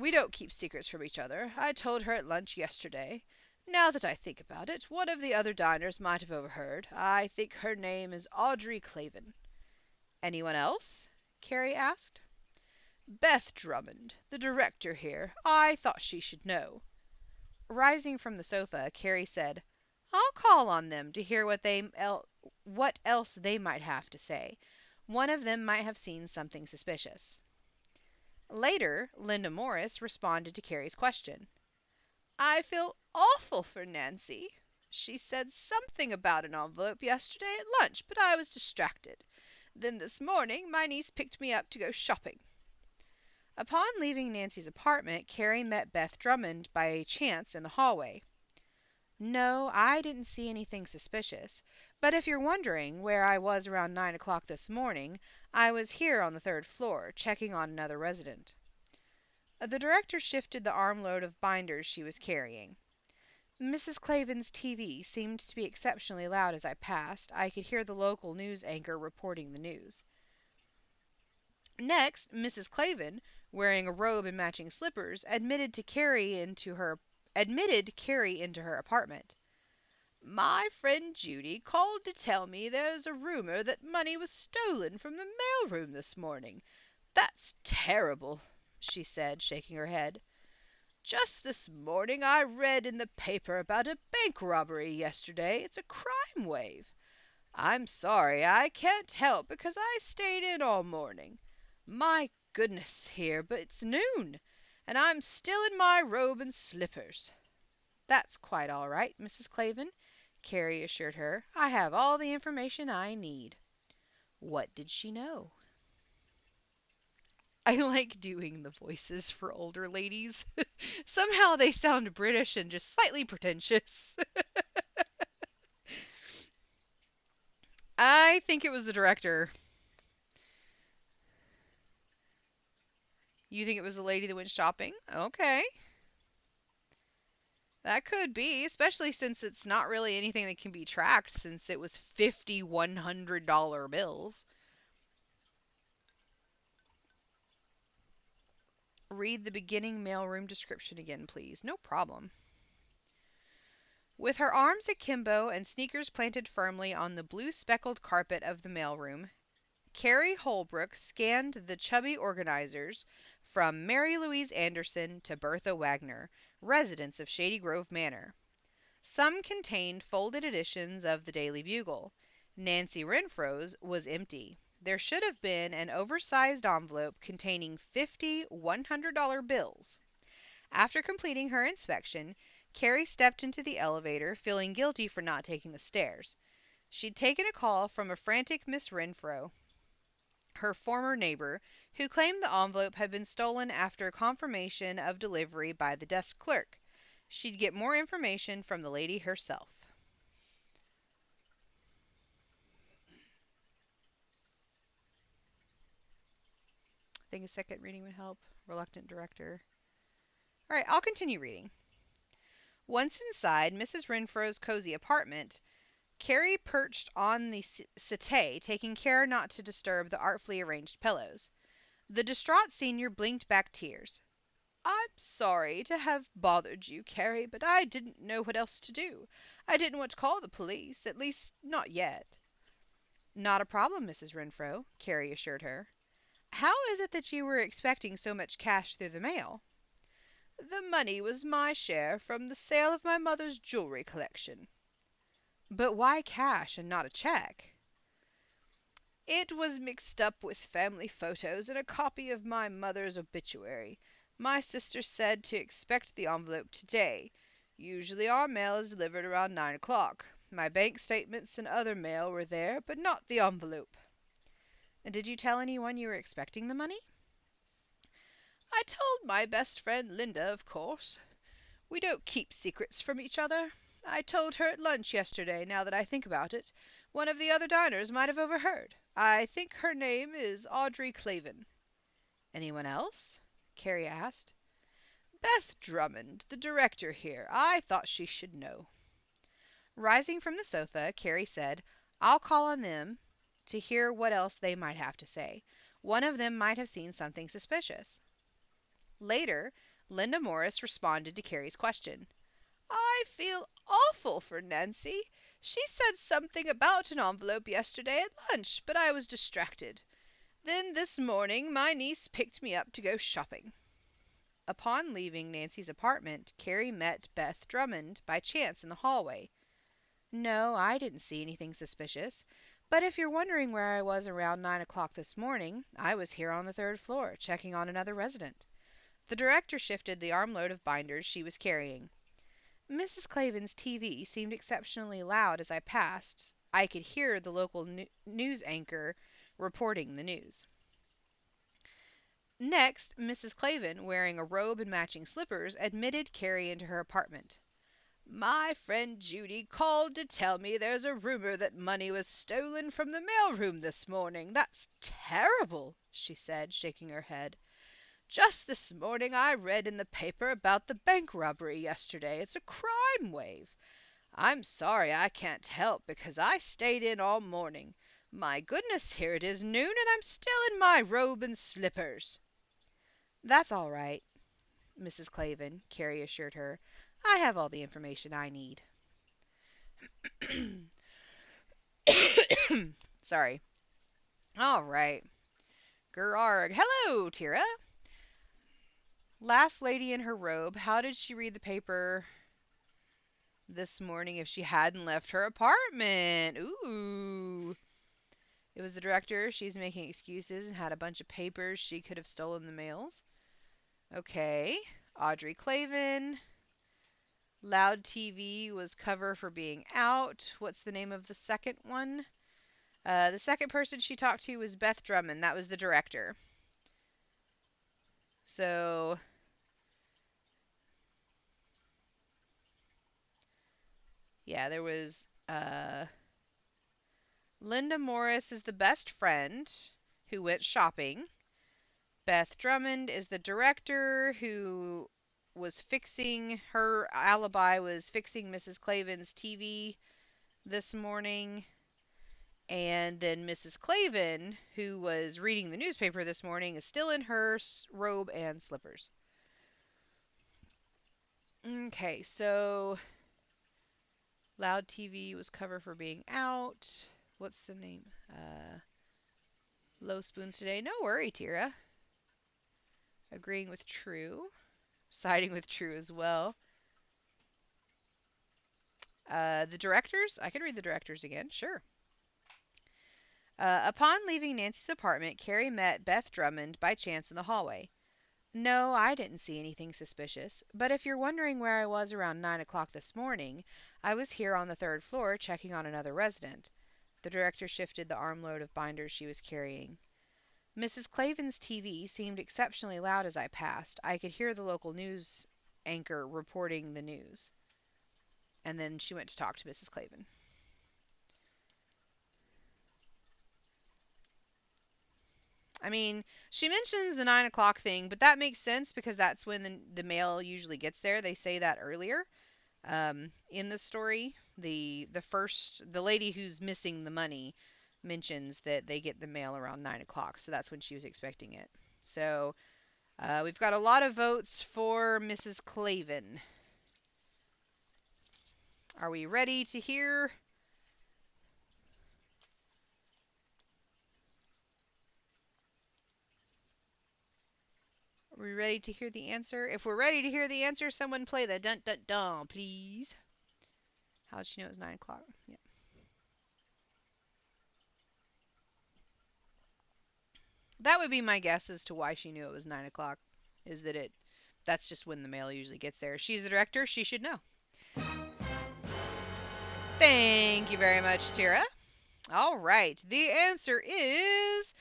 from each other. I told her at lunch yesterday. Now that I think about it, one of the other diners might have overheard. I think her name is Audrey Clavin." "Anyone else?" Carrie asked. "Beth Drummond, the director here. I thought she should know." Rising from the sofa, Carrie said, "I'll call on them to hear what else they might have to say. One of them might have seen something suspicious." Later, Linda Morris responded to Carrie's question. "I feel awful for Nancy. She said something about an envelope yesterday at lunch, but I was distracted. Then this morning my niece picked me up to go shopping." Upon leaving Nancy's apartment, Carrie met Beth Drummond by chance in the hallway. "No, I didn't see anything suspicious. But if you're wondering where I was around 9 o'clock this morning, I was here on the 3rd floor, checking on another resident." The director shifted the armload of binders she was carrying. "Mrs. Clavin's TV seemed to be exceptionally loud as I passed. I could hear the local news anchor reporting the news." Next, Mrs. Clavin, wearing a robe and matching slippers, admitted Carrie into her apartment. "My friend Judy called to tell me there's a rumor that money was stolen from the mailroom this morning. That's terrible," she said, shaking her head. "Just this morning I read in the paper about a bank robbery yesterday. It's a crime wave. I'm sorry I can't help because I stayed in all morning. My goodness here, but it's noon, and I'm still in my robe and slippers." "That's quite all right, Mrs. Clavin," Carrie assured her. "I have all the information I need." What did she know? I like doing the voices for older ladies. Somehow they sound British and just slightly pretentious. I think it was the director. You think it was the lady that went shopping? Okay. That could be, especially since it's not really anything that can be tracked since it was $5,100 bills. Read the beginning mailroom description again, please. No problem. With her arms akimbo and sneakers planted firmly on the blue speckled carpet of the mailroom, Carrie Holbrook scanned the chubby organizers from Mary Louise Anderson to Bertha Wagner, residents of Shady Grove Manor. Some contained folded editions of the Daily Bugle. Nancy Renfro's was empty. There should have been an oversized envelope containing $5,100 bills. After completing her inspection, Carrie stepped into the elevator, feeling guilty for not taking the stairs. She'd taken a call from a frantic Miss Renfro, her former neighbor, who claimed the envelope had been stolen after confirmation of delivery by the desk clerk. She'd get more information from the lady herself. I think a second reading would help. Reluctant director. All right, I'll continue reading. Once inside Mrs. Renfro's cozy apartment, Carrie perched on the settee, taking care not to disturb the artfully arranged pillows. The distraught senior blinked back tears. "I'm sorry to have bothered you, Carrie, but I didn't know what else to do. I didn't want to call the police, at least not yet." "Not a problem, Mrs. Renfro," Carrie assured her. "How is it that you were expecting so much cash through the mail?" "The money was my share from the sale of my mother's jewelry collection." "But why cash and not a check?" "It was mixed up with family photos and a copy of my mother's obituary. My sister said to expect the envelope today. Usually our mail is delivered around 9 o'clock. My bank statements and other mail were there, but not the envelope." "Did you tell anyone you were expecting the money?" "I told my best friend Linda, of course. We don't keep secrets from each other. I told her at lunch yesterday, now that I think about it. One of the other diners might have overheard. I think her name is Audrey Clavin." "Anyone else?" Carrie asked. "Beth Drummond, the director here. I thought she should know." Rising from the sofa, Carrie said, "I'll call on them to hear what else they might have to say. One of them might have seen something suspicious." Later, Linda Morris responded to Carrie's question. "I feel awful for Nancy. She said something about an envelope yesterday at lunch, but I was distracted. Then this morning my niece picked me up to go shopping." Upon leaving Nancy's apartment, Carrie met Beth Drummond by chance in the hallway. "No, I didn't see anything suspicious. But if you're wondering where I was around 9 o'clock this morning, I was here on the third floor, checking on another resident." The director shifted the armload of binders she was carrying. "Mrs. Clavin's TV seemed exceptionally loud as I passed. I could hear the local news anchor reporting the news." Next, Mrs. Clavin, wearing a robe and matching slippers, admitted Carrie into her apartment. "My friend Judy called to tell me there's a rumor that money was stolen from the mailroom this morning. That's terrible," she said, shaking her head. "Just this morning I read in the paper about the bank robbery yesterday. It's a crime wave. I'm sorry I can't help because I stayed in all morning. My goodness, here it is noon and I'm still in my robe and slippers." "That's all right, Mrs. Clavin," Carrie assured her. "I have all the information I need." Sorry. All right. Gerarg. Hello, Tira. Last lady in her robe. How did she read the paper this morning if she hadn't left her apartment? Ooh. It was the director. She's making excuses and had a bunch of papers. She could have stolen the mails. Okay. Audrey Clavin. Loud TV was cover for being out. What's the name of the second one? The second person she talked to was Beth Drummond. That was the director. So, yeah, there was Linda Morris is the best friend who went shopping. Beth Drummond is the director who was fixing her alibi, was fixing Mrs. Clavin's TV this morning. And then Mrs. Clavin, who was reading the newspaper this morning, is still in her robe and slippers. Okay, so Loud TV was cover for being out. What's the name? Low spoons today. No worry, Tira. Agreeing with True. Siding with True as well. The directors? I can read the directors again. Sure. Upon leaving Nancy's apartment, Carrie met Beth Drummond by chance in the hallway. "No, I didn't see anything suspicious. But if you're wondering where I was around 9 o'clock this morning, I was here on the third floor checking on another resident." The director shifted the armload of binders she was carrying. Mrs. Clavin's TV seemed exceptionally loud as I passed. I could hear the local news anchor reporting the news. And then she went to talk to Mrs. Clavin. I mean, she mentions the 9 o'clock thing, but that makes sense because that's when the mail usually gets there. They say that earlier in the story. The lady who's missing the money mentions that they get the mail around 9 o'clock, so that's when she was expecting it. So we've got a lot of votes for Mrs. Clavin. Are we ready to hear? Are we ready to hear the answer? If we're ready to hear the answer, someone play the dun dun dun, please. How did she know it was 9 o'clock? Yeah. That would be my guess as to why she knew it was 9 o'clock. Is that that's just when the mail usually gets there. She's the director. She should know. Thank you very much, Tira. All right. The answer is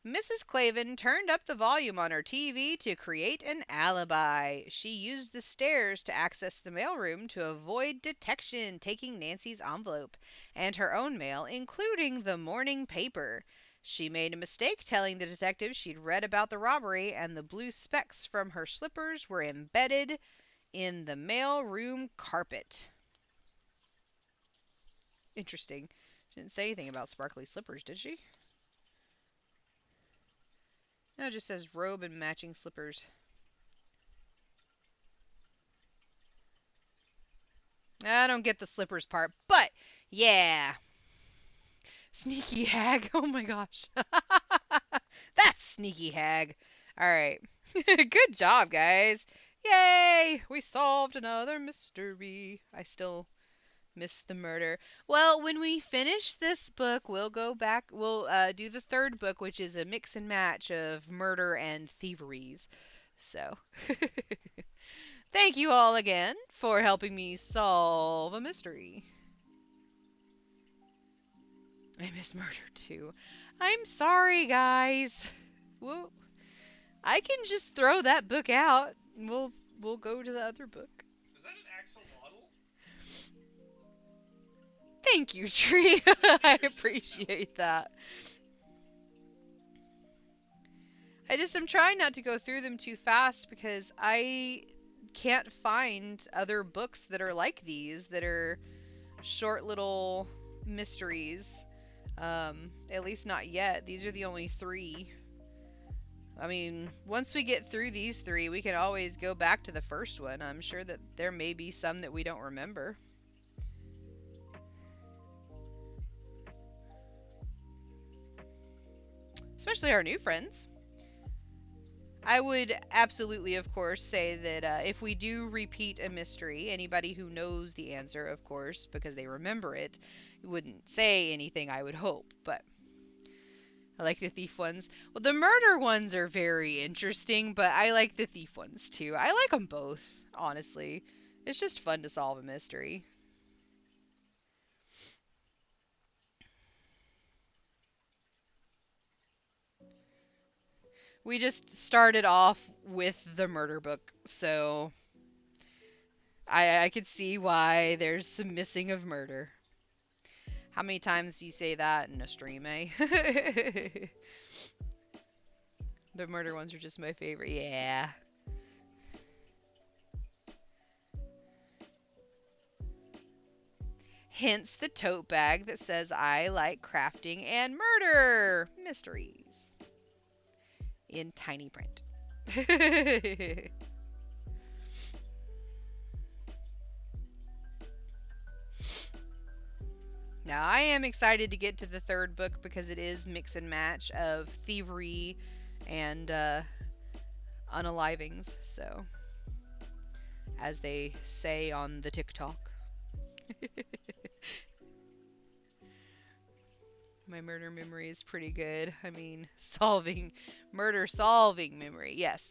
Mrs. Clavin turned up the volume on her TV to create an alibi. She used the stairs to access the mailroom to avoid detection, taking Nancy's envelope and her own mail, including the morning paper. She made a mistake telling the detective she'd read about the robbery, and the blue specks from her slippers were embedded in the mailroom carpet. Interesting. She didn't say anything about sparkly slippers, did she? No, it just says robe and matching slippers. I don't get the slippers part, but yeah. Sneaky hag. Oh my gosh. That's sneaky hag. Alright. Good job, guys. Yay! We solved another mystery. I still miss the murder. Well, when we finish this book, we'll go back. We'll do the third book, which is a mix and match of murder and thieveries. So, thank you all again for helping me solve a mystery. I miss murder too. I'm sorry, guys. Well, I can just throw that book out. We'll go to the other book. Is that an axolotl? Thank you, Tree. I appreciate that. I'm trying not to go through them too fast because I can't find other books that are like these, that are short little mysteries. At least not yet. These are the only 3. I mean, once we get through these 3, we can always go back to the first one. I'm sure that there may be some that we don't remember. Especially our new friends. I would absolutely, of course, say that if we do repeat a mystery, anybody who knows the answer, of course, because they remember it, wouldn't say anything, I would hope, but I like the thief ones. Well, the murder ones are very interesting, but I like the thief ones too. I like them both, honestly. It's just fun to solve a mystery. We just started off with the murder book, so I could see why there's some missing of murder. How many times do you say that in a stream, eh? The murder ones are just my favorite. Yeah. Hence the tote bag that says I like crafting and murder mysteries in tiny print. Now, I am excited to get to the third book because it is mix and match of thievery and unalivings, so as they say on the TikTok. My murder memory is pretty good. I mean, murder solving memory, yes.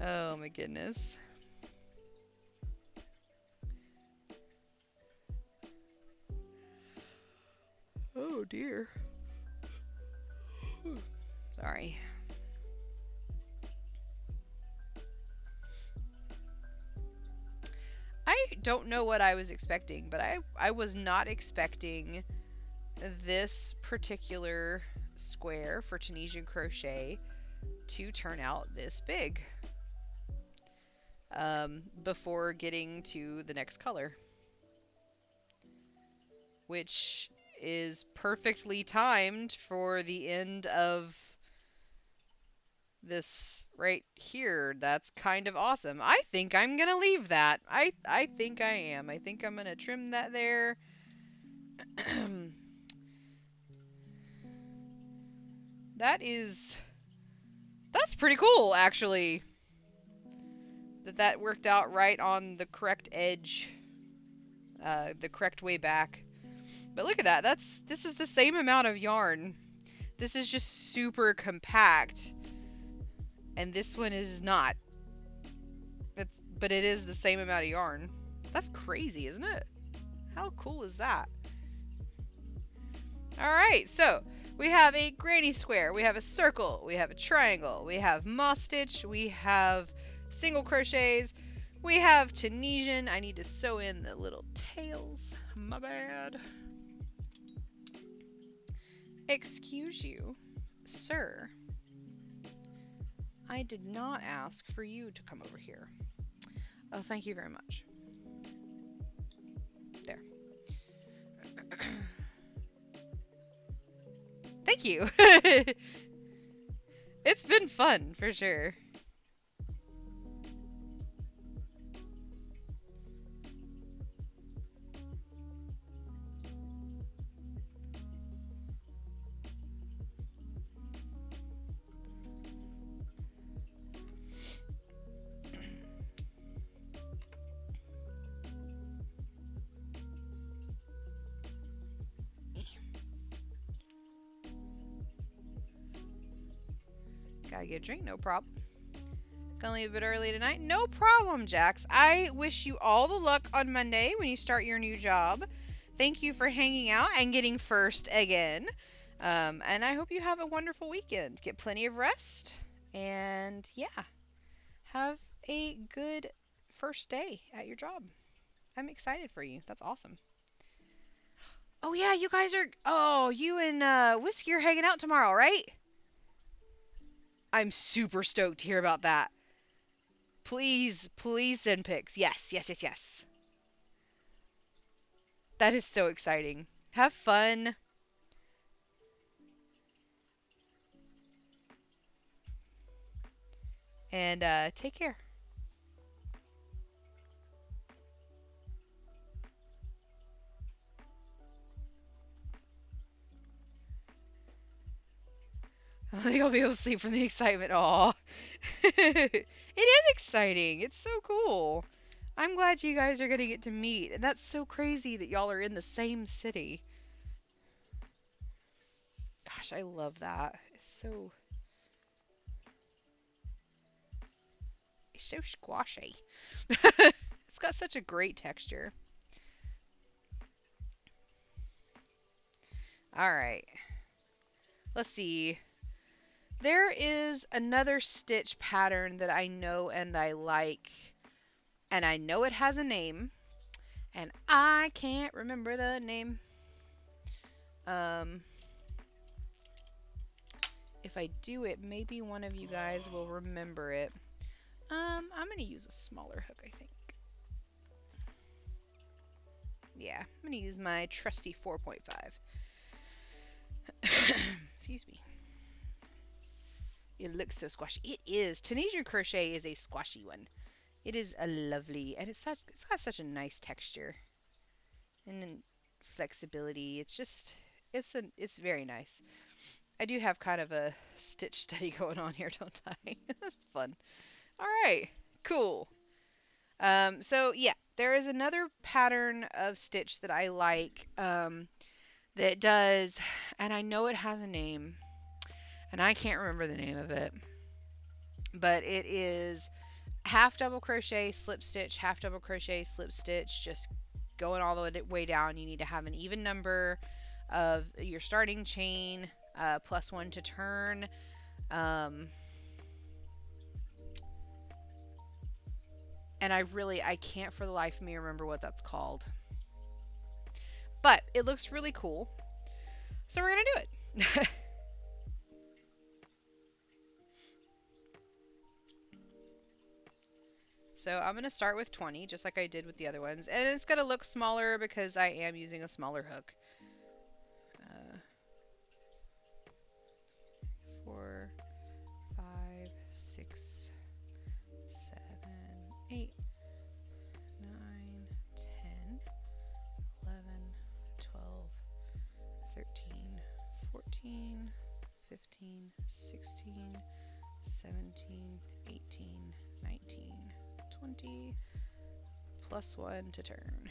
Oh my goodness. Oh dear. Sorry. I don't know what I was expecting, but I was not expecting this particular square for Tunisian crochet to turn out this big before getting to the next color, which is perfectly timed for the end of this right here. That's kind of awesome. I think I'm gonna leave that. I think I am. I think I'm gonna trim that there. That's pretty cool, actually. That worked out right on the correct edge, the correct way back. But look at that. This is the same amount of yarn. This is just super compact, and this one is not. But it is the same amount of yarn. That's crazy, isn't it? How cool is that? All right, so we have a granny square, we have a circle, we have a triangle, we have moss stitch, we have single crochets, we have Tunisian. I need to sew in the little tails. My bad. Excuse you, sir. I did not ask for you to come over here. Oh, thank you very much. There. Thank you. It's been fun, for sure. Gotta get a drink, no problem. Gonna leave a bit early tonight. No problem, Jax. I wish you all the luck on Monday when you start your new job. Thank you for hanging out and getting first again. And I hope you have a wonderful weekend. Get plenty of rest. And yeah, have a good first day at your job. I'm excited for you. That's awesome. Oh yeah, you guys are... Oh, you and Whiskey are hanging out tomorrow, right? I'm super stoked to hear about that. Please, please send pics. Yes, yes, yes, yes. That is so exciting. Have fun. And take care. I don't think I'll be able to sleep from the excitement. Aw. It is exciting. It's so cool. I'm glad you guys are going to get to meet. And that's so crazy that y'all are in the same city. Gosh, I love that. It's so squashy. It's got such a great texture. All right. Let's see. There is another stitch pattern that I know and I like, and I know it has a name, and I can't remember the name. If I do it, maybe one of you guys will remember it. I'm gonna use a smaller hook, I think. Yeah, I'm gonna use my trusty 4.5. Excuse me. It looks so squashy. It is. Tunisian crochet is a squashy one. It is a lovely, and it's got such a nice texture and flexibility. It's just, it's very nice. I do have kind of a stitch study going on here, don't I? That's fun. All right, cool. So yeah, there is another pattern of stitch that I like that does, and I know it has a name, and I can't remember the name of it, but it is half double crochet, slip stitch, half double crochet, slip stitch, just going all the way down. You need to have an even number of your starting chain, plus one to turn, And I can't for the life of me remember what that's called. But it looks really cool. So we're going to do it. So I'm going to start with 20, just like I did with the other ones. And it's going to look smaller because I am using a smaller hook. 4, 5, 6, 7, 8, 9, 10, 11, 12, 13, 14, 15, 16, 17, 18, 19, 20, plus 1 to turn.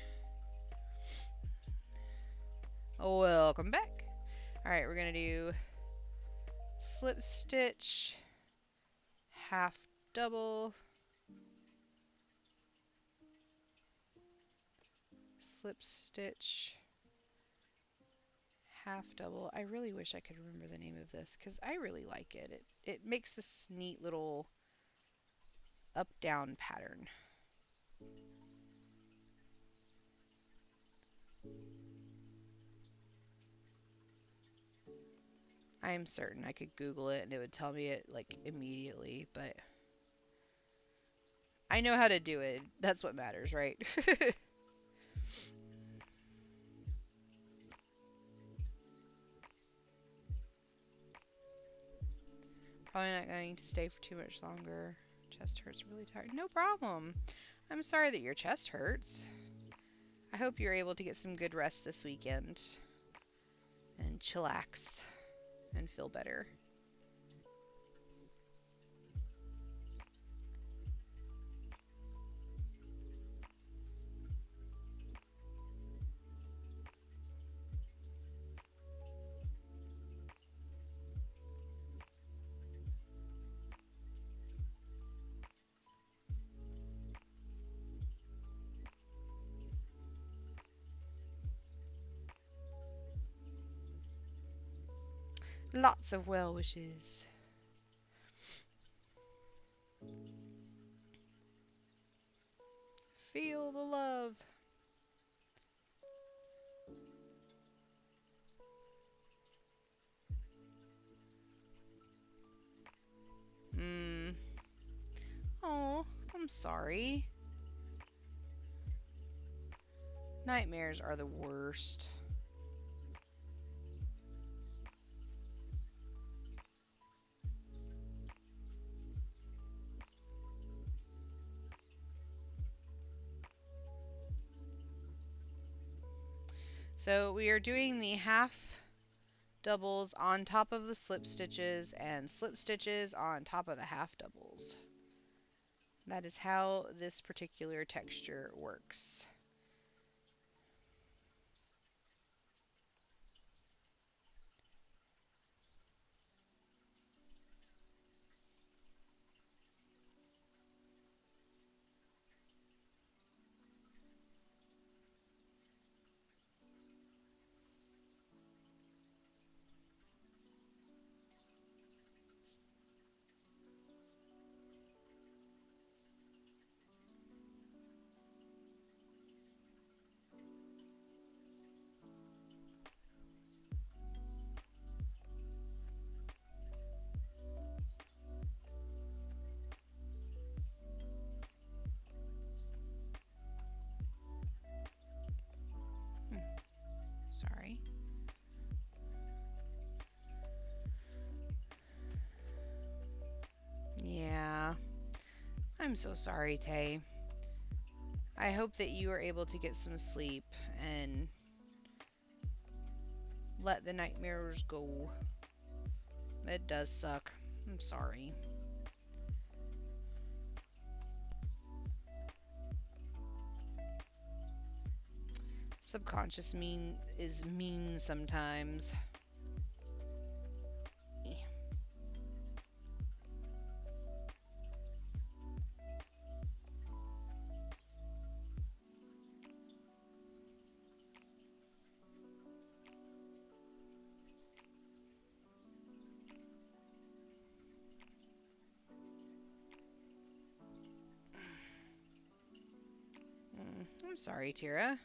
Welcome back. Alright, we're going to do slip stitch, half double, slip stitch, half double. I really wish I could remember the name of this because I really like it. It makes this neat little up-down pattern. I am certain I could Google it and it would tell me it like immediately, but I know how to do it. That's what matters, right? Probably not going to stay for too much longer. Chest hurts, really tired. No problem. I'm sorry that your chest hurts. I hope you're able to get some good rest this weekend and chillax and feel better. Lots of well wishes. Feel the love. Oh, I'm sorry. Nightmares are the worst. So we are doing the half doubles on top of the slip stitches and slip stitches on top of the half doubles. That is how this particular texture works. Sorry. Yeah. I'm so sorry, Tay. I hope that you are able to get some sleep and let the nightmares go. It does suck. I'm sorry. Subconscious is mean sometimes. I'm sorry, Tira.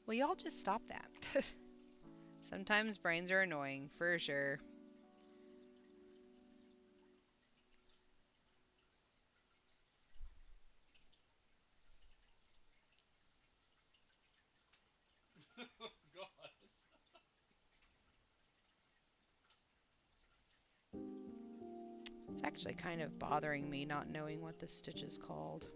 Will y'all just stop that? Sometimes brains are annoying, for sure. God. It's actually kind of bothering me not knowing what this stitch is called.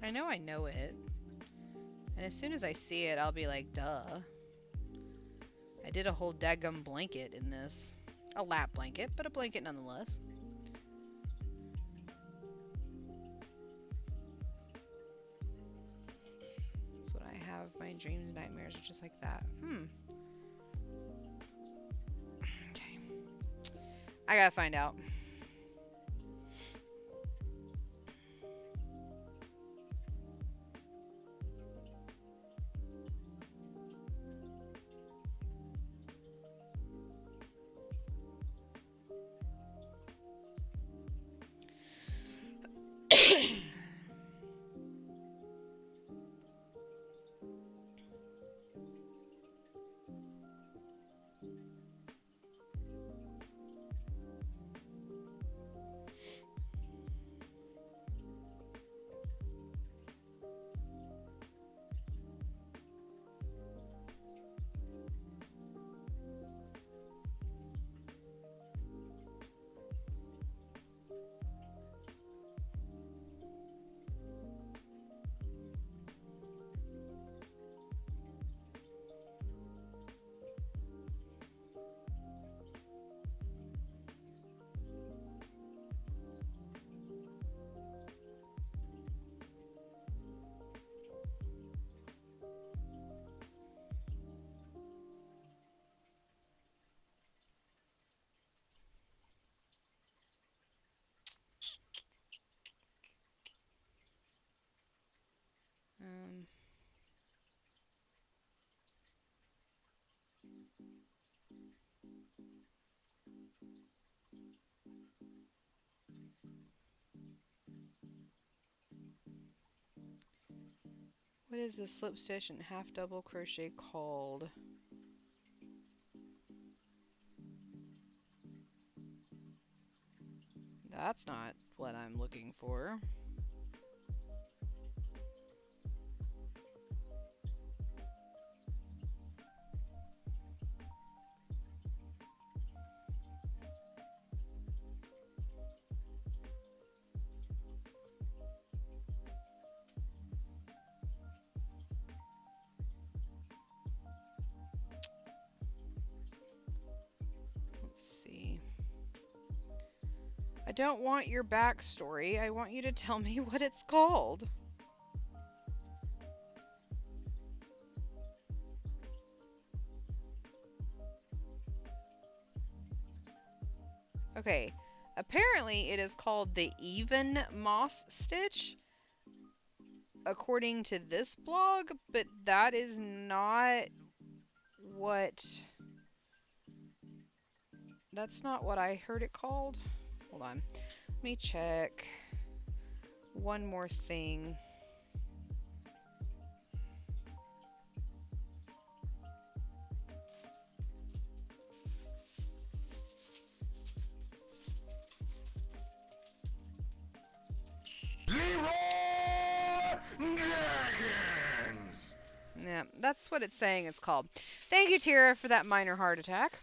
I know it. And as soon as I see it, I'll be like, duh. I did a whole daggum blanket in this. A lap blanket, but a blanket nonetheless. That's what I have. My dreams and nightmares are just like that. Okay. I gotta find out. Um, what is the slip stitch and half double crochet called? That's not what I'm looking for. Let's see. I don't want your backstory. I want you to tell me what it's called. Okay. Apparently it is called the even moss stitch according to this blog, but that is not what that's not what I heard it called. Hold on. Let me check one more thing. Yeah, that's what it's saying it's called. Thank you, Tira, for that minor heart attack.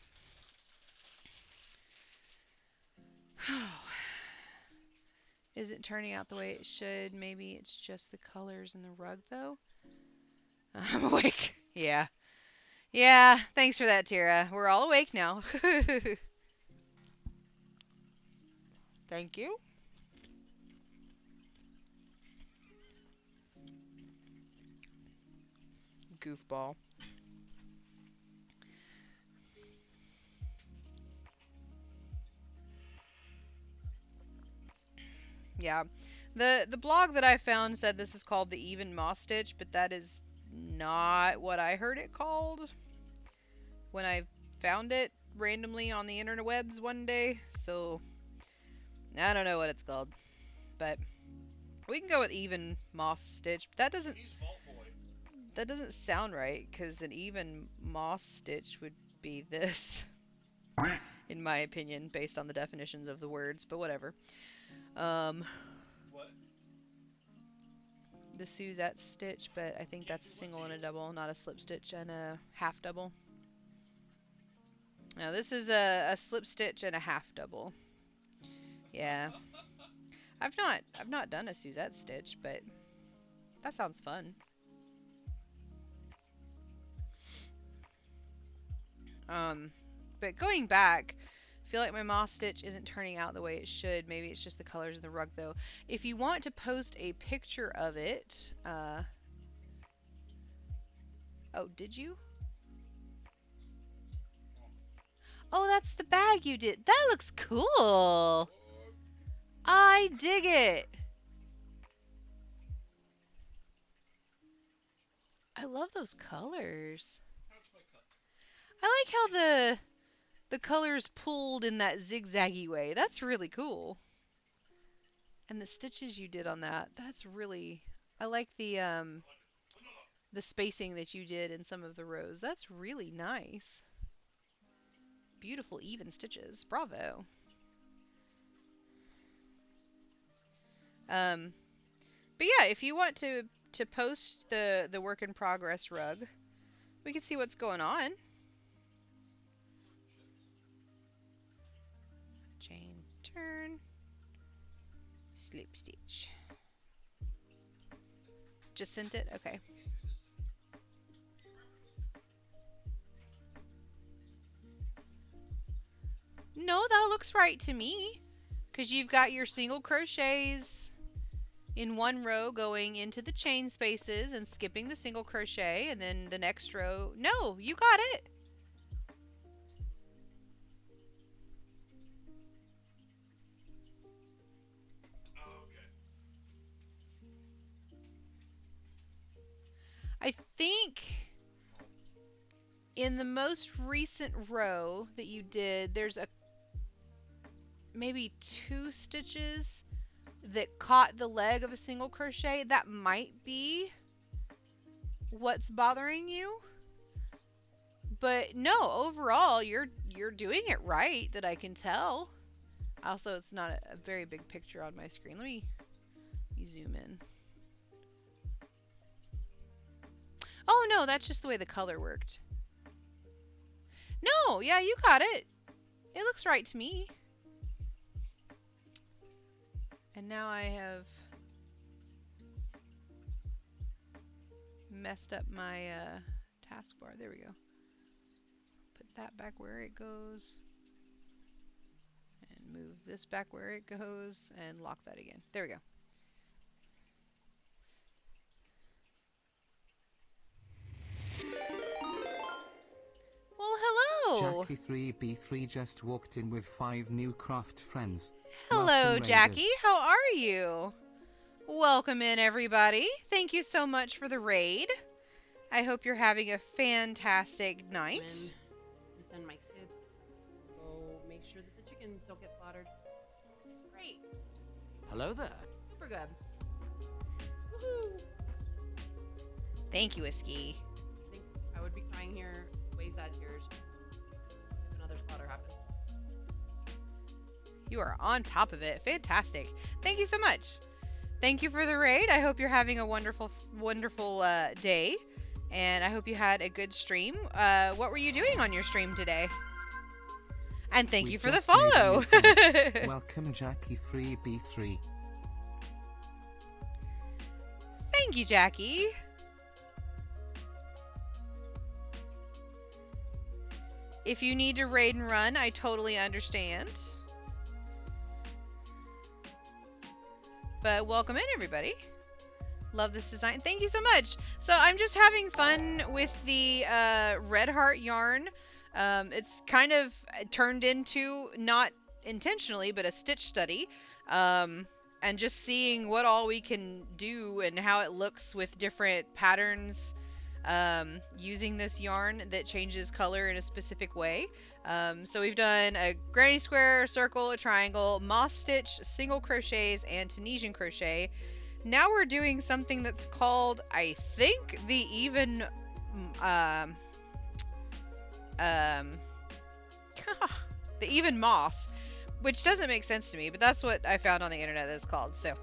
Is it turning out the way it should? Maybe it's just the colors in the rug, though? I'm awake. Yeah. Yeah, thanks for that, Tira. We're all awake now. Thank you. Goofball. Yeah. The blog that I found said this is called the even moss stitch, but that is not what I heard it called when I found it randomly on the interwebs one day. So I don't know what it's called, but we can go with even moss stitch. That doesn't He's Vault Boy. that doesn't sound right, because an even moss stitch would be this, in my opinion, based on the definitions of the words. But whatever. What? The Suzette stitch, but I think that's a single and a double, not a slip stitch and a half double. Now this is a slip stitch and a half double. Yeah. I've not done a Suzette stitch, but that sounds fun. But going back, I feel like my moss stitch isn't turning out the way it should. Maybe it's just the colors of the rug though. If you want to post a picture of it, oh, did you? Oh, that's the bag you did. That looks cool. I dig it. I love those colors. How's my cup? I like how the colors pulled in that zigzaggy way. That's really cool. And the stitches you did on that, that's really, I like the spacing that you did in some of the rows. That's really nice. Beautiful even stitches. Bravo. But yeah, if you want to post the work in progress rug, we can see what's going on. Chain turn, slip stitch. Just sent it? Okay. No, that looks right to me. Because you've got your single crochets in one row going into the chain spaces and skipping the single crochet, and then the next row. No, you got it. Oh, okay. I think in the most recent row that you did, there's maybe 2 stitches that caught the leg of a single crochet. That might be what's bothering you. But no, overall you're doing it right, that I can tell. Also, it's not a very big picture on my screen. Let me zoom in. Oh no, that's just the way the color worked. No, yeah, you got it. It looks right to me. And now I have messed up my taskbar. There we go. Put that back where it goes. And move this back where it goes. And lock that again. There we go. Well, hello! Jackie 3B3 just walked in with 5 new craft friends. Hello, Welcome, Jackie. Raiders. How are you? Welcome in, everybody. Thank you so much for the raid. I hope you're having a fantastic night. And send my kids. Go make sure that the chickens don't get slaughtered. Great. Hello there. Super good. Woohoo! Thank you, Whiskey. I think I would be crying here. Way sad tears. If another slaughter happened. You are on top of it. Fantastic. Thank you so much. Thank you for the raid. I hope you're having a wonderful, wonderful day. And I hope you had a good stream. What were you doing on your stream today? And thank We you for the just made a follow. new friend. Welcome, Jackie 3B3. Thank you, Jackie. If you need to raid and run, I totally understand. But welcome in, everybody. Love this design. Thank you so much. So I'm just having fun with the Red Heart yarn. It's kind of turned into, not intentionally, but a stitch study. And just seeing what all we can do and how it looks with different patterns using this yarn that changes color in a specific way. So we've done a granny square, a circle, a triangle, moss stitch, single crochets, and Tunisian crochet. Now we're doing something that's called, I think, the even the even moss, which doesn't make sense to me, but that's what I found on the internet that it's called. So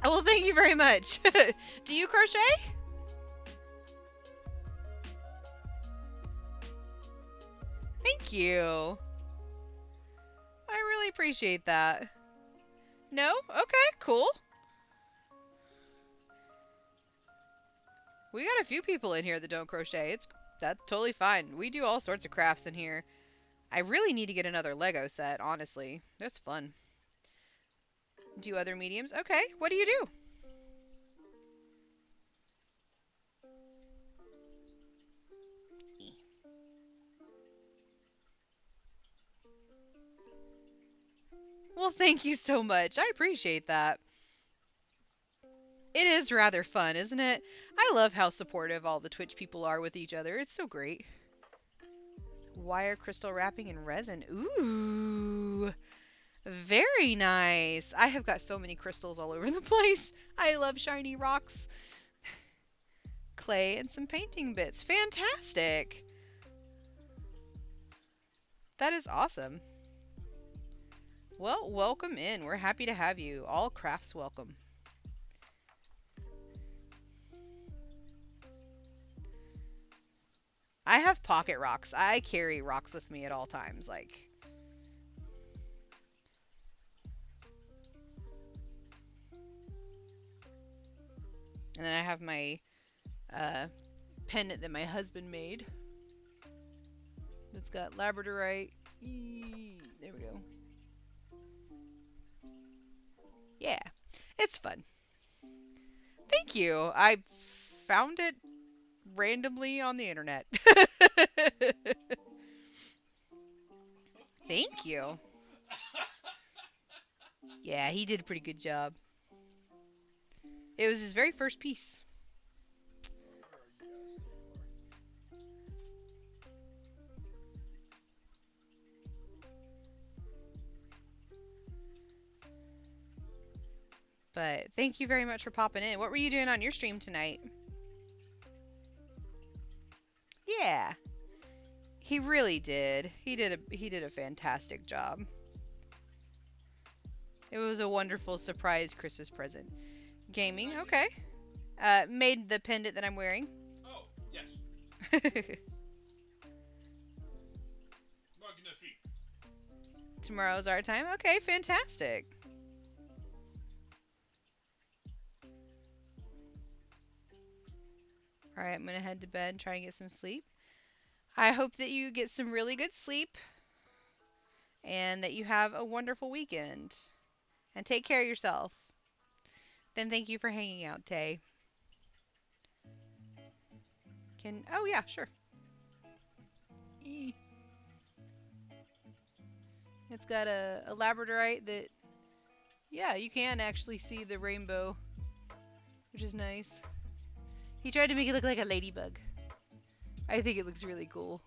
well, thank you very much. Do you crochet? Thank you. I really appreciate that. No? Okay, cool. We got a few people in here that don't crochet. That's totally fine. We do all sorts of crafts in here. I really need to get another Lego set, honestly. That's fun. Do other mediums? Okay, what do you do? Well, thank you so much. I appreciate that. It is rather fun, isn't it? I love how supportive all the Twitch people are with each other. It's so great. Wire crystal wrapping in resin. Ooh. Very nice. I have got so many crystals all over the place. I love shiny rocks. Clay and some painting bits. Fantastic. That is awesome. Well, welcome in. We're happy to have you. All crafts welcome. I have pocket rocks. I carry rocks with me at all times. Like, and then I have my pendant that my husband made. That's got labradorite. There we go. Yeah, it's fun. Thank you. I found it randomly on the internet. Thank you. Yeah, he did a pretty good job. It was his very first piece. But thank you very much for popping in. What were you doing on your stream tonight? Yeah. He really did. He did a fantastic job. It was a wonderful surprise Christmas present. Gaming, okay. Made the pendant that I'm wearing. Oh, yes. Magnifique. Tomorrow's our time. Okay, fantastic. Alright, I'm gonna head to bed and try and get some sleep. I hope that you get some really good sleep and that you have a wonderful weekend. And take care of yourself. Then thank you for hanging out, Tay. Oh yeah, sure. It's got a labradorite that, yeah, you can actually see the rainbow, which is nice. He tried to make it look like a ladybug. I think it looks really cool.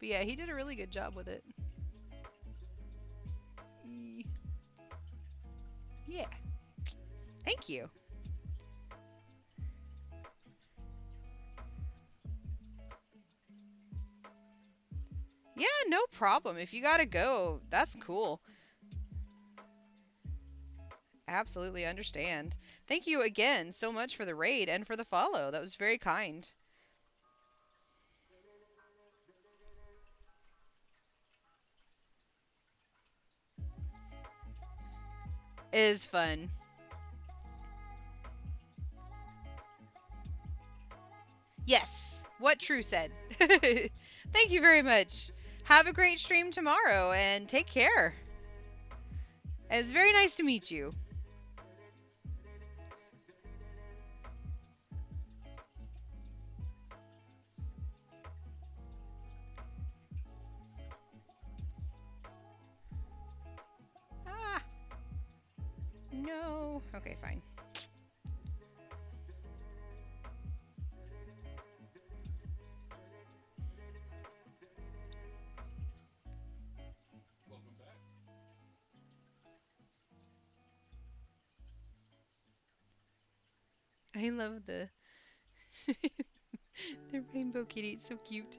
But yeah, he did a really good job with it. Yeah. Thank you. Yeah, no problem. If you gotta go, that's cool. Absolutely understand. Thank you again so much for the raid and for the follow. That was very kind. It is fun. Yes, what True said. Thank you very much. Have a great stream tomorrow and take care. It's very nice to meet you. Ah. No. Okay, fine. I love the the rainbow kitty. It's so cute.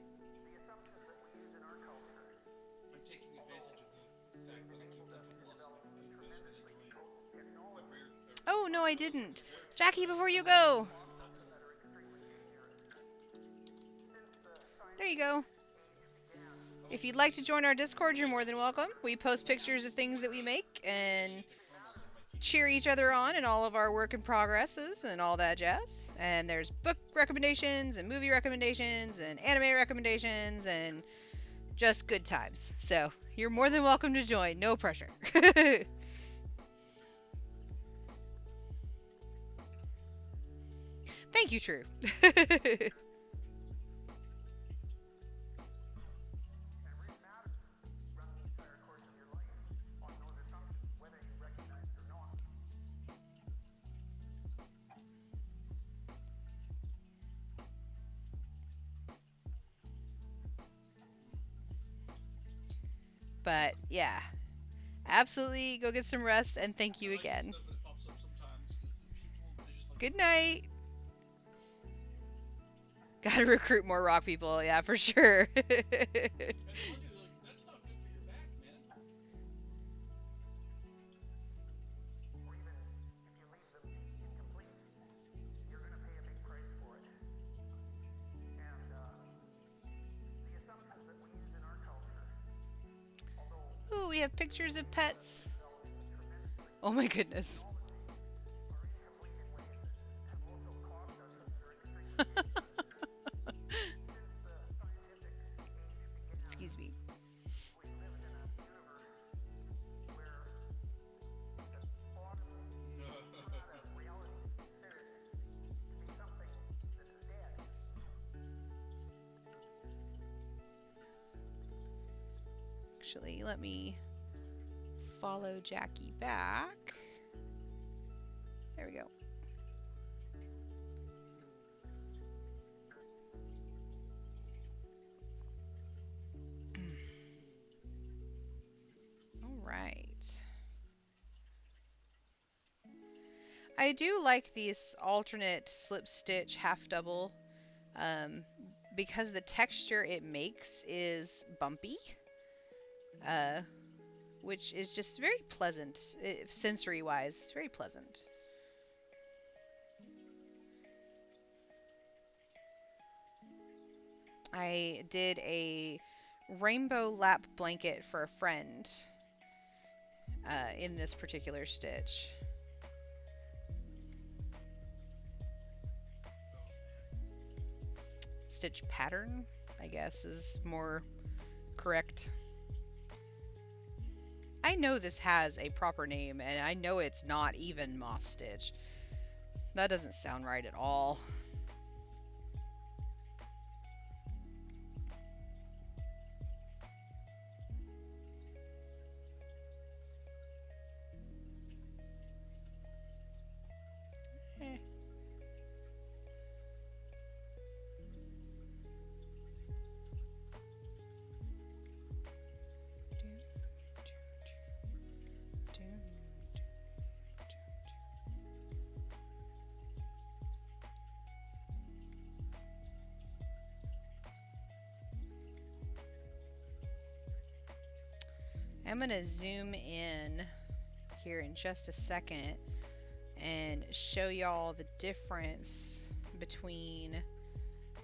I'm taking advantage of the fact that I keep them to plus so that you guys can enjoy a rare. Oh no, I A didn't. rare Jackie, before you go. There you go. If you'd like to join our Discord, you're more than welcome. We post pictures of things that we make and cheer each other on in all of our work in progresses and all that jazz. And there's book recommendations and movie recommendations and anime recommendations and just good times. So you're more than welcome to join. No pressure. Thank you, True. But yeah, absolutely go get some rest and thank you again. Good night. Gotta recruit more rock people, yeah, for sure. And the one dude, like, that's not good for your back, man. Ooh, we have pictures of pets. Oh my goodness. Excuse me. Actually, let me follow Jackie back. There we go. All right. I do like this alternate slip stitch half double because the texture it makes is bumpy, uh, which is just very pleasant sensory wise. It's very pleasant. I did a rainbow lap blanket for a friend in this particular stitch. Stitch pattern, I guess, is more correct. I know this has a proper name, and I know it's not even moss stitch. That doesn't sound right at all. Eh. I'm gonna zoom in here in just a second and show y'all the difference between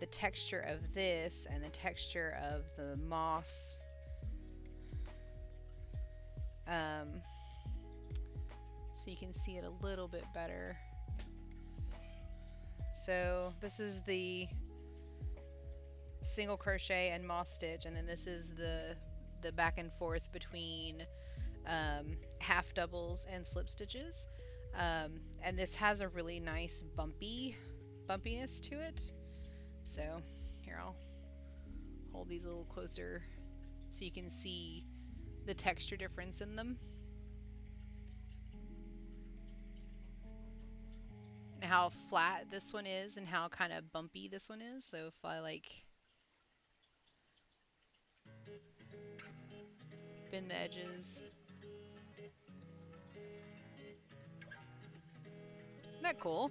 the texture of this and the texture of the moss. So you can see it a little bit better. So this is the single crochet and moss stitch, and then this is the back and forth between half doubles and slip stitches. And this has a really nice bumpiness to it. So here, I'll hold these a little closer so you can see the texture difference in them. And how flat this one is and how kind of bumpy this one is. So if I like bend the edges. Isn't that cool?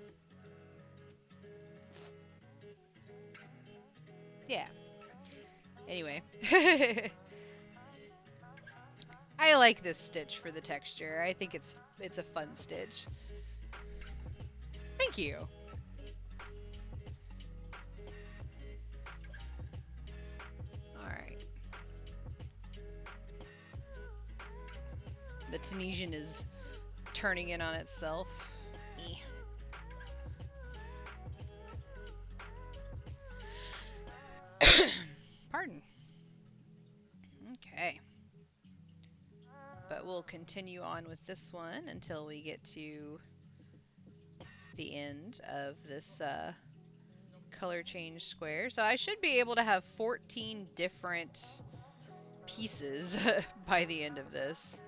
Yeah. Anyway. I like this stitch for the texture. I think it's a fun stitch. Thank you. Alright. The Tunisian is turning in on itself. Pardon. Okay. But we'll continue on with this one until we get to the end of this color change square. So I should be able to have 14 different pieces by the end of this.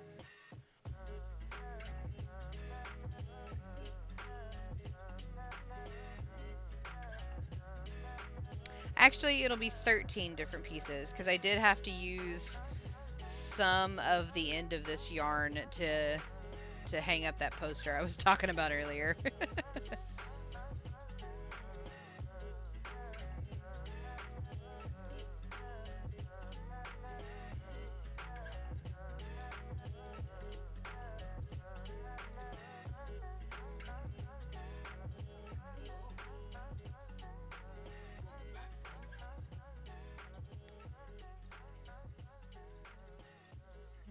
Actually, it'll be 13 different pieces because I did have to use some of the end of this yarn to hang up that poster I was talking about earlier.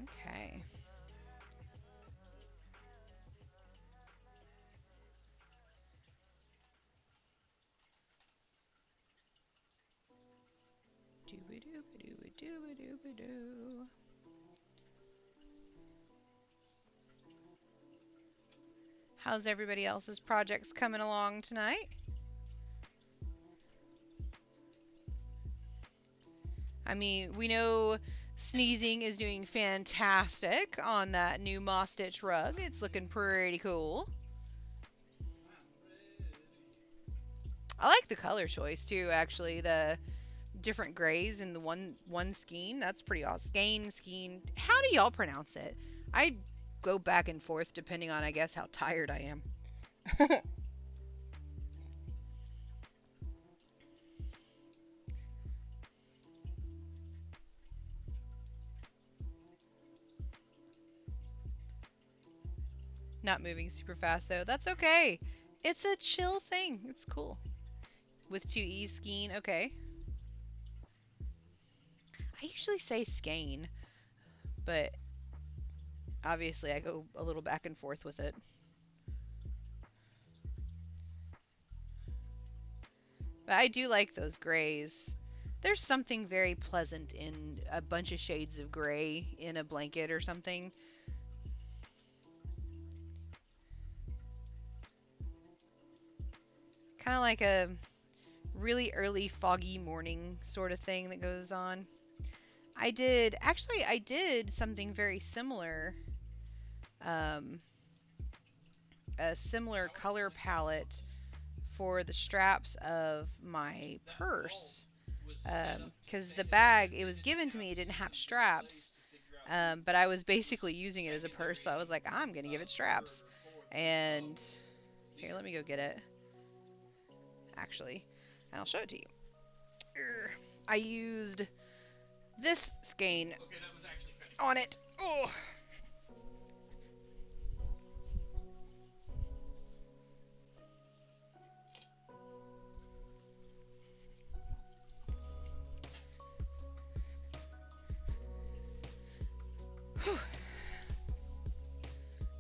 Okay. Doo-ba-doo-ba-doo-ba-doo-ba-doo. How's everybody else's projects coming along tonight? I mean, we know Sneezing is doing fantastic on that new Moss Stitch rug. It's looking pretty cool. I like the color choice too, actually. The different grays in the one skein. That's pretty awesome. Skein. How do y'all pronounce it? I go back and forth depending on, I guess, how tired I am. Not moving super fast though. That's okay. It's a chill thing. It's cool. With 2 E's, skein. Okay. I usually say skein, but obviously I go a little back and forth with it. But I do like those grays. There's something very pleasant in a bunch of shades of gray in a blanket or something. Kind of like a really early foggy morning sort of thing that goes on. I did something very similar. A similar color palette for the straps of my purse. Because the bag, it was given to me, it didn't have straps. But I was basically using it as a purse, so I was like, I'm going to give it straps. And here, let me go get it. Actually, and I'll show it to you. I used this skein on it. Oh.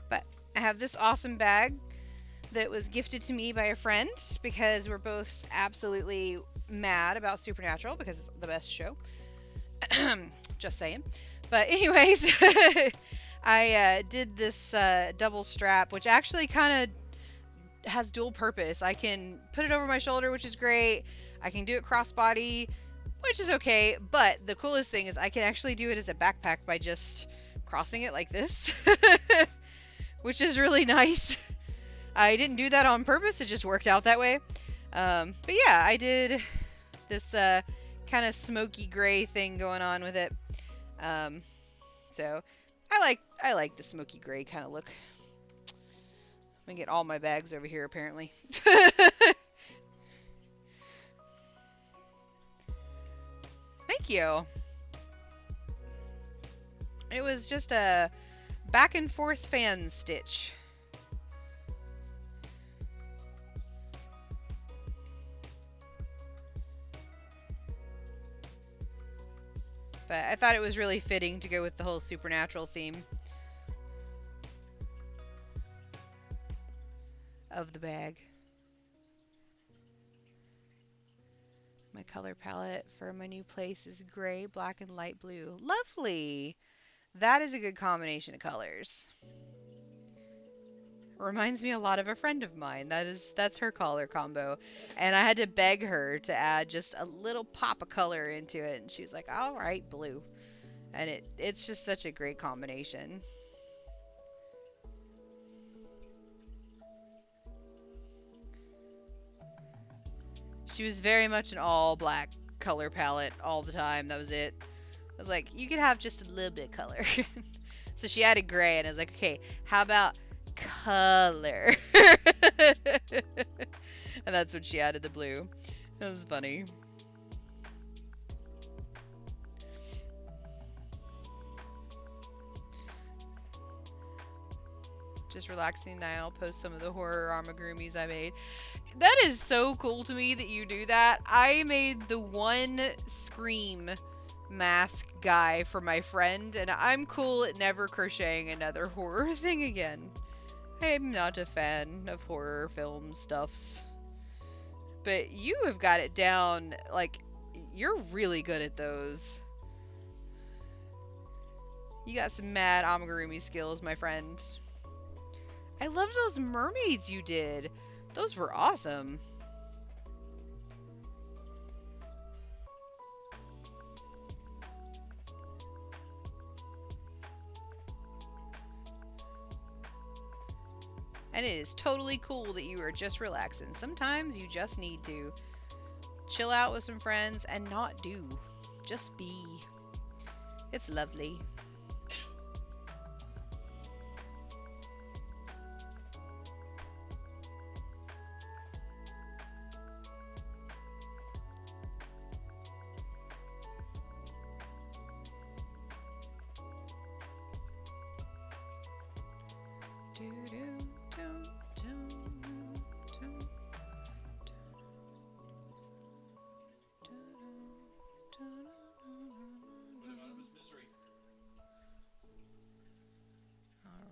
But I have this awesome bag that was gifted to me by a friend because we're both absolutely mad about Supernatural because it's the best show. Just saying. But anyways, I did this double strap, which actually kind of has dual purpose. I can put it over my shoulder, which is great. I can do it crossbody, which is okay. But the coolest thing is I can actually do it as a backpack by just crossing it like this, which is really nice. I didn't do that on purpose. It just worked out that way. But yeah, I did this kind of smoky gray thing going on with it. So I like the smoky gray kind of look. I'm gonna get all my bags over here apparently. thank you. It was just a back and forth fan stitch. But I thought it was really fitting to go with the whole supernatural theme of the bag. My color palette for my new place is gray, black, and light blue. Lovely! That is a good combination of colors. Reminds me a lot of a friend of mine. That's her color combo. And I had to beg her to add just a little pop of color into it, and she was like, "All right, blue." And it's just such a great combination. She was very much an all black color palette all the time. That was it. I was like, "You could have just a little bit of color." So she added gray, and I was like, "Okay, how about color?" And that's when she added the blue. That was funny. Just relaxing now. I'll post some of the horror amigurumis I made. That is so cool to me that you do that. I made the one Scream mask guy for my friend, and I'm cool at never crocheting another horror thing again. I'm not a fan of horror film stuffs. But you have got it down, like, you're really good at those. You got some mad amigurumi skills, my friend. I loved those mermaids you did. Those were awesome. And it is totally cool that you are just relaxing. Sometimes you just need to chill out with some friends and not do. Just be. It's lovely.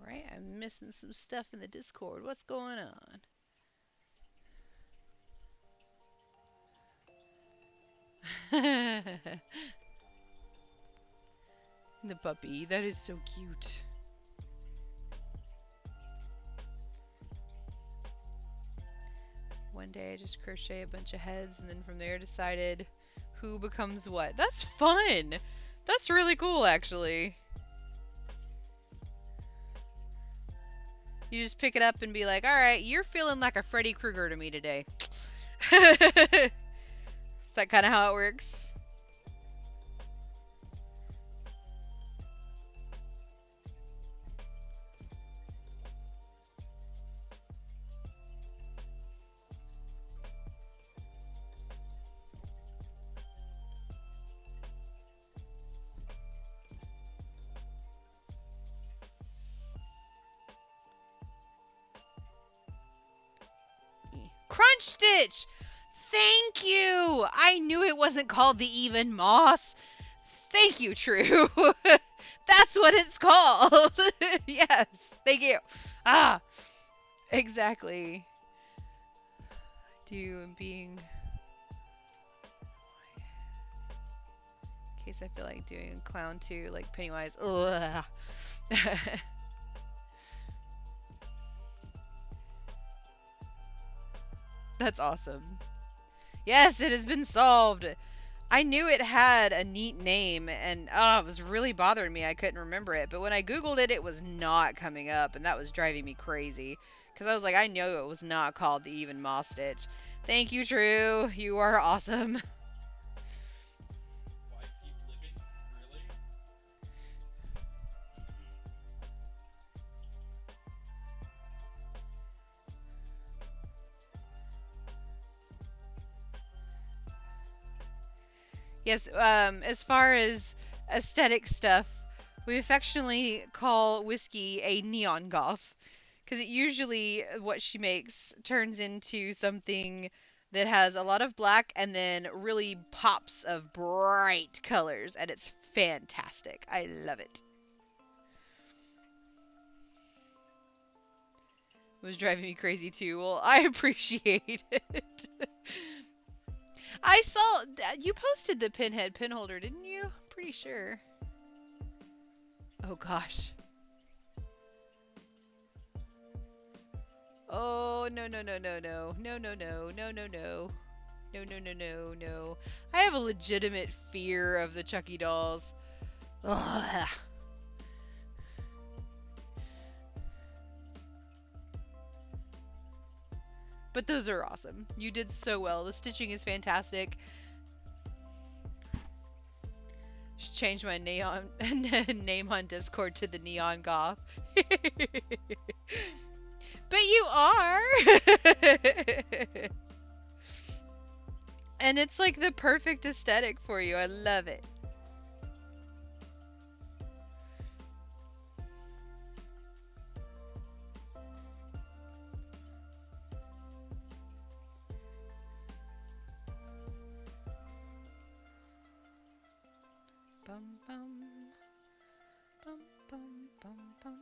Alright, I'm missing some stuff in the Discord. What's going on? The puppy, that is so cute. One day I just crochet a bunch of heads and then from there decided who becomes what. That's fun! That's really cool, actually. You just pick it up and be like, alright, you're feeling like a Freddy Krueger to me today. Is that kind of how it works? Crunch Stitch! Thank you! I knew it wasn't called the Even Moss. Thank you, True. That's what it's called. Yes, thank you. Ah, exactly. Do and being... In case I feel like doing a clown too, like Pennywise. Ugh. That's awesome. Yes, it has been solved. I knew it had a neat name, and it was really bothering me. I couldn't remember it. But when I Googled it, it was not coming up, and that was driving me crazy. Because I was like, I know it was not called the Even Moss Stitch. Thank you, True. You are awesome. Why keep living? Really? Yes, as far as aesthetic stuff, we affectionately call whiskey a neon goth. Because it usually, what she makes turns into something that has a lot of black and then really pops of bright colors. And it's fantastic. I love it. It was driving me crazy too. Well, I appreciate it. I saw you posted the pinhead pin holder, didn't you? Pretty sure. Oh gosh. Oh no no no no no no no no no no no no no no no no. I have a legitimate fear of the Chucky dolls. Ugh. But those are awesome. You did so well. The stitching is fantastic. Should change my neon name on Discord to the Neon Goth. But you are. And it's like the perfect aesthetic for you. I love it. Bum bum bum bum bum bum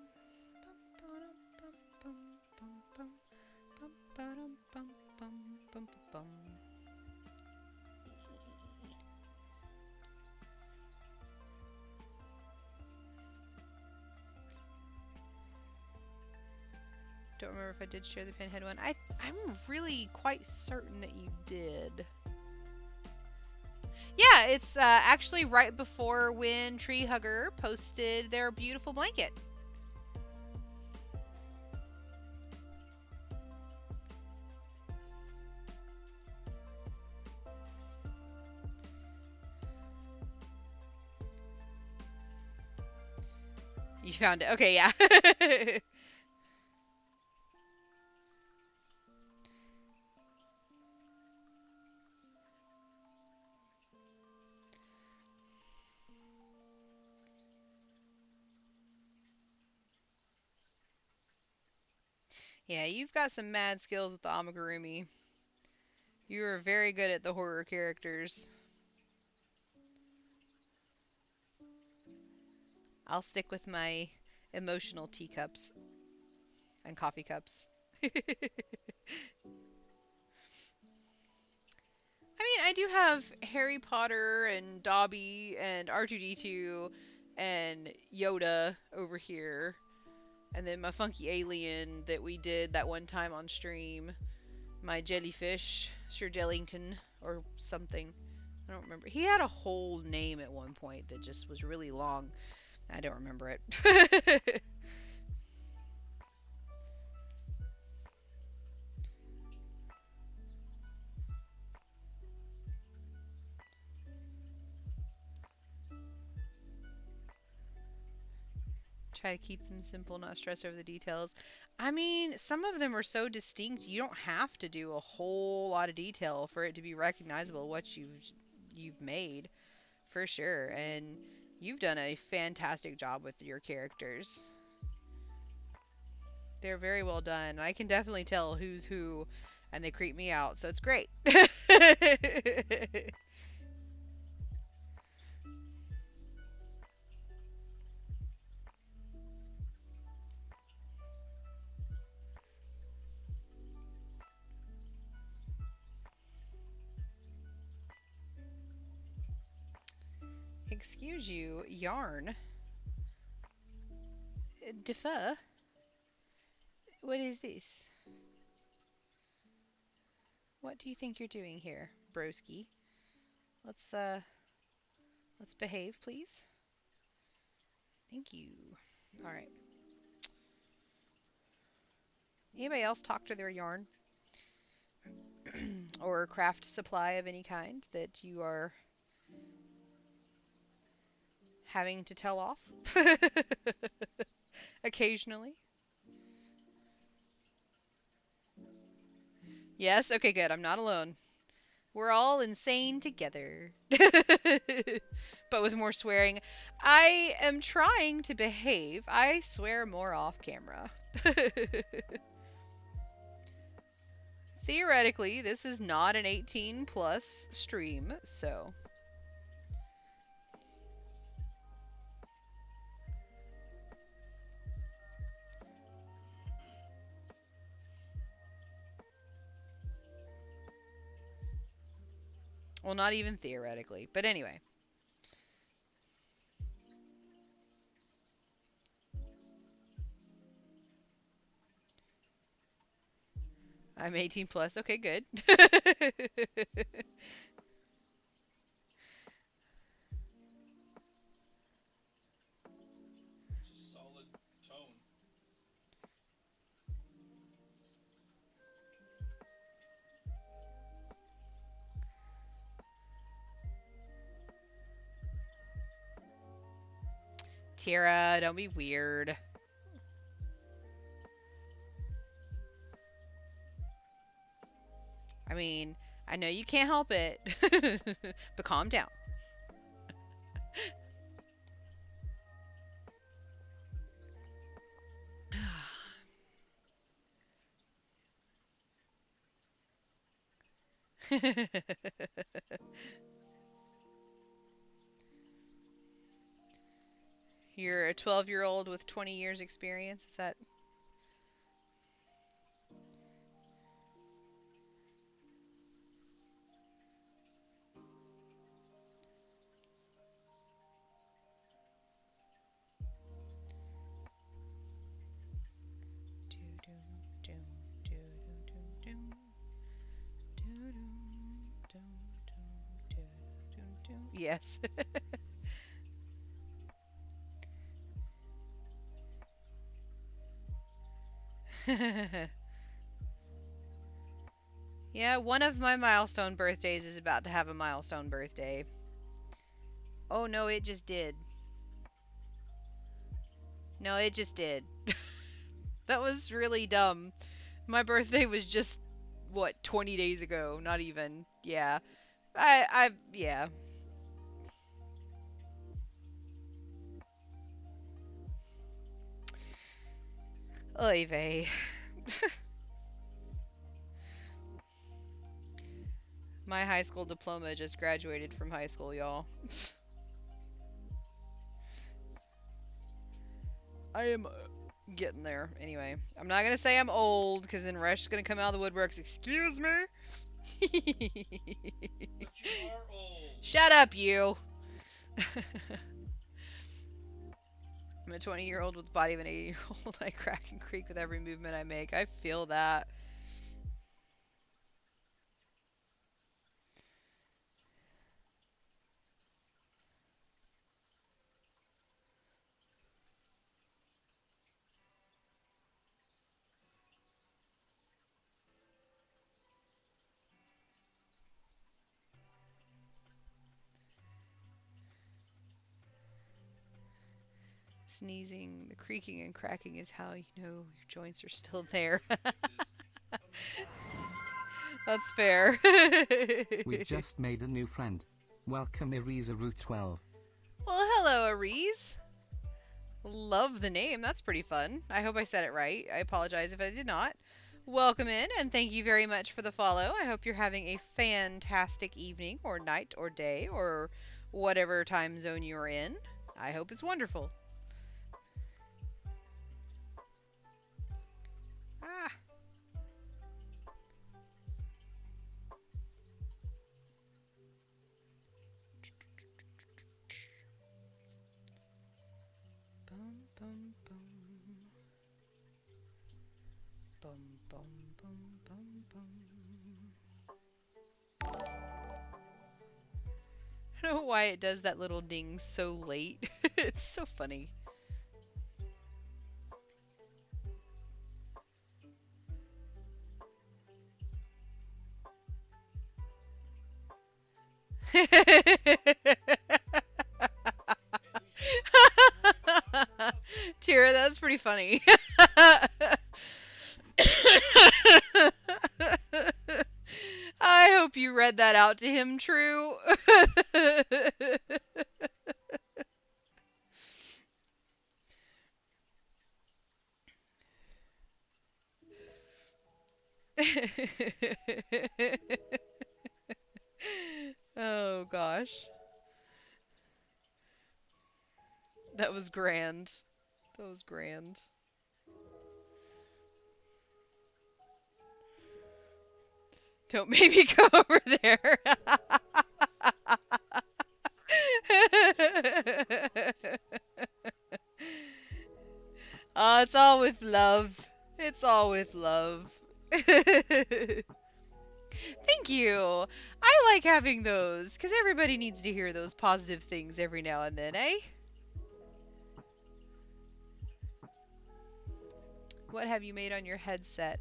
bum bum bum bum bum bum bum bum bum. Don't remember if I did share the pinhead one. I'm really quite certain that you did. Yeah, it's actually right before when Tree Hugger posted their beautiful blanket. You found it. Okay, yeah. Yeah, you've got some mad skills with the amigurumi. You are very good at the horror characters. I'll stick with my emotional teacups and coffee cups. I mean, I do have Harry Potter and Dobby and R2D2 and Yoda over here. And then my funky alien that we did that one time on stream. My jellyfish, Sir Jellington, or something. I don't remember. He had a whole name at one point that just was really long. I don't remember it. Try to keep them simple, not stress over the details. I mean, some of them are so distinct, you don't have to do a whole lot of detail for it to be recognizable what you've made, for sure. And you've done a fantastic job with your characters. They're very well done. I can definitely tell who's who, and they creep me out, so it's great. Excuse you, yarn. Defer? What is this? What do you think you're doing here, broski? Let's behave, please. Thank you. All right. Anybody else talk to their yarn? Or craft supply of any kind that you are having to tell off? Occasionally? Yes? Okay, good. I'm not alone. We're all insane together. But with more swearing. I am trying to behave. I swear more off camera. Theoretically, this is not an 18 plus stream, so. Well, not even theoretically, but anyway. I'm 18 plus. Okay, good. It's a solid tone. Tira, don't be weird. I mean, I know you can't help it, but calm down. You're a 12-year-old with 20 years experience, is that? Yes. Yeah, one of my milestone birthdays is about to have a milestone birthday. Oh no, it just did. No, it just did. That was really dumb. My birthday was just, what, 20 days ago? Not even. Yeah. Yeah. Oy vey. My high school diploma just graduated from high school, y'all. I am getting there. Anyway, I'm not gonna say I'm old, because then Resh's gonna come out of the woodworks. Excuse me? But you are old. Shut up, you! I'm a 20-year-old with the body of an 80-year-old. I crack and creak with every movement I make. I feel that. Sneezing, the creaking and cracking is how you know your joints are still there. That's fair. We just made a new friend. Welcome Ariza Route 12. Well, hello, Aries. Love the name. That's pretty fun. I hope I said it right. I apologize if I did not. Welcome in, and thank you very much for the follow. I hope you're having a fantastic evening, or night, or day, or whatever time zone you're in. I hope it's wonderful. Ah. Bum, bum, bum. Bum, bum, bum, bum, bum. I don't know why it does that little ding so late. It's so funny. Tira, that's pretty funny. I hope hope you read that out to him, True. Oh gosh. That was grand. That was grand. Don't make me go over there. Oh, it's all with love. It's all with love. Thank you. I like having those, because everybody needs to hear those positive things every now and then, eh? What have you made on your headset?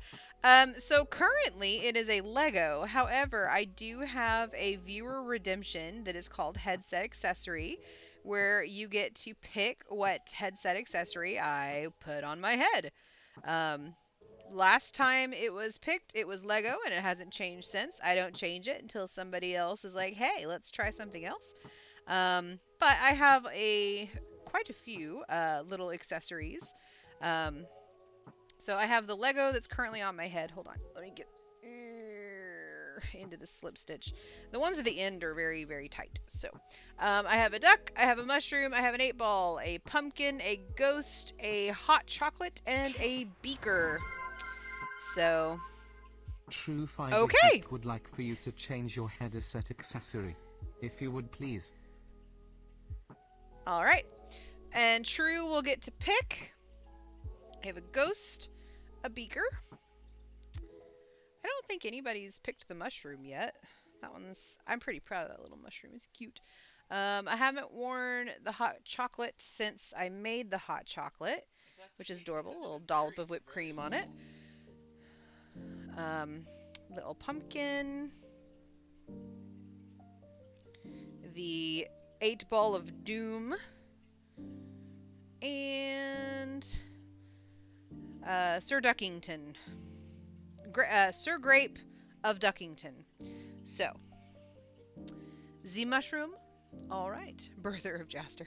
So currently it is a Lego. However, I do have a viewer redemption that is called Headset Accessory, where you get to pick what headset accessory I put on my head. Last time it was picked, it was Lego, and it hasn't changed since. I don't change it until somebody else is like, hey, let's try something else. But I have quite a few little accessories. So I have the Lego that's currently on my head. Hold on, let me get into the slip stitch. The ones at the end are very, very tight. So I have a duck, I have a mushroom, I have an 8-ball, a pumpkin, a ghost, a hot chocolate, and a beaker. So True 5 Okay. would like for you to change your headset accessory. If you would please. all right, and True will get to pick. I have a ghost, a beaker. I don't think anybody's picked the mushroom yet. I'm pretty proud of that little mushroom. It's cute. I haven't worn the hot chocolate since I made the hot chocolate, which is adorable. A little dollop of whipped cream on it. Little pumpkin. The 8-ball of doom. And Sir Duckington. Sir Grape of Duckington. So, the mushroom. All right, birther of Jaster.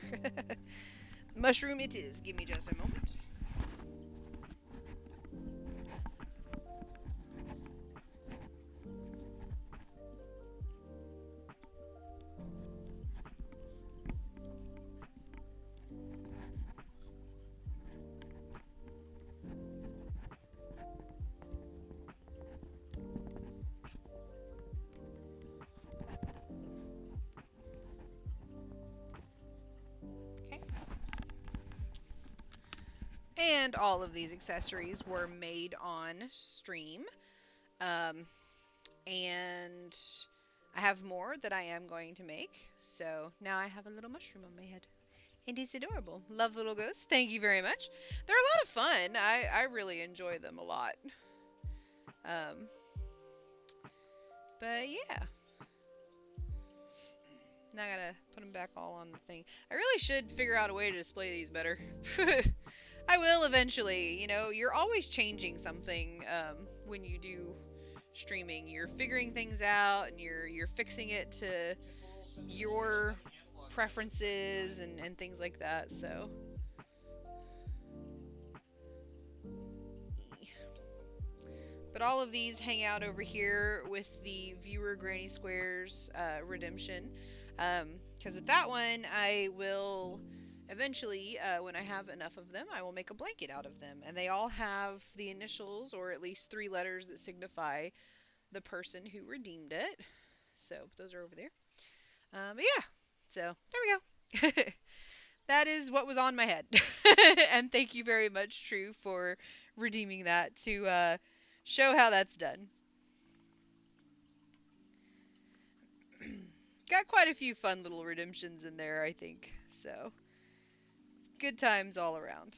Mushroom it is. Give me just a moment. And all of these accessories were made on stream. And I have more that I am going to make. So now I have a little mushroom on my head. And it's adorable. Love little ghosts. Thank you very much. They're a lot of fun. I really enjoy them a lot. But yeah. Now I gotta put them back all on the thing. I really should figure out a way to display these better. I will eventually. You know, you're always changing something when you do streaming. You're figuring things out and you're fixing it to your preferences and things like that. So but all of these hang out over here with the viewer Granny Squares redemption. Because with that one, I will eventually, when I have enough of them, I will make a blanket out of them. And they all have the initials, or at least 3 letters that signify the person who redeemed it. So those are over there. But yeah, so there we go. That is what was on my head. And thank you very much, True, for redeeming that to show how that's done. Got quite a few fun little redemptions in there, I think. So, good times all around.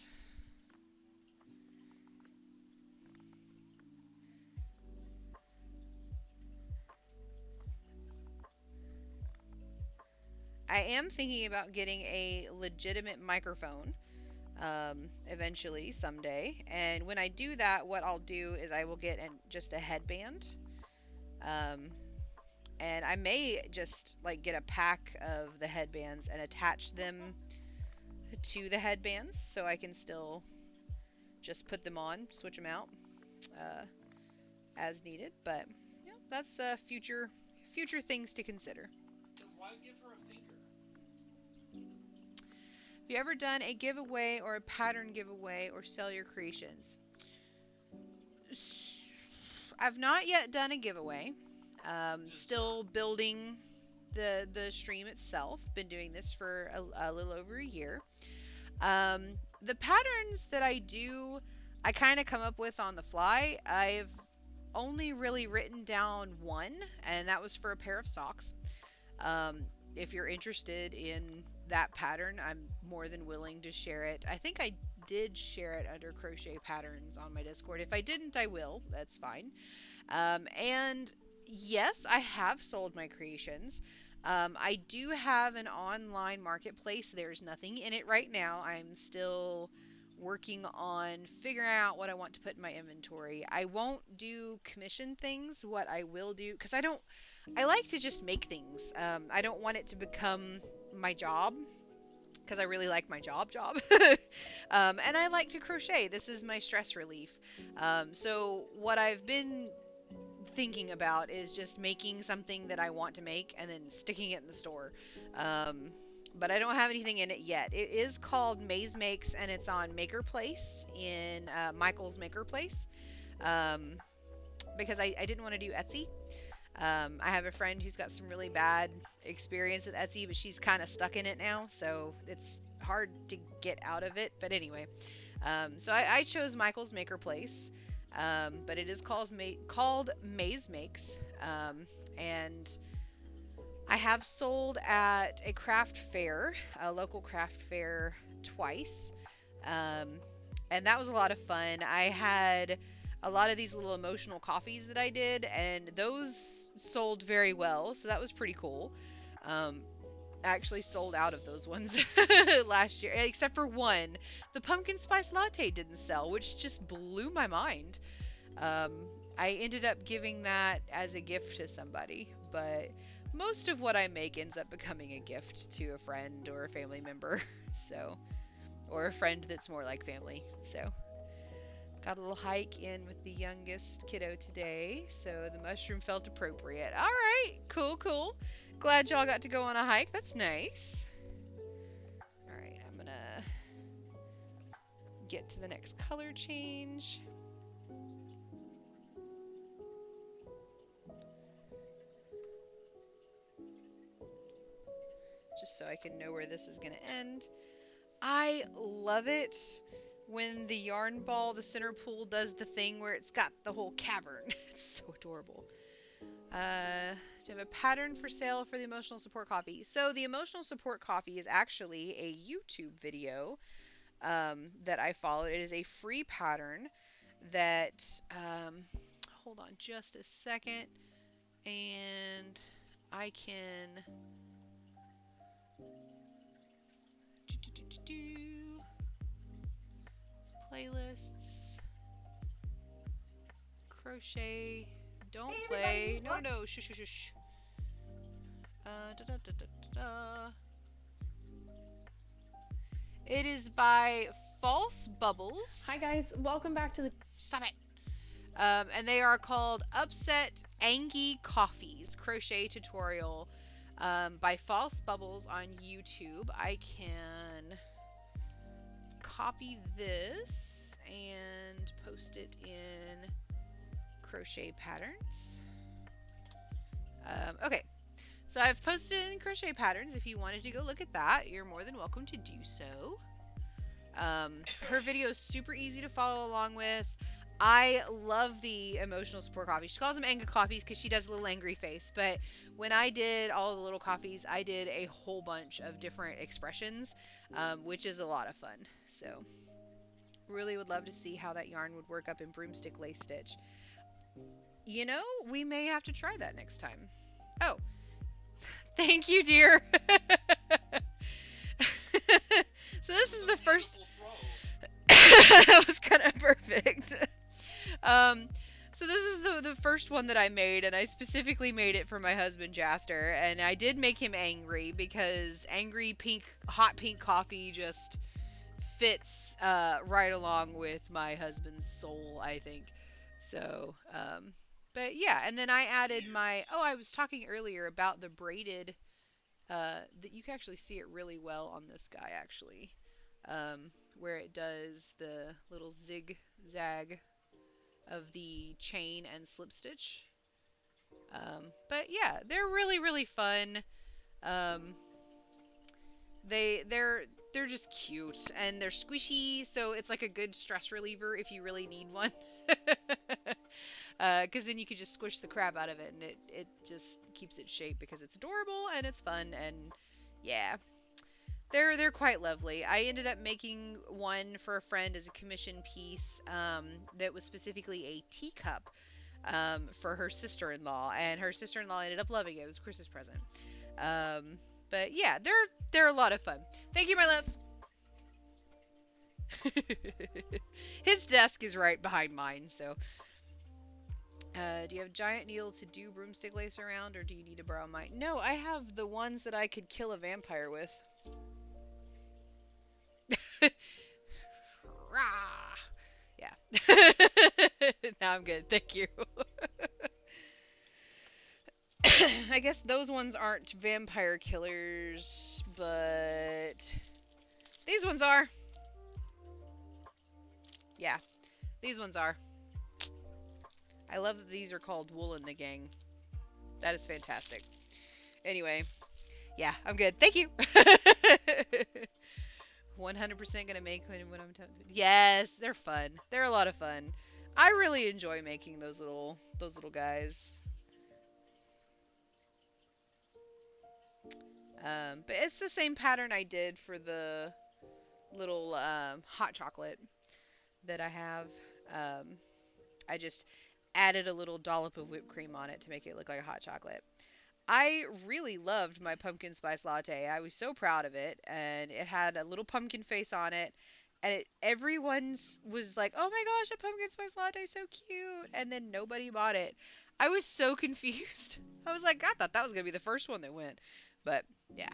I am thinking about getting a legitimate microphone eventually, someday. And when I do that, what I'll do is I will get just a headband. And I may just like get a pack of the headbands and attach them to the headbands so I can still just put them on, switch them out as needed. But yeah, that's future things to consider. Then why give her a finger? Have you ever done a giveaway or a pattern giveaway or sell your creations? I've not yet done a giveaway. Still building the stream itself. Been doing this for a little over a year. The patterns that I do, I kind of come up with on the fly. I've only really written down one, and that was for a pair of socks. If you're interested in that pattern, I'm more than willing to share it. I think I did share it under Crochet Patterns on my Discord. If I didn't, I will. That's fine. And yes, I have sold my creations. I do have an online marketplace. There's nothing in it right now. I'm still working on figuring out what I want to put in my inventory. I won't do commission things. What I will do, because I like to just make things. I don't want it to become my job, because I really like my job. And I like to crochet. This is my stress relief. So what I've been thinking about is just making something that I want to make and then sticking it in the store. But I don't have anything in it yet. It is called Maze Makes, and it's on Maker Place in Michael's Maker Place. Because I didn't want to do Etsy. I have a friend who's got some really bad experience with Etsy, but she's kind of stuck in it now, so it's hard to get out of it. But anyway, so I chose Michael's Maker Place, but it is called Maze Makes, and I have sold at a craft fair, a local craft fair, twice, and that was a lot of fun. I had a lot of these little emotional coffees that I did, and those sold very well, so that was pretty cool. I actually sold out of those ones last year, except for one. The pumpkin spice latte didn't sell, which just blew my mind. I ended up giving that as a gift to somebody, but most of what I make ends up becoming a gift to a friend or a family member, so, or a friend that's more like family, so. Got a little hike in with the youngest kiddo today, so the mushroom felt appropriate. All right, cool. Glad y'all got to go on a hike. That's nice. All right, I'm gonna get to the next color change. Just so I can know where this is gonna end. I love it when the yarn ball, the center pool, does the thing where it's got the whole cavern. It's so adorable. Do you have a pattern for sale for the emotional support coffee? So the emotional support coffee is actually a YouTube video that I followed. It is a free pattern that, hold on just a second, and I can playlists, crochet, don't Hey, play, everybody. no, shush. It is by False Bubbles. Hi guys, welcome back to the Stop it. And they are called Upset Angie Coffees crochet tutorial by False Bubbles on YouTube. I can copy this and post it in Crochet Patterns. Okay, so I've posted it in Crochet Patterns. If you wanted to go look at that, you're more than welcome to do so. Her video is super easy to follow along with. I love the emotional support coffee. She calls them anger coffees because she does a little angry face. But when I did all the little coffees, I did a whole bunch of different expressions, which is a lot of fun. So really would love to see how that yarn would work up in broomstick lace stitch. You know, we may have to try that next time. Oh, thank you, dear. So this is the first... Beautiful throw. That was kind of perfect. So So this is the first one that I made, and I specifically made it for my husband Jaster, and I did make him angry because angry hot pink coffee just fits right along with my husband's soul, I think. So, but yeah, and then I added I was talking earlier about the braided, that you can actually see it really well on this guy actually, where it does the little zigzag of the chain and slip stitch. But yeah, they're really, really fun. Um, they're just cute and they're squishy, so it's like a good stress reliever if you really need one. Because then you could just squish the crap out of it, and it just keeps its shape because it's adorable and it's fun, and yeah, they're quite lovely. I ended up making one for a friend as a commission piece, that was specifically a teacup, for her sister-in-law, and her sister-in-law ended up loving it. It was a Christmas present. But yeah, they're a lot of fun. Thank you, my love. His desk is right behind mine, so. Do you have giant needle to do broomstick lace around, or do you need to borrow mine? No, I have the ones that I could kill a vampire with. Rah! Yeah. Now I'm good, thank you. I guess those ones aren't vampire killers, but these ones are. Yeah, these ones are. I love that these are called Wool in the Gang. That is fantastic. Anyway, yeah, I'm good. Thank you. 100% gonna make when I'm Yes, they're fun. They're a lot of fun. I really enjoy making those little guys. But it's the same pattern I did for the little hot chocolate that I have. I just added a little dollop of whipped cream on it to make it look like a hot chocolate. I really loved my pumpkin spice latte. I was so proud of it, and it had a little pumpkin face on it. And everyone was like, "Oh my gosh, a pumpkin spice latte, so cute!" And then nobody bought it. I was so confused. I was like, I thought that was gonna be the first one that went, but yeah.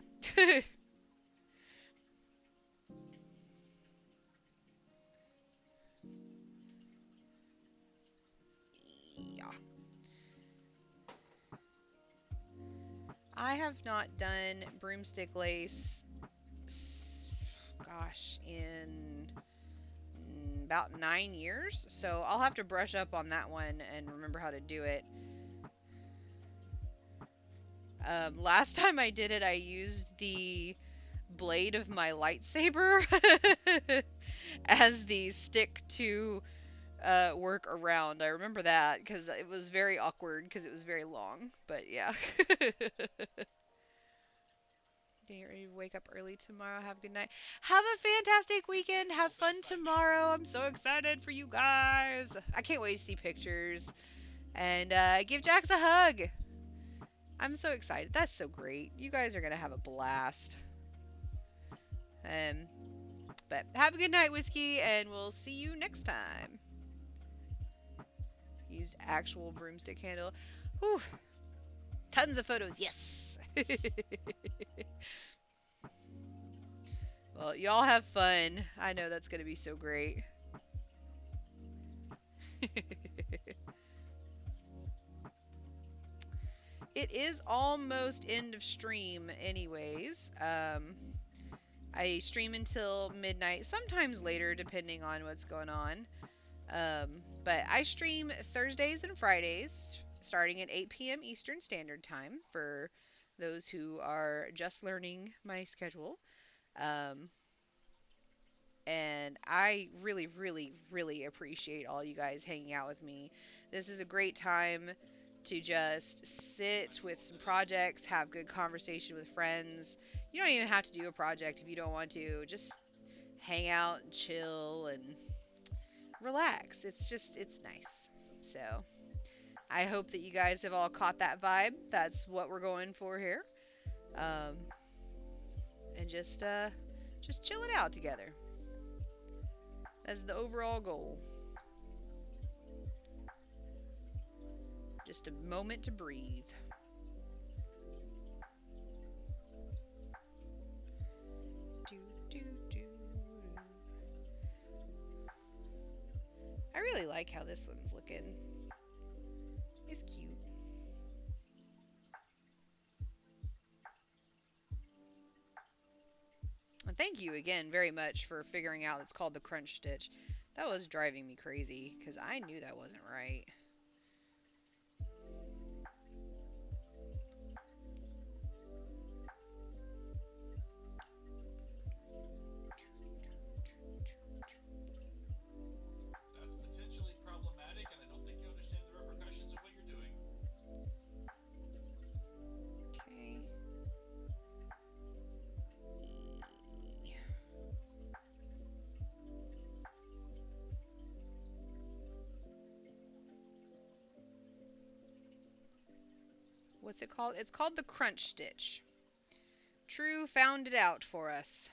Yeah. I have not done broomstick lace, gosh, in about 9 years, so I'll have to brush up on that one and remember how to do it. Last time I did it, I used the blade of my lightsaber as the stick to work around. I remember that because it was very awkward because it was very long, but yeah. Getting ready to wake up early tomorrow. Have a good night. Have a fantastic weekend. Have fun tomorrow. I'm so excited for you guys. I can't wait to see pictures. And give Jax a hug. I'm so excited. That's so great. You guys are going to have a blast. But have a good night, Whiskey, and we'll see you next time. Used actual broomstick handle. Whew. Tons of photos. Yes. Well, y'all have fun. I know that's going to be so great. It is almost end of stream anyways. I stream until midnight, sometimes later depending on what's going on. But I stream Thursdays and Fridays starting at 8 p.m. Eastern Standard Time for those who are just learning my schedule. And I really, really, really appreciate all you guys hanging out with me. This is a great time to just sit with some projects, have good conversation with friends. You don't even have to do a project if you don't want to. Just hang out and chill and relax. It's nice. So I hope that you guys have all caught that vibe. That's what we're going for here. And just chilling out together. That's the overall goal. just a moment to breathe. Do, do, do. I really like how this one's looking. It's cute. And thank you again very much for figuring out it's called the crunch stitch. That was driving me crazy because I knew that wasn't right. That's potentially problematic, and I don't think you understand the repercussions of what you're doing. Okay. What's it called? It's called the crunch stitch. True found it out for us.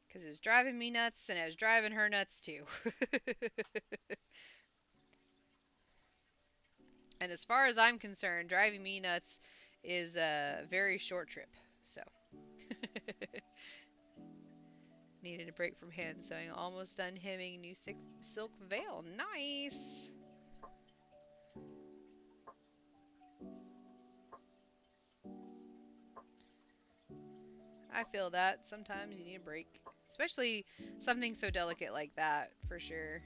Because it's driving me nuts and it was driving her nuts too. And as far as I'm concerned, driving me nuts is a very short trip. So. Needed a break from hand sewing. Almost done hemming new silk veil. Nice! I feel that. Sometimes you need a break. Especially something so delicate like that, for sure.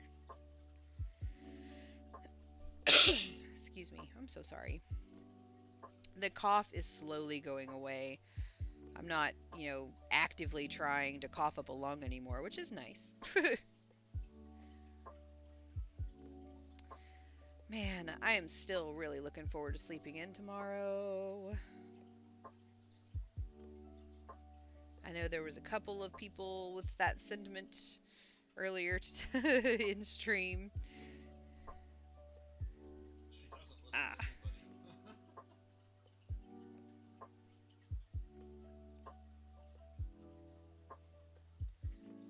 Excuse me. I'm so sorry. The cough is slowly going away. I'm not, actively trying to cough up a lung anymore, which is nice. Man, I am still really looking forward to sleeping in tomorrow. I know there was a couple of people with that sentiment earlier in stream. She doesn't listen to anybody.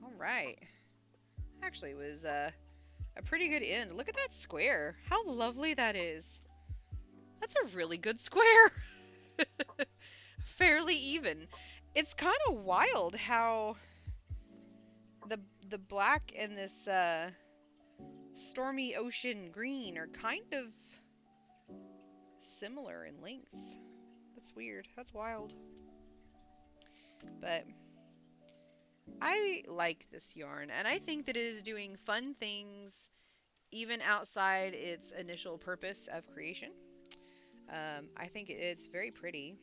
All right. Actually, it was a pretty good end. Look at that square. How lovely that is. That's a really good square. Fairly even. It's kind of wild how the black and this stormy ocean green are kind of similar in length. That's weird. That's wild. But I like this yarn, and I think that it is doing fun things even outside its initial purpose of creation. I think it's very pretty.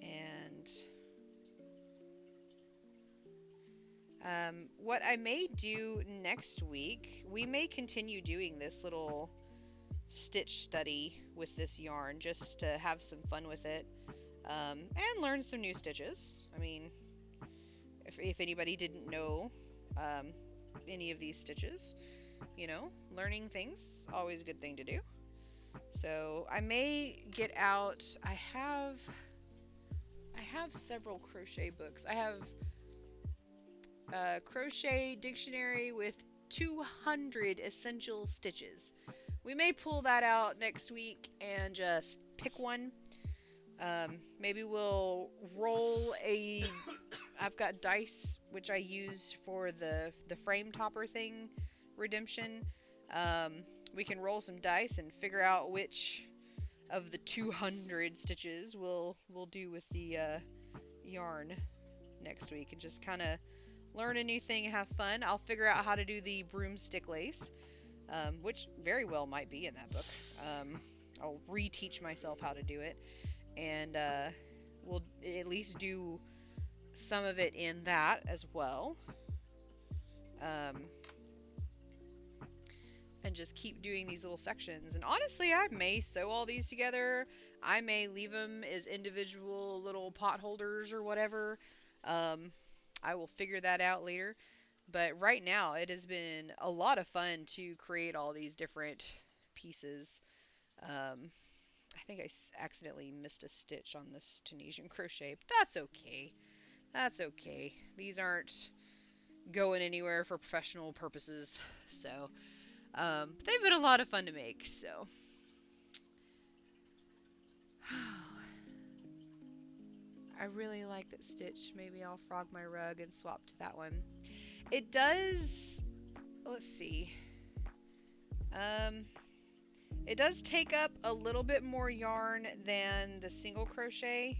And what I may do next week, we may continue doing this little stitch study with this yarn just to have some fun with it and learn some new stitches. I mean, if anybody didn't know any of these stitches, learning things, always a good thing to do. So I may get out, I have several crochet books. I have a crochet dictionary with 200 essential stitches. We may pull that out next week and just pick one. Maybe we'll roll I've got dice, which I use for the frame topper thing, Redemption. We can roll some dice and figure out which of the 200 stitches we'll do with the yarn next week, and just kind of learn a new thing and have fun. I'll figure out how to do the broomstick lace, which very well might be in that book. I'll reteach myself how to do it, and we'll at least do some of it in that as well. And just keep doing these little sections. And honestly, I may sew all these together. I may leave them as individual little pot holders or whatever. I will figure that out later. But right now, it has been a lot of fun to create all these different pieces. I think I accidentally missed a stitch on this Tunisian crochet, but that's okay. That's okay. These aren't going anywhere for professional purposes, so But they've been a lot of fun to make, so. I really like that stitch. Maybe I'll frog my rug and swap to that one. It does, let's see. It does take up a little bit more yarn than the single crochet.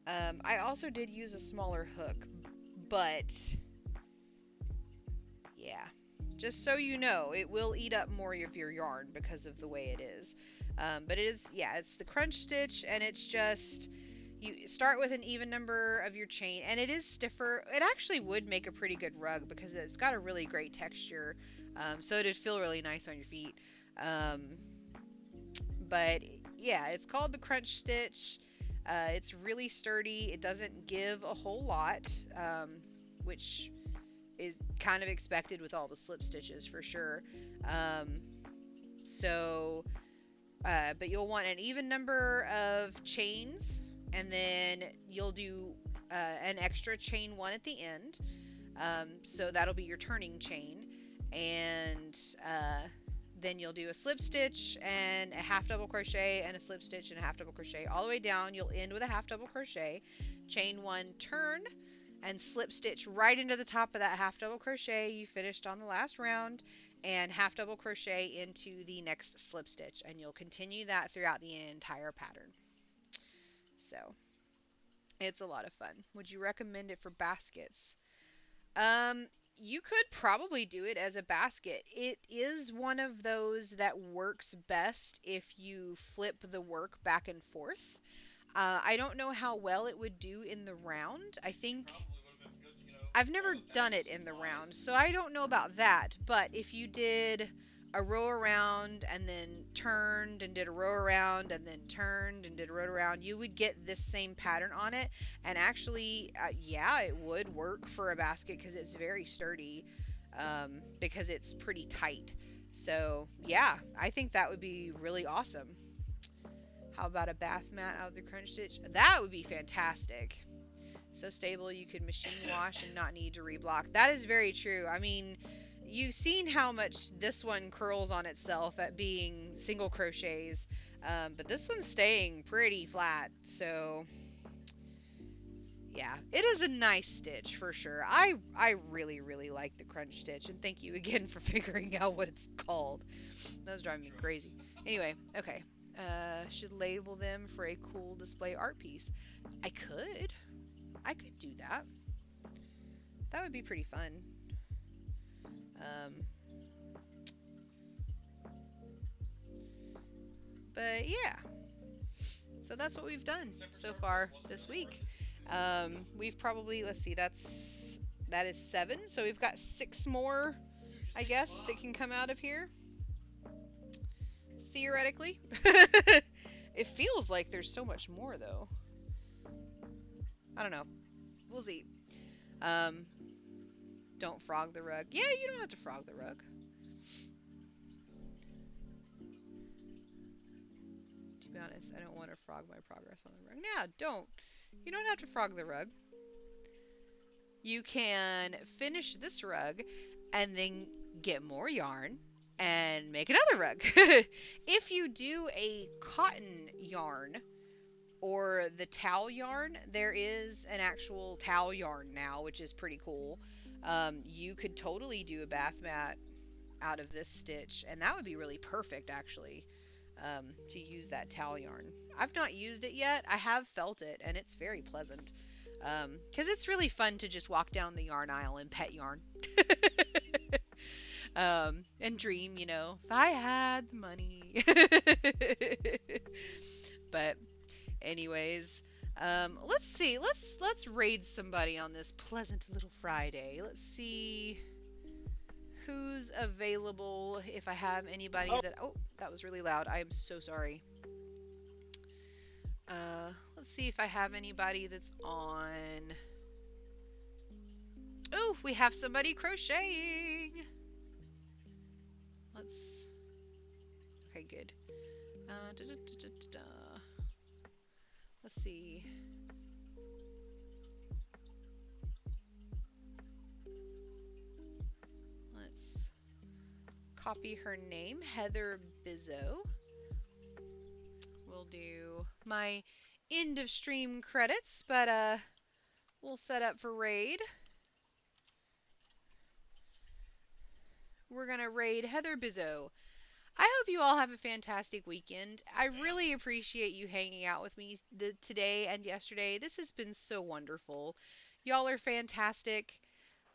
I also did use a smaller hook, but yeah, just so you know, it will eat up more of your yarn because of the way it is. But it is, yeah, it's the crunch stitch, and it's just, you start with an even number of your chain, and it is stiffer. It actually would make a pretty good rug because it's got a really great texture, so it'd feel really nice on your feet. But yeah, it's called the crunch stitch. It's really sturdy. It doesn't give a whole lot, which is kind of expected with all the slip stitches for sure. But you'll want an even number of chains, and then you'll do an extra chain one at the end. So that'll be your turning chain, and then you'll do a slip stitch and a half double crochet and a slip stitch and a half double crochet all the way down. You'll end with a half double crochet, chain one, turn, and slip stitch right into the top of that half double crochet you finished on the last round, and half double crochet into the next slip stitch, and you'll continue that throughout the entire pattern. So it's a lot of fun. Would you recommend it for baskets? You could probably do it as a basket. It is one of those that works best if you flip the work back and forth. I don't know how well it would do in the round. I think Probably would have been good, you know. I've never all the done it dice in the and round, lines. so I don't know about that. But if you did a row around and then turned and did a row around and then turned and did a row around, you would get this same pattern on it. And actually, yeah, it would work for a basket because it's very sturdy, because it's pretty tight. So yeah, I think that would be really awesome. How about a bath mat out of the crunch stitch? That would be fantastic. So stable you could machine wash and not need to reblock. That is very true. I mean, you've seen how much this one curls on itself at being single crochets, but this one's staying pretty flat. So yeah, it is a nice stitch for sure. I really, really like the crunch stitch, and thank you again for figuring out what it's called. That was driving me crazy. Anyway, okay. Should label them for a cool display art piece. I could do that. That would be pretty fun. But yeah. So that's what we've done so far this week. We've probably, let's see, that is 7. So we've got 6 more, I guess, that can come out of here. Theoretically. It feels like there's so much more though. I don't know. We'll see. Don't frog the rug. Yeah, you don't have to frog the rug. To be honest, I don't want to frog my progress on the rug. Yeah, don't. You don't have to frog the rug. You can finish this rug and then get more yarn and make another rug. If you do a cotton yarn or the towel yarn, there is an actual towel yarn now, which is pretty cool. You could totally do a bath mat out of this stitch, and that would be really perfect actually, to use that towel yarn. I've not used it yet. I have felt it, and it's very pleasant, because it's really fun to just walk down the yarn aisle and pet yarn. And dream, you know, if I had the money. But anyways, let's see. Let's raid somebody on this pleasant little Friday. Let's see who's available. If I have anybody that... Oh, that was really loud. I am so sorry. Let's see if I have anybody that's on... Oh, we have somebody crocheting. Let's... Okay, good. Let's see. Let's copy her name, Heather Bizzo. We'll do my end of stream credits, but we'll set up for raid. We're going to raid Heather Bizzo. I hope you all have a fantastic weekend. I really appreciate you hanging out with me today and yesterday. This has been so wonderful. Y'all are fantastic.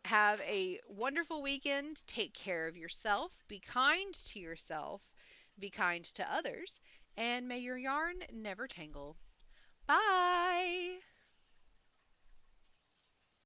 Have a wonderful weekend. Take care of yourself. Be kind to yourself. Be kind to others. And may your yarn never tangle.